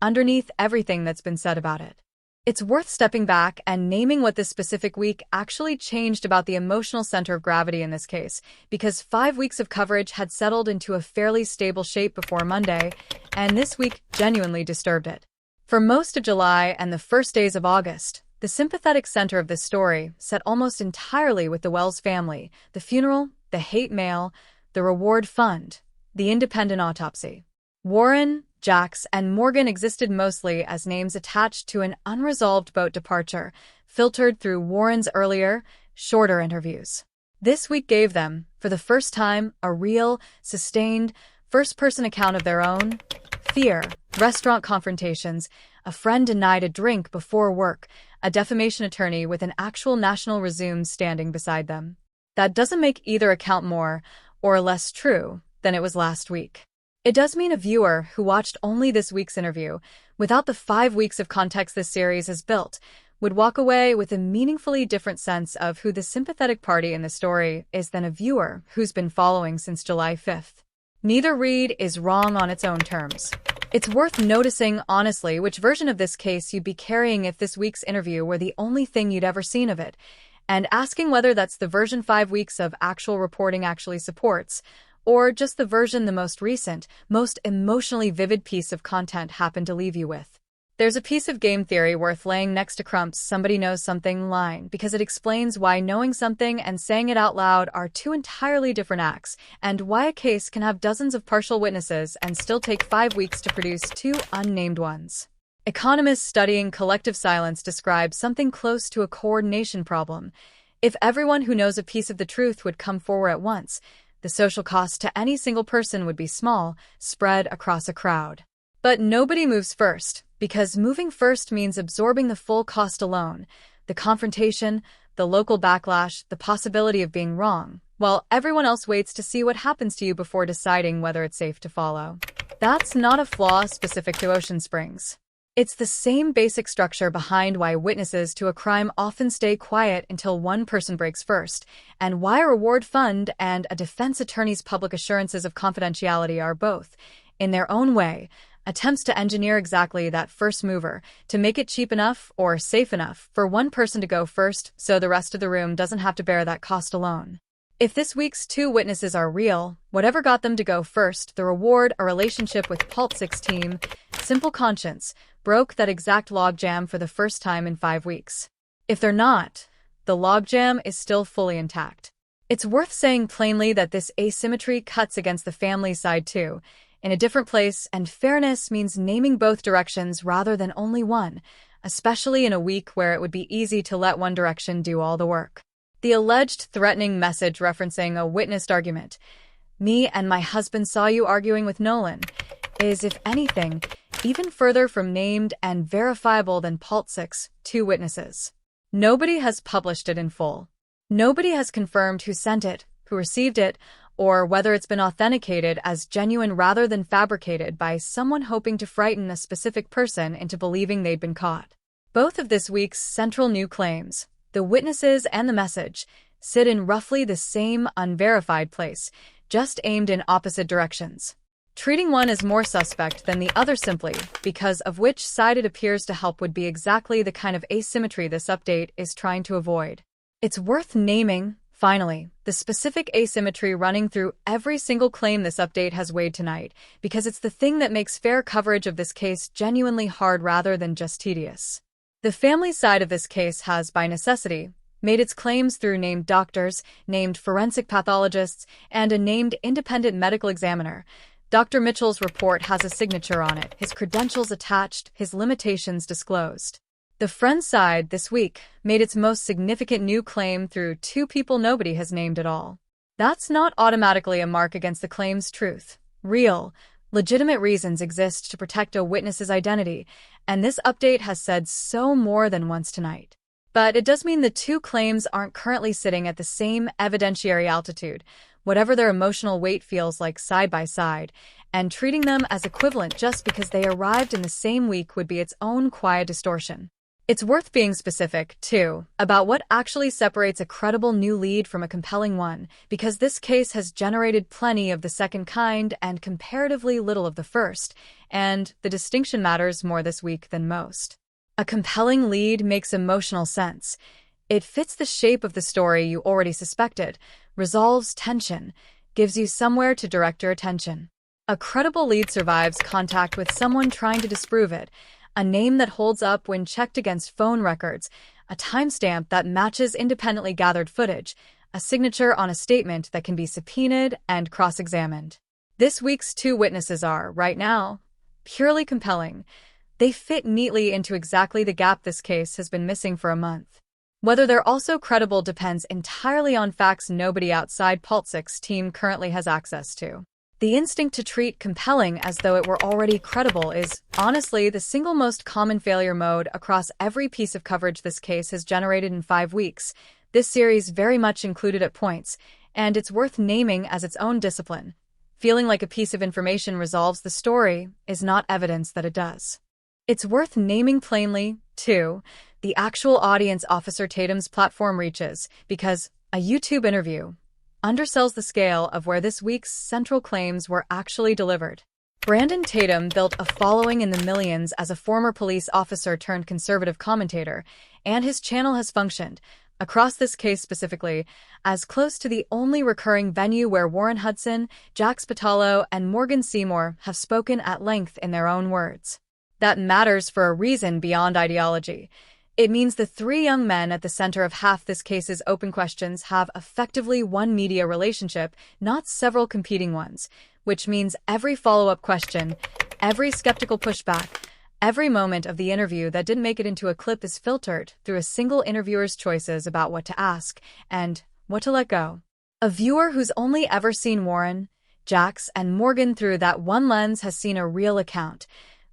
underneath everything that's been said about it. It's worth stepping back and naming what this specific week actually changed about the emotional center of gravity in this case, because 5 weeks of coverage had settled into a fairly stable shape before Monday, and this week genuinely disturbed it. For most of July and the first days of August, the sympathetic center of this story sat almost entirely with the Wells family, the funeral, the hate mail, the reward fund, the independent autopsy. Warren, Jax, and Morgan existed mostly as names attached to an unresolved boat departure, filtered through Warren's earlier, shorter interviews. This week gave them, for the first time, a real, sustained, first-person account of their own fear, restaurant confrontations, a friend denied a drink before work, a defamation attorney with an actual national resume standing beside them. That doesn't make either account more or less true than it was last week. It does mean a viewer who watched only this week's interview, without the 5 weeks of context this series has built, would walk away with a meaningfully different sense of who the sympathetic party in the story is than a viewer who's been following since July 5th. Neither read is wrong on its own terms. It's worth noticing, honestly, which version of this case you'd be carrying if this week's interview were the only thing you'd ever seen of it, and asking whether that's the version 5 weeks of actual reporting actually supports, or just the version the most recent, most emotionally vivid piece of content happened to leave you with. There's a piece of game theory worth laying next to Crump's "somebody knows something" line, because it explains why knowing something and saying it out loud are two entirely different acts, and why a case can have dozens of partial witnesses and still take 5 weeks to produce 2 unnamed ones. Economists studying collective silence describe something close to a coordination problem. If everyone who knows a piece of the truth would come forward at once, the The social cost to any single person would be small, spread across a crowd. But nobody moves first, because moving first means absorbing the full cost alone, the confrontation, the local backlash, the possibility of being wrong, while everyone else waits to see what happens to you before deciding whether it's safe to follow. That's not a flaw specific to Ocean Springs. It's the same basic structure behind why witnesses to a crime often stay quiet until one person breaks first, and why a reward fund and a defense attorney's public assurances of confidentiality are both, in their own way, attempts to engineer exactly that first mover, to make it cheap enough or safe enough for one person to go first so the rest of the room doesn't have to bear that cost alone. If this week's two witnesses are real, whatever got them to go first, the reward, a relationship with Paltzik's team, simple conscience, broke that exact logjam for the first time in 5 weeks. If they're not, the logjam is still fully intact. It's worth saying plainly that this asymmetry cuts against the family side too, in a different place, and fairness means naming both directions rather than only one, especially in a week where it would be easy to let one direction do all the work. The alleged threatening message referencing a witnessed argument, "Me and my husband saw you arguing with Nolan," is, if anything, even further from named and verifiable than Paltzik's two witnesses. Nobody has published it in full. Nobody has confirmed who sent it, who received it, or whether it's been authenticated as genuine rather than fabricated by someone hoping to frighten a specific person into believing they'd been caught. Both of this week's central new claims, the witnesses and the message, sit in roughly the same unverified place, just aimed in opposite directions. Treating one as more suspect than the other simply because of which side it appears to help would be exactly the kind of asymmetry this update is trying to avoid. It's worth naming, finally, the specific asymmetry running through every single claim this update has weighed tonight, because it's the thing that makes fair coverage of this case genuinely hard rather than just tedious. The family side of this case has, by necessity, made its claims through named doctors, named forensic pathologists, and a named independent medical examiner. Dr. Mitchell's report has a signature on it, his credentials attached, his limitations disclosed. The friend side, this week, made its most significant new claim through two people nobody has named at all. That's not automatically a mark against the claim's truth. Real, legitimate reasons exist to protect a witness's identity, and this update has said so more than once tonight. But it does mean the two claims aren't currently sitting at the same evidentiary altitude, whatever their emotional weight feels like side by side, and treating them as equivalent just because they arrived in the same week would be its own quiet distortion. It's worth being specific, too, about what actually separates a credible new lead from a compelling one, because this case has generated plenty of the second kind and comparatively little of the first, and the distinction matters more this week than most. A compelling lead makes emotional sense. It fits the shape of the story you already suspected, resolves tension, gives you somewhere to direct your attention. A credible lead survives contact with someone trying to disprove it, a name that holds up when checked against phone records, a timestamp that matches independently gathered footage, a signature on a statement that can be subpoenaed and cross-examined. This week's two witnesses are, right now, purely compelling. They fit neatly into exactly the gap this case has been missing for a month. Whether they're also credible depends entirely on facts nobody outside Paltzik's team currently has access to. The instinct to treat compelling as though it were already credible is, honestly, the single most common failure mode across every piece of coverage this case has generated in 5 weeks, this series very much included at points, and it's worth naming as its own discipline. Feeling like a piece of information resolves the story is not evidence that it does. It's worth naming plainly, too, the actual audience Officer Tatum's platform reaches, because a YouTube interview undersells the scale of where this week's central claims were actually delivered. Brandon Tatum built a following in the millions as a former police officer turned conservative commentator, and his channel has functioned, across this case specifically, as close to the only recurring venue where Warren Hudson, Jax Pitalo, and Morgan Seymour have spoken at length in their own words. That matters for a reason beyond ideology. It means the three young men at the center of half this case's open questions have effectively one media relationship, not several competing ones, which means every follow-up question, every skeptical pushback, every moment of the interview that didn't make it into a clip is filtered through a single interviewer's choices about what to ask and what to let go. A viewer who's only ever seen Warren, Jax, and Morgan through that one lens has seen a real account,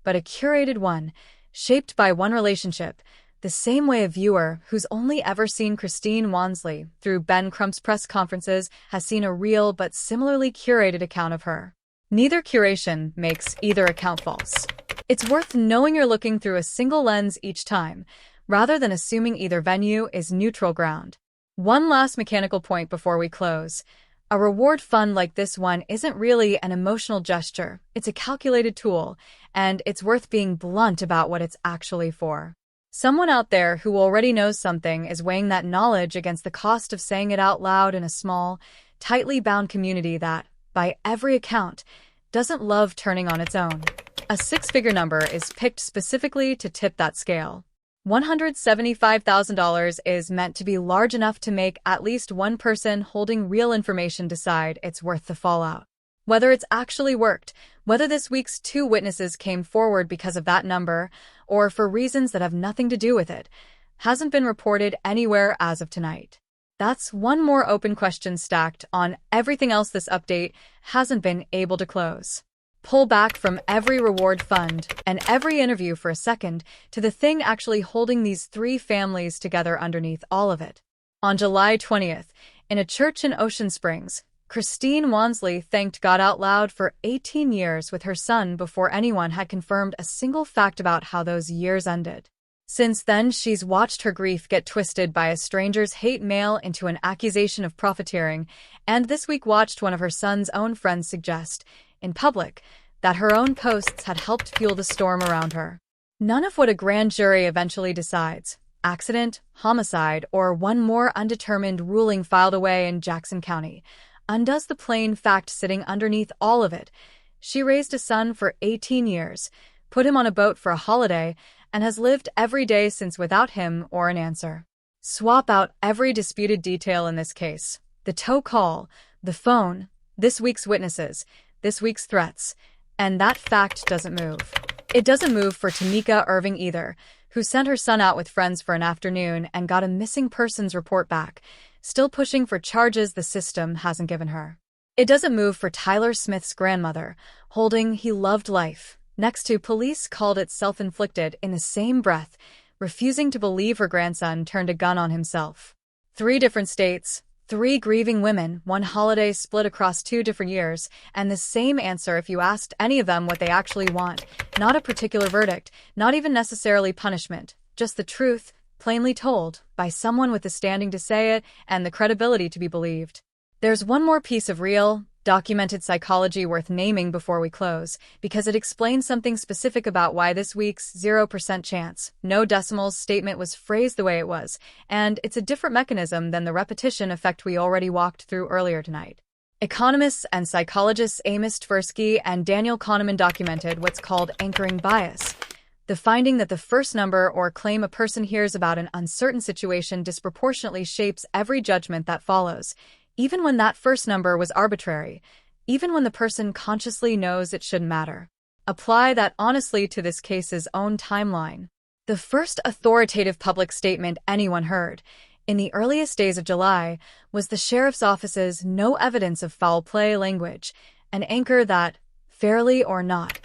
but a curated one, shaped by one relationship, the same way a viewer who's only ever seen Christine Wansley through Ben Crump's press conferences has seen a real but similarly curated account of her. Neither curation makes either account false. It's worth knowing you're looking through a single lens each time, rather than assuming either venue is neutral ground. One last mechanical point before we close. A reward fund like this one isn't really an emotional gesture, it's a calculated tool, and it's worth being blunt about what it's actually for. Someone out there who already knows something is weighing that knowledge against the cost of saying it out loud in a small, tightly bound community that, by every account, doesn't love turning on its own. A six-figure number is picked specifically to tip that scale. $175,000 is meant to be large enough to make at least one person holding real information decide it's worth the fallout. Whether it's actually worked, whether this week's two witnesses came forward because of that number, or for reasons that have nothing to do with it, hasn't been reported anywhere as of tonight. That's one more open question stacked on everything else this update hasn't been able to close. Pull back from every reward fund and every interview for a second to the thing actually holding these three families together underneath all of it. On July 20th, in a church in Ocean Springs, Christine Wansley thanked God out loud for 18 years with her son before anyone had confirmed a single fact about how those years ended. Since then, she's watched her grief get twisted by a stranger's hate mail into an accusation of profiteering, and this week watched one of her son's own friends suggest, in public, that her own posts had helped fuel the storm around her. None of what a grand jury eventually decides, accident, homicide, or one more undetermined ruling filed away in Jackson County, undoes the plain fact sitting underneath all of it. She raised a son for 18 years, put him on a boat for a holiday, and has lived every day since without him or an answer. Swap out every disputed detail in this case, the tow call, the phone, this week's witnesses, this week's threats, and that fact doesn't move. It doesn't move for Tamika Irving either, who sent her son out with friends for an afternoon and got a missing persons report back, still pushing for charges the system hasn't given her. It doesn't move for Tyler Smith's grandmother, holding "he loved life" next to "police called it self-inflicted" in the same breath, refusing to believe her grandson turned a gun on himself. 3 different states, 3 grieving women, one holiday split across 2 different years, and the same answer if you asked any of them what they actually want. Not a particular verdict, not even necessarily punishment, just the truth, plainly told, by someone with the standing to say it and the credibility to be believed. There's one more piece of real, documented psychology worth naming before we close, because it explains something specific about why this week's 0% chance, no decimals statement was phrased the way it was, and it's a different mechanism than the repetition effect we already walked through earlier tonight. Economists and psychologists Amos Tversky and Daniel Kahneman documented what's called anchoring bias, the finding that the first number or claim a person hears about an uncertain situation disproportionately shapes every judgment that follows, even when that first number was arbitrary, even when the person consciously knows it shouldn't matter. Apply that honestly to this case's own timeline. The first authoritative public statement anyone heard, in the earliest days of July, was the sheriff's office's "no evidence of foul play" language, an anchor that, fairly or not,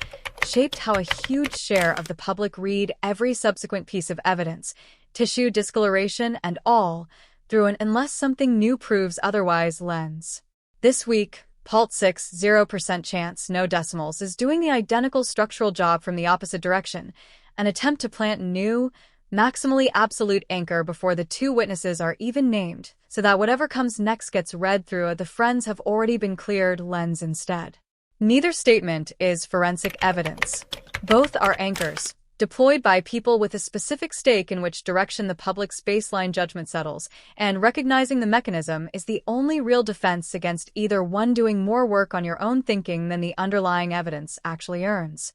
shaped how a huge share of the public read every subsequent piece of evidence, tissue discoloration and all, through an "unless something new proves otherwise" lens. This week, Paltzik's 0% chance, no decimals is doing the identical structural job from the opposite direction, an attempt to plant new, maximally absolute anchor before the 2 witnesses are even named, so that whatever comes next gets read through a "the friends have already been cleared" lens instead. Neither statement is forensic evidence. Both are anchors, deployed by people with a specific stake in which direction the public's baseline judgment settles, and recognizing the mechanism is the only real defense against either one doing more work on your own thinking than the underlying evidence actually earns.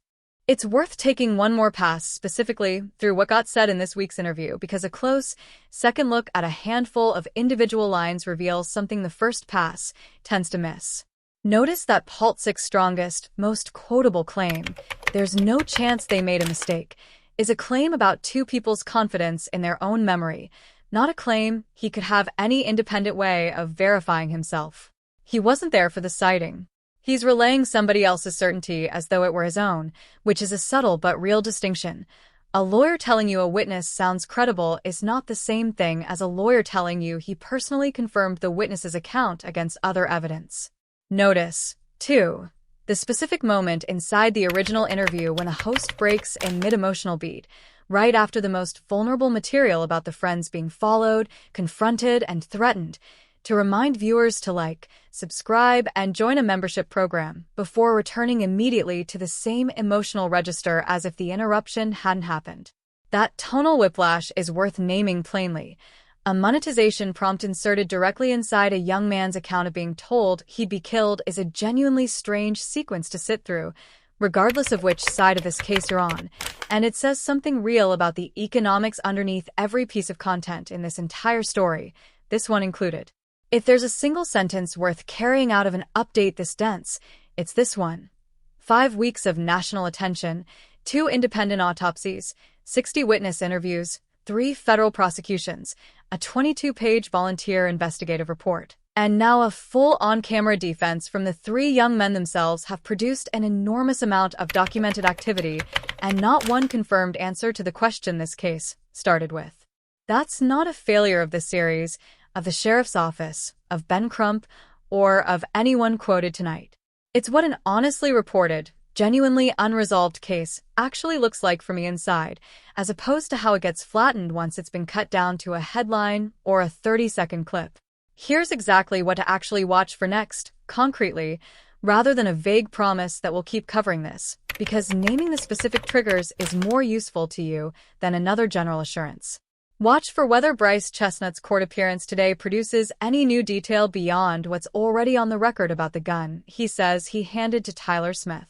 It's worth taking one more pass specifically through what got said in this week's interview, because a close, second look at a handful of individual lines reveals something the first pass tends to miss. Notice that Paltzik's strongest, most quotable claim, "there's no chance they made a mistake," is a claim about 2 people's confidence in their own memory, not a claim he could have any independent way of verifying himself. He wasn't there for the sighting. He's relaying somebody else's certainty as though it were his own, which is a subtle but real distinction. A lawyer telling you a witness sounds credible is not the same thing as a lawyer telling you he personally confirmed the witness's account against other evidence. Notice, too, the specific moment inside the original interview when the host breaks a mid-emotional beat, right after the most vulnerable material about the friends being followed, confronted, and threatened, to remind viewers to like, subscribe, and join a membership program before returning immediately to the same emotional register as if the interruption hadn't happened. That tonal whiplash is worth naming plainly. A monetization prompt inserted directly inside a young man's account of being told he'd be killed is a genuinely strange sequence to sit through, regardless of which side of this case you're on, and it says something real about the economics underneath every piece of content in this entire story, this one included. If there's a single sentence worth carrying out of an update this dense, it's this one. 5 weeks of national attention, 2 independent autopsies, 60 witness interviews, 3 federal prosecutions, a 22-page volunteer investigative report, and now a full on-camera defense from the 3 young men themselves have produced an enormous amount of documented activity and not one confirmed answer to the question this case started with. That's not a failure of this series, of the sheriff's office, of Ben Crump, or of anyone quoted tonight. It's what an honestly reported, genuinely unresolved case actually looks like from the inside, as opposed to how it gets flattened once it's been cut down to a headline or a 30-second clip. Here's exactly what to actually watch for next, concretely, rather than a vague promise that we'll keep covering this, because naming the specific triggers is more useful to you than another general assurance. Watch for whether Bryce Chestnut's court appearance today produces any new detail beyond what's already on the record about the gun he says he handed to Tyler Smith.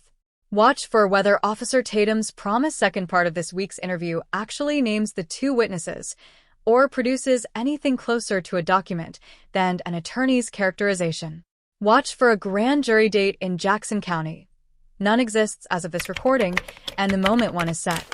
Watch for whether Officer Tatum's promised second part of this week's interview actually names the 2 witnesses, or produces anything closer to a document than an attorney's characterization. Watch for a grand jury date in Jackson County. None exists as of this recording, and the moment one is set,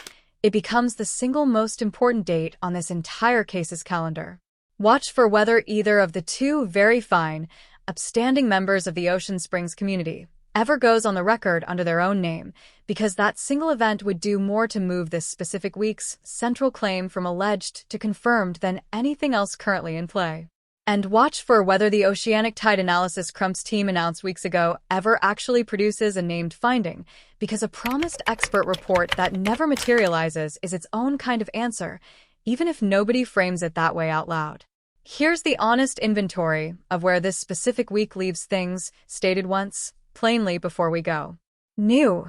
it becomes the single most important date on this entire case's calendar. Watch for whether either of the 2 very fine, upstanding members of the Ocean Springs community ever goes on the record under their own name, because that single event would do more to move this specific week's central claim from alleged to confirmed than anything else currently in play. And watch for whether the oceanic tide analysis Crump's team announced weeks ago ever actually produces a named finding, because a promised expert report that never materializes is its own kind of answer, even if nobody frames it that way out loud. Here's the honest inventory of where this specific week leaves things, stated once, plainly before we go. New.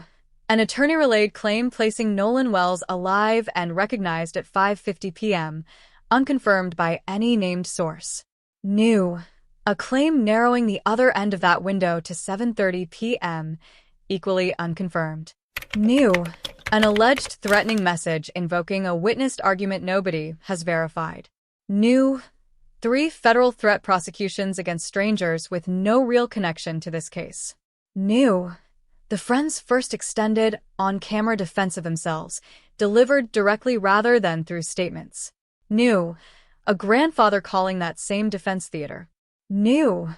An attorney-relayed claim placing Nolan Wells alive and recognized at 5:50 p.m., unconfirmed by any named source. New. A claim narrowing the other end of that window to 7:30 p.m., equally unconfirmed. New. An alleged threatening message invoking a witnessed argument nobody has verified. New. 3 federal threat prosecutions against strangers with no real connection to this case. New. The friends' first extended, on-camera defense of themselves, delivered directly rather than through statements. New. A grandfather calling that same defense theater. New.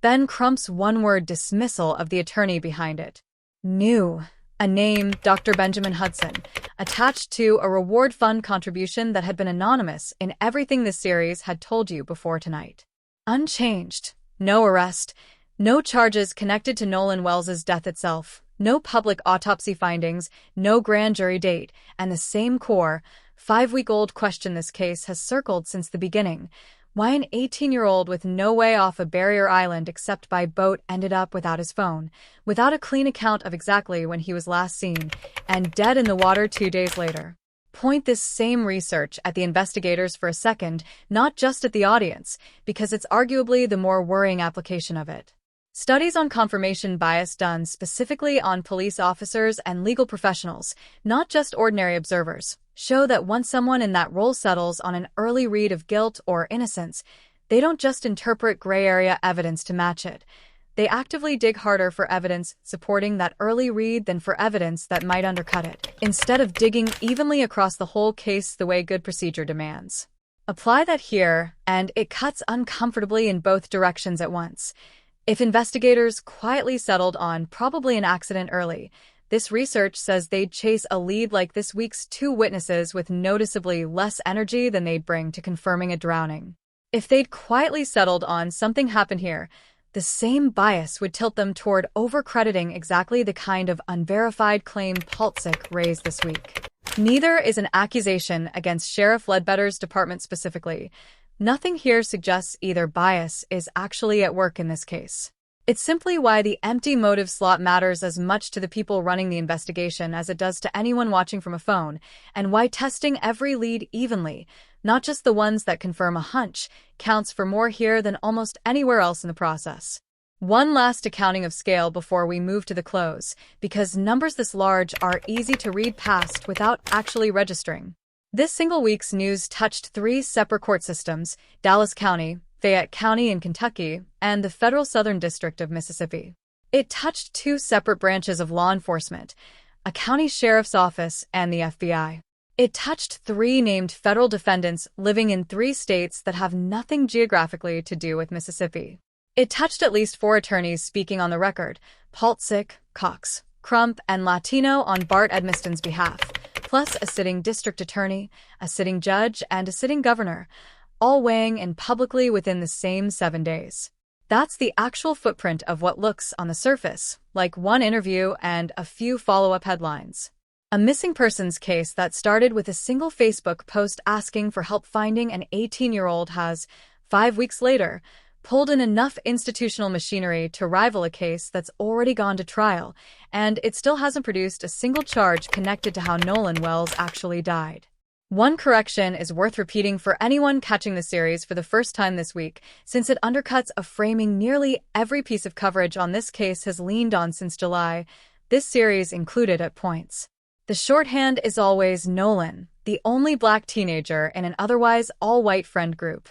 Ben Crump's one-word dismissal of the attorney behind it. New. A name, Dr. Benjamin Hudson, attached to a reward fund contribution that had been anonymous in everything this series had told you before tonight. Unchanged. No arrest. No charges connected to Nolan Wells' death itself, no public autopsy findings, no grand jury date, and the same core, 5-week-old question this case has circled since the beginning: why an 18-year-old with no way off a barrier island except by boat ended up without his phone, without a clean account of exactly when he was last seen, and dead in the water 2 days later. Point this same research at the investigators for a second, not just at the audience, because it's arguably the more worrying application of it. Studies on confirmation bias done specifically on police officers and legal professionals, not just ordinary observers, show that once someone in that role settles on an early read of guilt or innocence, they don't just interpret gray area evidence to match it. They actively dig harder for evidence supporting that early read than for evidence that might undercut it, instead of digging evenly across the whole case the way good procedure demands. Apply that here, and it cuts uncomfortably in both directions at once. If investigators quietly settled on probably an accident early, this research says they'd chase a lead like this week's two witnesses with noticeably less energy than they'd bring to confirming a drowning. If they'd quietly settled on something happened here, the same bias would tilt them toward overcrediting exactly the kind of unverified claim Paltzik raised this week. Neither is an accusation against Sheriff Ledbetter's department specifically. Nothing here suggests either bias is actually at work in this case. It's simply why the empty motive slot matters as much to the people running the investigation as it does to anyone watching from a phone, and why testing every lead evenly, not just the ones that confirm a hunch, counts for more here than almost anywhere else in the process. One last accounting of scale before we move to the close, because numbers this large are easy to read past without actually registering. This single week's news touched three separate court systems: Dallas County, Fayette County in Kentucky, and the Federal Southern District of Mississippi. It touched two separate branches of law enforcement, a county sheriff's office and the FBI. It touched three named federal defendants living in three states that have nothing geographically to do with Mississippi. It touched at least four attorneys speaking on the record: Paltzik, Cox, Crump, and Latino on Bart Edmiston's behalf, plus a sitting district attorney, a sitting judge, and a sitting governor, all weighing in publicly within the same 7 days. That's the actual footprint of what looks, on the surface, like one interview and a few follow-up headlines. A missing persons case that started with a single Facebook post asking for help finding an 18-year-old has, 5 weeks later, pulled in enough institutional machinery to rival a case that's already gone to trial, and it still hasn't produced a single charge connected to how Nolan Wells actually died. One correction is worth repeating for anyone catching the series for the first time this week, since it undercuts a framing nearly every piece of coverage on this case has leaned on since July, this series included at points. The shorthand is always Nolan, the only black teenager in an otherwise all-white friend group.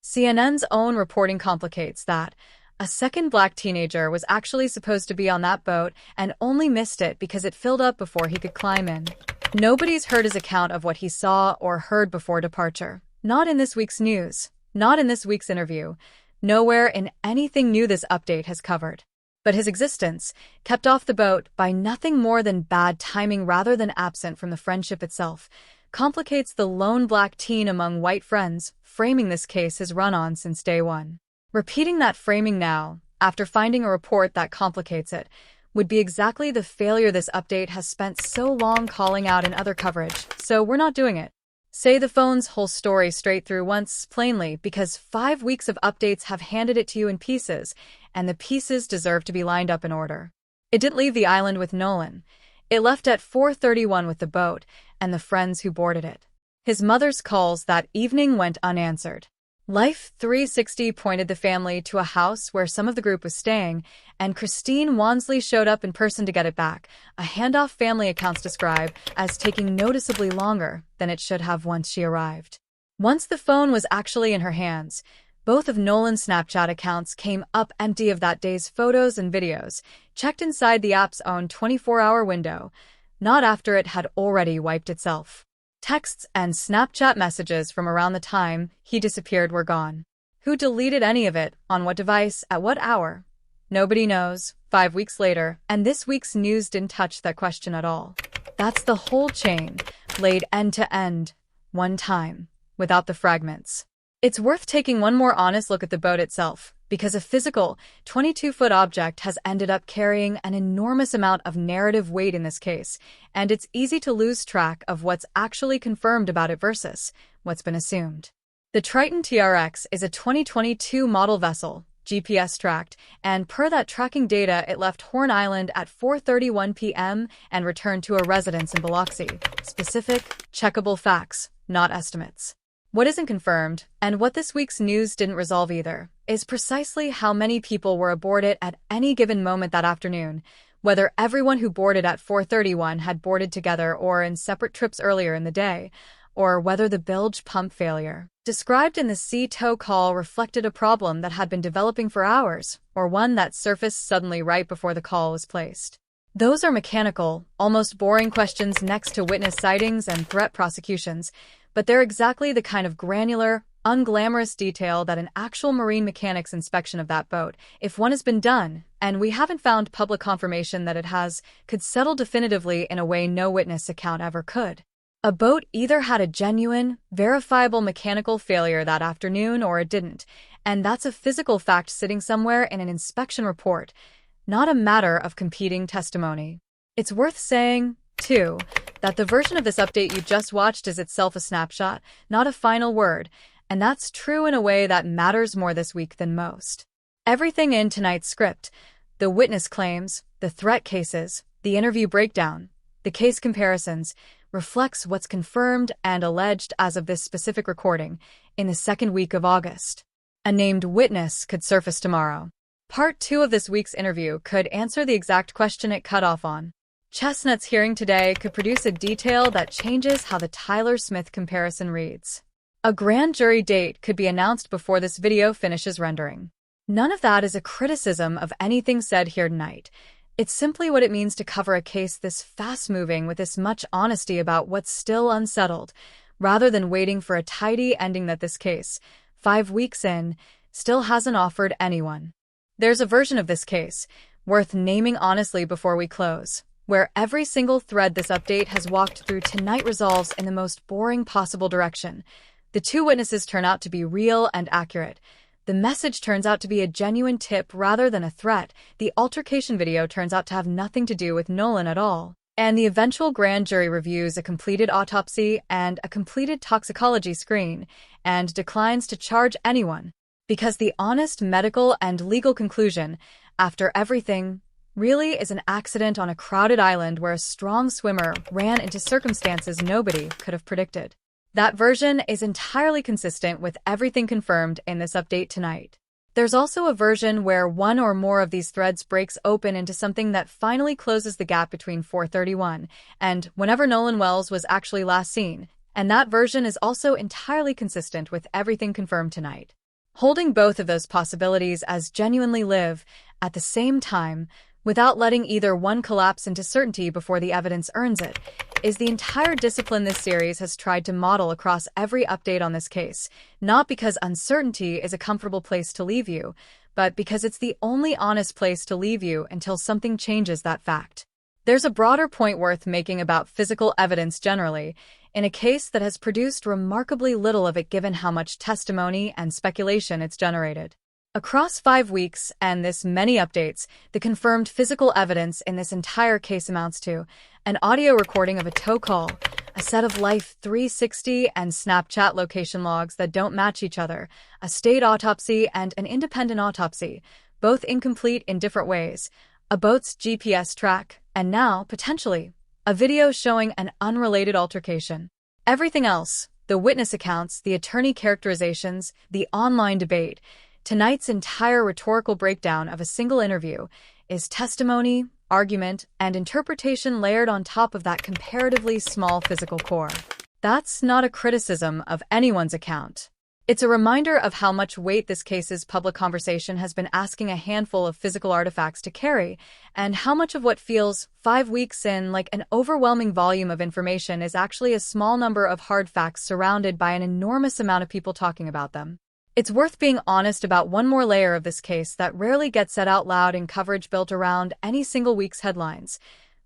CNN's own reporting complicates that. A second black teenager was actually supposed to be on that boat and only missed it because it filled up before he could climb in. Nobody's heard his account of what he saw or heard before departure. Not in this week's news. Not in this week's interview. Nowhere in anything new this update has covered. But his existence, kept off the boat by nothing more than bad timing rather than absent from the friendship itself, complicates the lone black teen among white friends framing this case has run on since day one. Repeating that framing now, after finding a report that complicates it, would be exactly the failure this update has spent so long calling out in other coverage, so we're not doing it. Say the phone's whole story straight through once, plainly, because 5 weeks of updates have handed it to you in pieces, and the pieces deserve to be lined up in order. It didn't leave the island with Nolan. It left at 4:31 with the boat and the friends who boarded it. His mother's calls that evening went unanswered. Life 360 pointed the family to a house where some of the group was staying, and Christine Wansley showed up in person to get it back, a handoff family accounts describe as taking noticeably longer than it should have once she arrived. Once the phone was actually in her hands, both of Nolan's Snapchat accounts came up empty of that day's photos and videos, checked inside the app's own 24-hour window, not after it had already wiped itself. Texts and Snapchat messages from around the time he disappeared were gone. Who deleted any of it, on what device, at what hour? Nobody knows, 5 weeks later, and this week's news didn't touch that question at all. That's the whole chain, laid end to end, one time, without the fragments. It's worth taking one more honest look at the boat itself, because a physical, 22-foot object has ended up carrying an enormous amount of narrative weight in this case, and it's easy to lose track of what's actually confirmed about it versus what's been assumed. The Triton TRX is a 2022 model vessel, GPS-tracked, and per that tracking data it left Horn Island at 4:31 p.m. and returned to a residence in Biloxi. Specific, checkable facts, not estimates. What isn't confirmed, and what this week's news didn't resolve either, is precisely how many people were aboard it at any given moment that afternoon, whether everyone who boarded at 4:31 had boarded together or in separate trips earlier in the day, or whether the bilge pump failure described in the sea tow call reflected a problem that had been developing for hours, or one that surfaced suddenly right before the call was placed. Those are mechanical, almost boring questions next to witness sightings and threat prosecutions, but they're exactly the kind of granular, unglamorous detail that an actual marine mechanics inspection of that boat, if one has been done, and we haven't found public confirmation that it has, could settle definitively in a way no witness account ever could. A boat either had a genuine, verifiable mechanical failure that afternoon or it didn't, and that's a physical fact sitting somewhere in an inspection report, not a matter of competing testimony. It's worth saying, too, that the version of this update you just watched is itself a snapshot, not a final word, and that's true in a way that matters more this week than most. Everything in tonight's script, the witness claims, the threat cases, the interview breakdown, the case comparisons, reflects what's confirmed and alleged as of this specific recording in the second week of August. A named witness could surface tomorrow. Part 2 of this week's interview could answer the exact question it cut off on. Chestnut's hearing today could produce a detail that changes how the Tyler Smith comparison reads. A grand jury date could be announced before this video finishes rendering. None of that is a criticism of anything said here tonight. It's simply what it means to cover a case this fast-moving with this much honesty about what's still unsettled, rather than waiting for a tidy ending that this case, 5 weeks in, still hasn't offered anyone. There's a version of this case, worth naming honestly before we close, where every single thread this update has walked through tonight resolves in the most boring possible direction. The two witnesses turn out to be real and accurate. The message turns out to be a genuine tip rather than a threat. The altercation video turns out to have nothing to do with Nolan at all. And the eventual grand jury reviews a completed autopsy and a completed toxicology screen and declines to charge anyone. Because the honest medical and legal conclusion, after everything, really is an accident on a crowded island where a strong swimmer ran into circumstances nobody could have predicted. That version is entirely consistent with everything confirmed in this update tonight. There's also a version where one or more of these threads breaks open into something that finally closes the gap between 4:31 and whenever Nolan Wells was actually last seen, and that version is also entirely consistent with everything confirmed tonight. Holding both of those possibilities as genuinely live at the same time, without letting either one collapse into certainty before the evidence earns it, is the entire discipline this series has tried to model across every update on this case, not because uncertainty is a comfortable place to leave you, but because it's the only honest place to leave you until something changes that fact. There's a broader point worth making about physical evidence generally, in a case that has produced remarkably little of it given how much testimony and speculation it's generated. Across 5 weeks and this many updates, the confirmed physical evidence in this entire case amounts to an audio recording of a tow call, a set of Life 360 and Snapchat location logs that don't match each other, a state autopsy and an independent autopsy, both incomplete in different ways, a boat's GPS track, and now, potentially, a video showing an unrelated altercation. Everything else, the witness accounts, the attorney characterizations, the online debate, tonight's entire rhetorical breakdown of a single interview is testimony, argument, and interpretation layered on top of that comparatively small physical core. That's not a criticism of anyone's account. It's a reminder of how much weight this case's public conversation has been asking a handful of physical artifacts to carry, and how much of what feels, 5 weeks in, like an overwhelming volume of information is actually a small number of hard facts surrounded by an enormous amount of people talking about them. It's worth being honest about one more layer of this case that rarely gets said out loud in coverage built around any single week's headlines.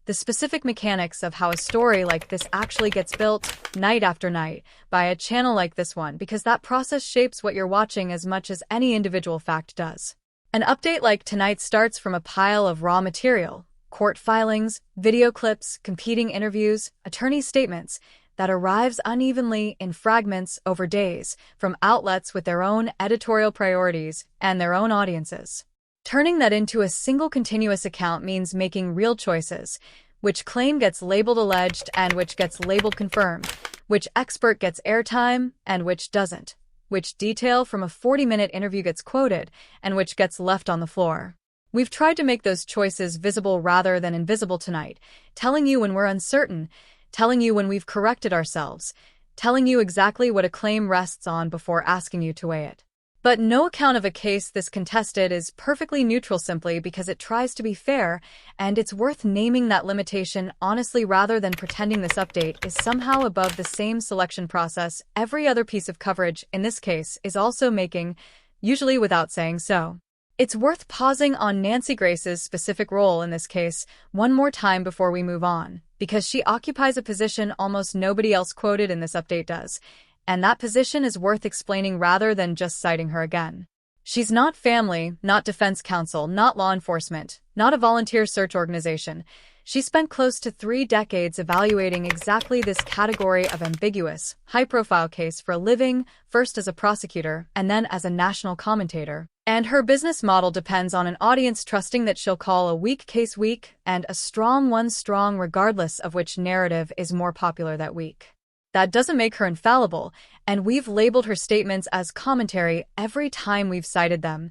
The specific mechanics of how a story like this actually gets built, night after night, by a channel like this one, because that process shapes what you're watching as much as any individual fact does. An update like tonight starts from a pile of raw material, court filings, video clips, competing interviews, attorney statements, that arrives unevenly in fragments over days from outlets with their own editorial priorities and their own audiences. Turning that into a single continuous account means making real choices, which claim gets labeled alleged and which gets labeled confirmed, which expert gets airtime and which doesn't, which detail from a 40-minute interview gets quoted and which gets left on the floor. We've tried to make those choices visible rather than invisible tonight, telling you when we're uncertain, telling you when we've corrected ourselves, telling you exactly what a claim rests on before asking you to weigh it. But no account of a case this contested is perfectly neutral simply because it tries to be fair, and it's worth naming that limitation honestly rather than pretending this update is somehow above the same selection process every other piece of coverage in this case is also making, usually without saying so. It's worth pausing on Nancy Grace's specific role in this case one more time before we move on, because she occupies a position almost nobody else quoted in this update does. And that position is worth explaining rather than just citing her again. She's not family, not defense counsel, not law enforcement, not a volunteer search organization. She spent close to 3 decades evaluating exactly this category of ambiguous, high-profile case for a living, first as a prosecutor and then as a national commentator. And her business model depends on an audience trusting that she'll call a weak case weak and a strong one strong regardless of which narrative is more popular that week. That doesn't make her infallible, and we've labeled her statements as commentary every time we've cited them,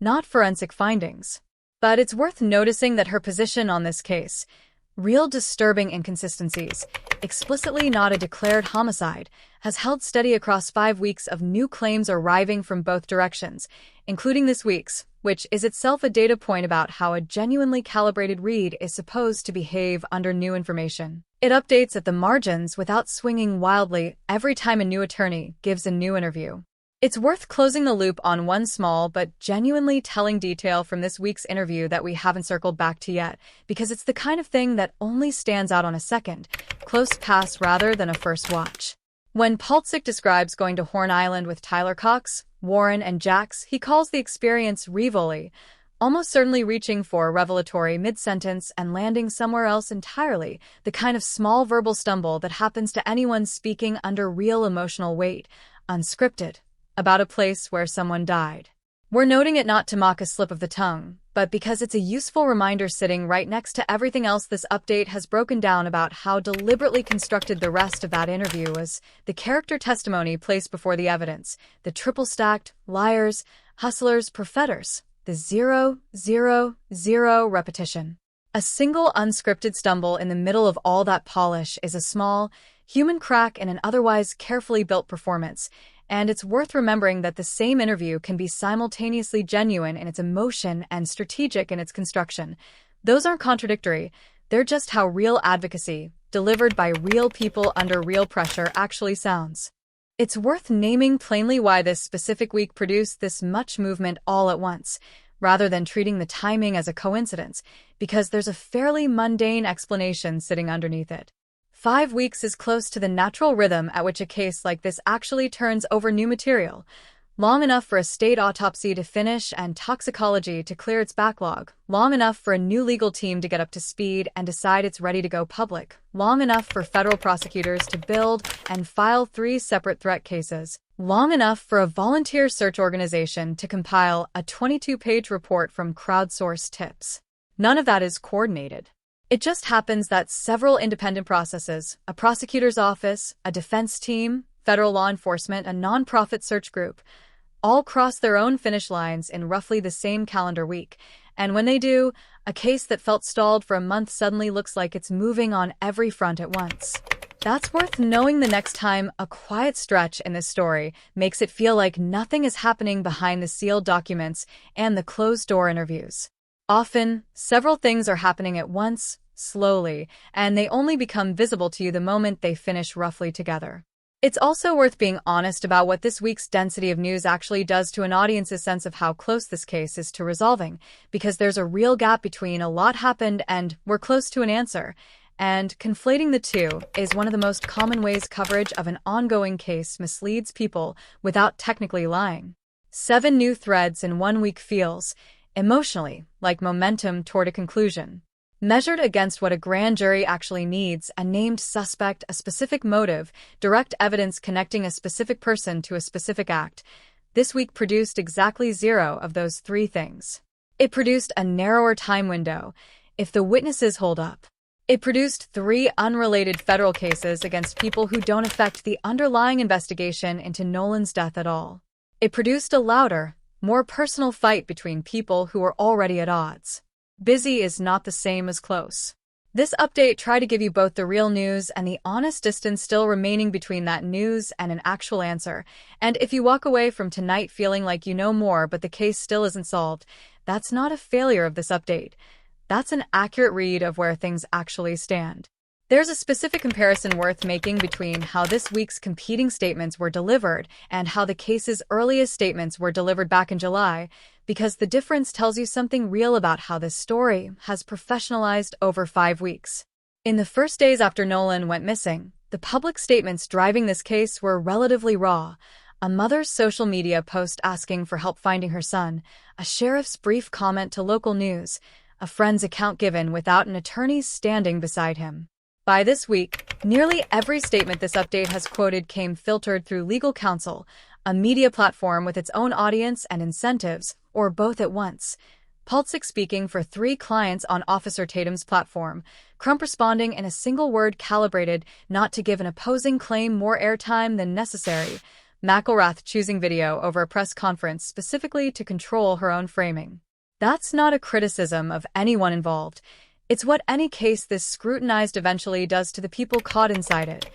not forensic findings. But it's worth noticing that her position on this case, real disturbing inconsistencies, explicitly not a declared homicide, has held steady across 5 weeks of new claims arriving from both directions, including this week's, which is itself a data point about how a genuinely calibrated read is supposed to behave under new information. It updates at the margins without swinging wildly every time a new attorney gives a new interview. It's worth closing the loop on one small but genuinely telling detail from this week's interview that we haven't circled back to yet, because it's the kind of thing that only stands out on a second, close pass rather than a first watch. When Paltzik describes going to Horn Island with Tyler Cox, Warren, and Jax, he calls the experience Rivoli, almost certainly reaching for a revelatory mid-sentence and landing somewhere else entirely, the kind of small verbal stumble that happens to anyone speaking under real emotional weight, unscripted, about a place where someone died. We're noting it not to mock a slip of the tongue, but because it's a useful reminder sitting right next to everything else this update has broken down about how deliberately constructed the rest of that interview was, the character testimony placed before the evidence, the triple-stacked, liars, hustlers, profeters, the 0, 0, 0 repetition. A single unscripted stumble in the middle of all that polish is a small, human crack in an otherwise carefully built performance, and it's worth remembering that the same interview can be simultaneously genuine in its emotion and strategic in its construction. Those aren't contradictory, they're just how real advocacy, delivered by real people under real pressure, actually sounds. It's worth naming plainly why this specific week produced this much movement all at once, rather than treating the timing as a coincidence, because there's a fairly mundane explanation sitting underneath it. 5 weeks is close to the natural rhythm at which a case like this actually turns over new material, long enough for a state autopsy to finish and toxicology to clear its backlog, long enough for a new legal team to get up to speed and decide it's ready to go public, long enough for federal prosecutors to build and file 3 separate threat cases, long enough for a volunteer search organization to compile a 22-page report from crowdsourced tips. None of that is coordinated. It just happens that several independent processes, a prosecutor's office, a defense team, federal law enforcement, a nonprofit search group, all cross their own finish lines in roughly the same calendar week. And when they do, a case that felt stalled for a month suddenly looks like it's moving on every front at once. That's worth knowing the next time a quiet stretch in this story makes it feel like nothing is happening behind the sealed documents and the closed-door interviews. Often, several things are happening at once, slowly, and they only become visible to you the moment they finish roughly together. It's also worth being honest about what this week's density of news actually does to an audience's sense of how close this case is to resolving, because there's a real gap between a lot happened and we're close to an answer, and conflating the two is one of the most common ways coverage of an ongoing case misleads people without technically lying. 7 new threads in 1 week feels, emotionally, like momentum toward a conclusion. Measured against what a grand jury actually needs, a named suspect, a specific motive, direct evidence connecting a specific person to a specific act, this week produced exactly 0 of those 3 things. It produced a narrower time window, if the witnesses hold up. It produced 3 unrelated federal cases against people who don't affect the underlying investigation into Nolan's death at all. It produced a louder, more personal fight between people who were already at odds. Busy is not the same as close. This update tried to give you both the real news and the honest distance still remaining between that news and an actual answer. And if you walk away from tonight feeling like you know more but the case still isn't solved, that's not a failure of this update. That's an accurate read of where things actually stand. There's a specific comparison worth making between how this week's competing statements were delivered and how the case's earliest statements were delivered back in July, because the difference tells you something real about how this story has professionalized over 5 weeks. In the first days after Nolan went missing, the public statements driving this case were relatively raw. A mother's social media post asking for help finding her son, a sheriff's brief comment to local news, a friend's account given without an attorney standing beside him. By this week, nearly every statement this update has quoted came filtered through legal counsel, a media platform with its own audience and incentives, or both at once. Paltzik speaking for 3 clients on Officer Tatum's platform, Crump responding in a single word calibrated not to give an opposing claim more airtime than necessary, McElrath choosing video over a press conference specifically to control her own framing. That's not a criticism of anyone involved. It's what any case this scrutinized eventually does to the people caught inside it.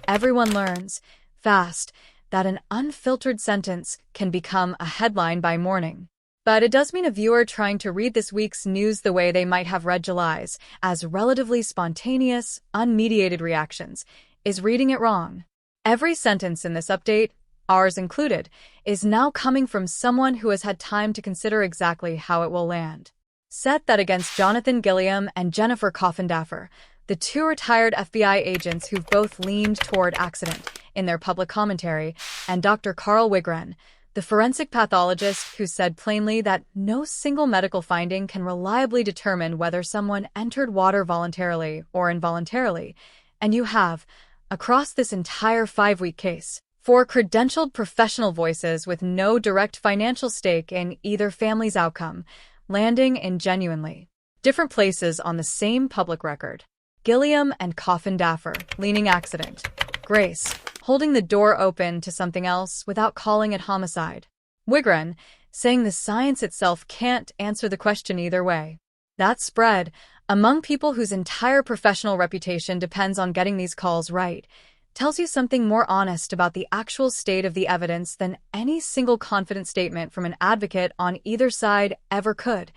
Everyone learns, fast, that an unfiltered sentence can become a headline by morning. But it does mean a viewer trying to read this week's news the way they might have read July's, as relatively spontaneous, unmediated reactions, is reading it wrong. Every sentence in this update, ours included, is now coming from someone who has had time to consider exactly how it will land. Set that against Jonathan Gilliam and Jennifer Coffindaffer, the 2 retired FBI agents who've both leaned toward accident in their public commentary, and Dr. Carl Wigren, the forensic pathologist who said plainly that no single medical finding can reliably determine whether someone entered water voluntarily or involuntarily, and you have, across this entire 5-week case, 4 credentialed professional voices with no direct financial stake in either family's outcome, landing in genuinely different places on the same public record. Gilliam and Coffindaffer, leaning accident. Grace, holding the door open to something else without calling it homicide. Wigren, saying the science itself can't answer the question either way. That spread, among people whose entire professional reputation depends on getting these calls right, tells you something more honest about the actual state of the evidence than any single confident statement from an advocate on either side ever could,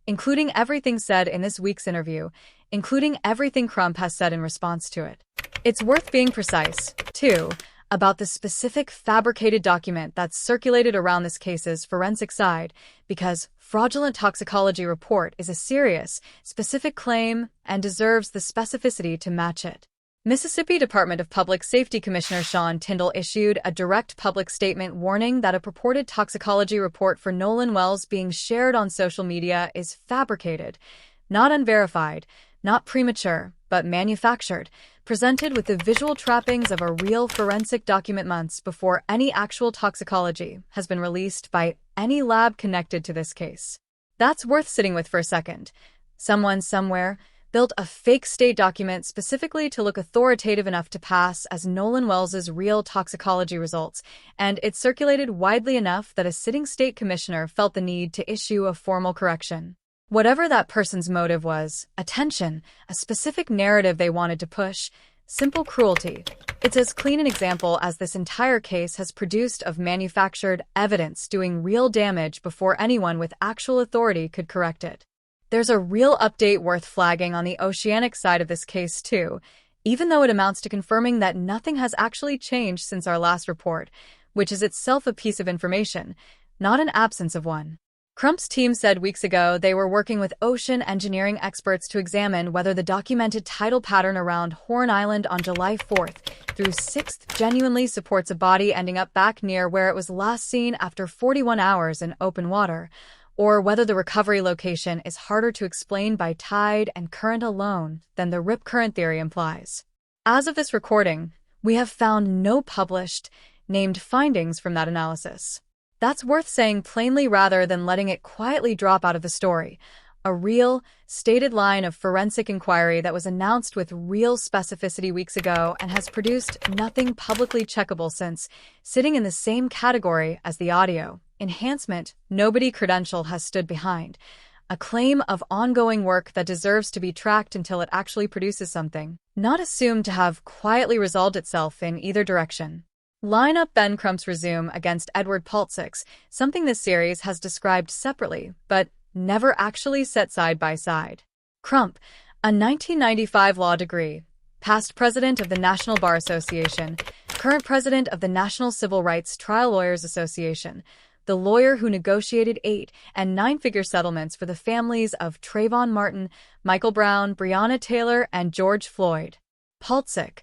including everything said in this week's interview, including everything Crump has said in response to it. It's worth being precise, too, about the specific fabricated document that's circulated around this case's forensic side, because fraudulent toxicology report is a serious, specific claim and deserves the specificity to match it. Mississippi Department of Public Safety Commissioner Sean Tindall issued a direct public statement warning that a purported toxicology report for Nolan Wells being shared on social media is fabricated, not unverified, not premature, but manufactured, presented with the visual trappings of a real forensic document months before any actual toxicology has been released by any lab connected to this case. That's worth sitting with for a second. Someone somewhere built a fake state document specifically to look authoritative enough to pass as Nolan Wells's real toxicology results, and it circulated widely enough that a sitting state commissioner felt the need to issue a formal correction. Whatever that person's motive was, attention, a specific narrative they wanted to push, simple cruelty. It's as clean an example as this entire case has produced of manufactured evidence doing real damage before anyone with actual authority could correct it. There's a real update worth flagging on the oceanic side of this case, too, even though it amounts to confirming that nothing has actually changed since our last report, which is itself a piece of information, not an absence of one. Crump's team said weeks ago they were working with ocean engineering experts to examine whether the documented tidal pattern around Horn Island on July 4th through 6th genuinely supports a body ending up back near where it was last seen after 41 hours in open water, or whether the recovery location is harder to explain by tide and current alone than the rip current theory implies. As of this recording, we have found no published, named findings from that analysis. That's worth saying plainly rather than letting it quietly drop out of the story. A real, stated line of forensic inquiry that was announced with real specificity weeks ago and has produced nothing publicly checkable since, sitting in the same category as the audio enhancement nobody credential has stood behind. a claim of ongoing work that deserves to be tracked until it actually produces something, not assumed to have quietly resolved itself in either direction. Line up Ben Crump's resume against Edward Paltzik, something this series has described separately, but never actually set side by side. Crump, a 1995 law degree, past president of the National Bar Association, current president of the National Civil Rights Trial Lawyers Association, the lawyer who negotiated 8- and 9-figure settlements for the families of Trayvon Martin, Michael Brown, Breonna Taylor, and George Floyd. Paltzik,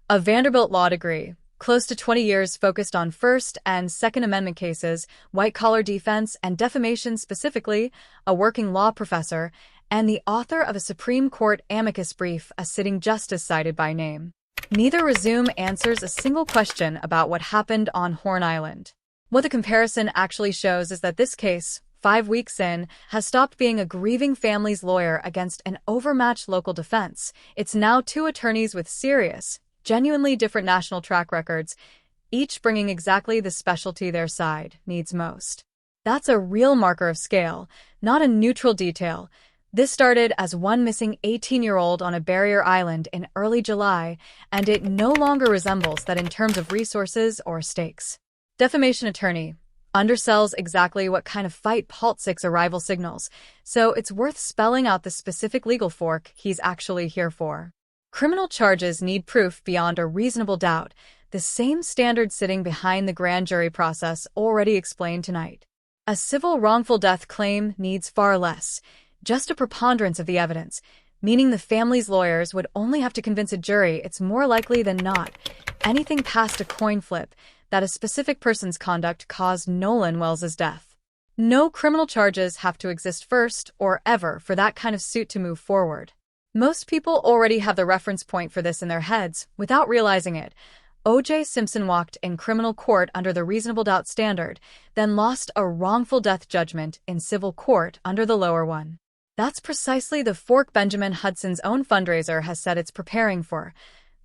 a Vanderbilt law degree, close to 20 years focused on First and Second Amendment cases, white-collar defense, and defamation specifically, a working law professor, and the author of a Supreme Court amicus brief, a sitting justice cited by name. Neither resume answers a single question about what happened on Horn Island. What the comparison actually shows is that this case, 5 weeks in, has stopped being a grieving family's lawyer against an overmatched local defense. It's now 2 attorneys with serious, genuinely different national track records, each bringing exactly the specialty their side needs most. That's a real marker of scale, not a neutral detail. This started as one missing 18-year-old on a barrier island in early July, and it no longer resembles that in terms of resources or stakes. Defamation attorney undersells exactly what kind of fight Paltzik's arrival signals, so it's worth spelling out the specific legal fork he's actually here for. Criminal charges need proof beyond a reasonable doubt, the same standard sitting behind the grand jury process already explained tonight. A civil wrongful death claim needs far less, just a preponderance of the evidence, meaning the family's lawyers would only have to convince a jury it's more likely than not, anything past a coin flip, that a specific person's conduct caused Nolan Wells' death. No criminal charges have to exist first or ever for that kind of suit to move forward. Most people already have the reference point for this in their heads without realizing it. O.J. Simpson walked in criminal court under the reasonable doubt standard, then lost a wrongful death judgment in civil court under the lower one. That's precisely the fork Benjamin Hudson's own fundraiser has said it's preparing for.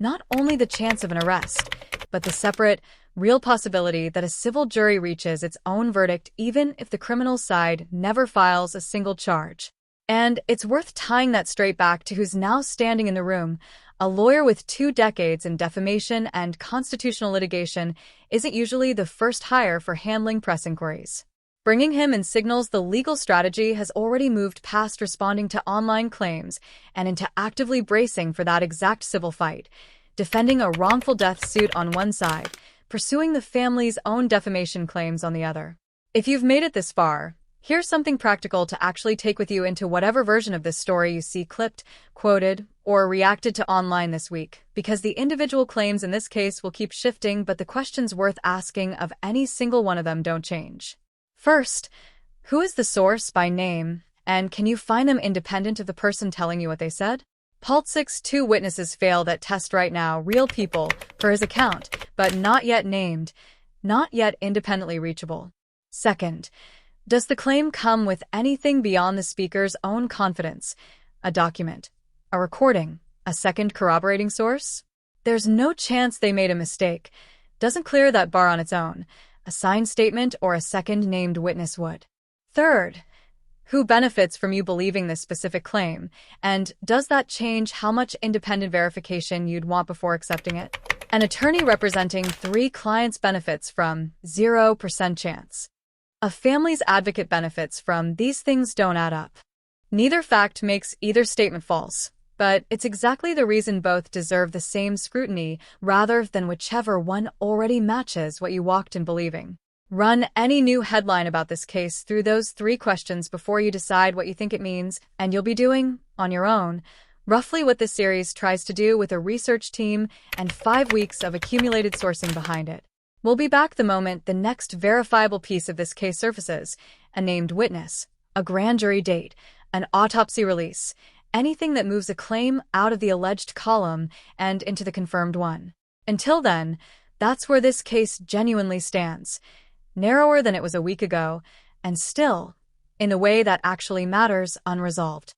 Not only the chance of an arrest, but the separate, real possibility that a civil jury reaches its own verdict even if the criminal side never files a single charge. And it's worth tying that straight back to who's now standing in the room. A lawyer with 2 decades in defamation and constitutional litigation isn't usually the first hire for handling press inquiries. Bringing him in signals the legal strategy has already moved past responding to online claims and into actively bracing for that exact civil fight, defending a wrongful death suit on one side, pursuing the family's own defamation claims on the other. If you've made it this far, here's something practical to actually take with you into whatever version of this story you see clipped, quoted, or reacted to online this week, because the individual claims in this case will keep shifting, but the questions worth asking of any single one of them don't change. First, who is the source by name, and can you find them independent of the person telling you what they said? Paltzik's 2 witnesses fail that test right now, real people, per his account, but not yet named, not yet independently reachable. Second, does the claim come with anything beyond the speaker's own confidence? A document, a recording, a second corroborating source? There's no chance they made a mistake. Doesn't clear that bar on its own. A signed statement or a second named witness would. Third, who benefits from you believing this specific claim, and does that change how much independent verification you'd want before accepting it? An attorney representing 3 clients benefits from 0% chance. A family's advocate benefits from these things don't add up. Neither fact makes either statement false, but it's exactly the reason both deserve the same scrutiny rather than whichever one already matches what you walked in believing. Run any new headline about this case through those 3 questions before you decide what you think it means, and you'll be doing, on your own, roughly what this series tries to do with a research team and 5 weeks of accumulated sourcing behind it. We'll be back the moment the next verifiable piece of this case surfaces, a named witness, a grand jury date, an autopsy release, anything that moves a claim out of the alleged column and into the confirmed one. Until then, that's where this case genuinely stands. Narrower than it was a week ago, and still, in the way that actually matters, unresolved.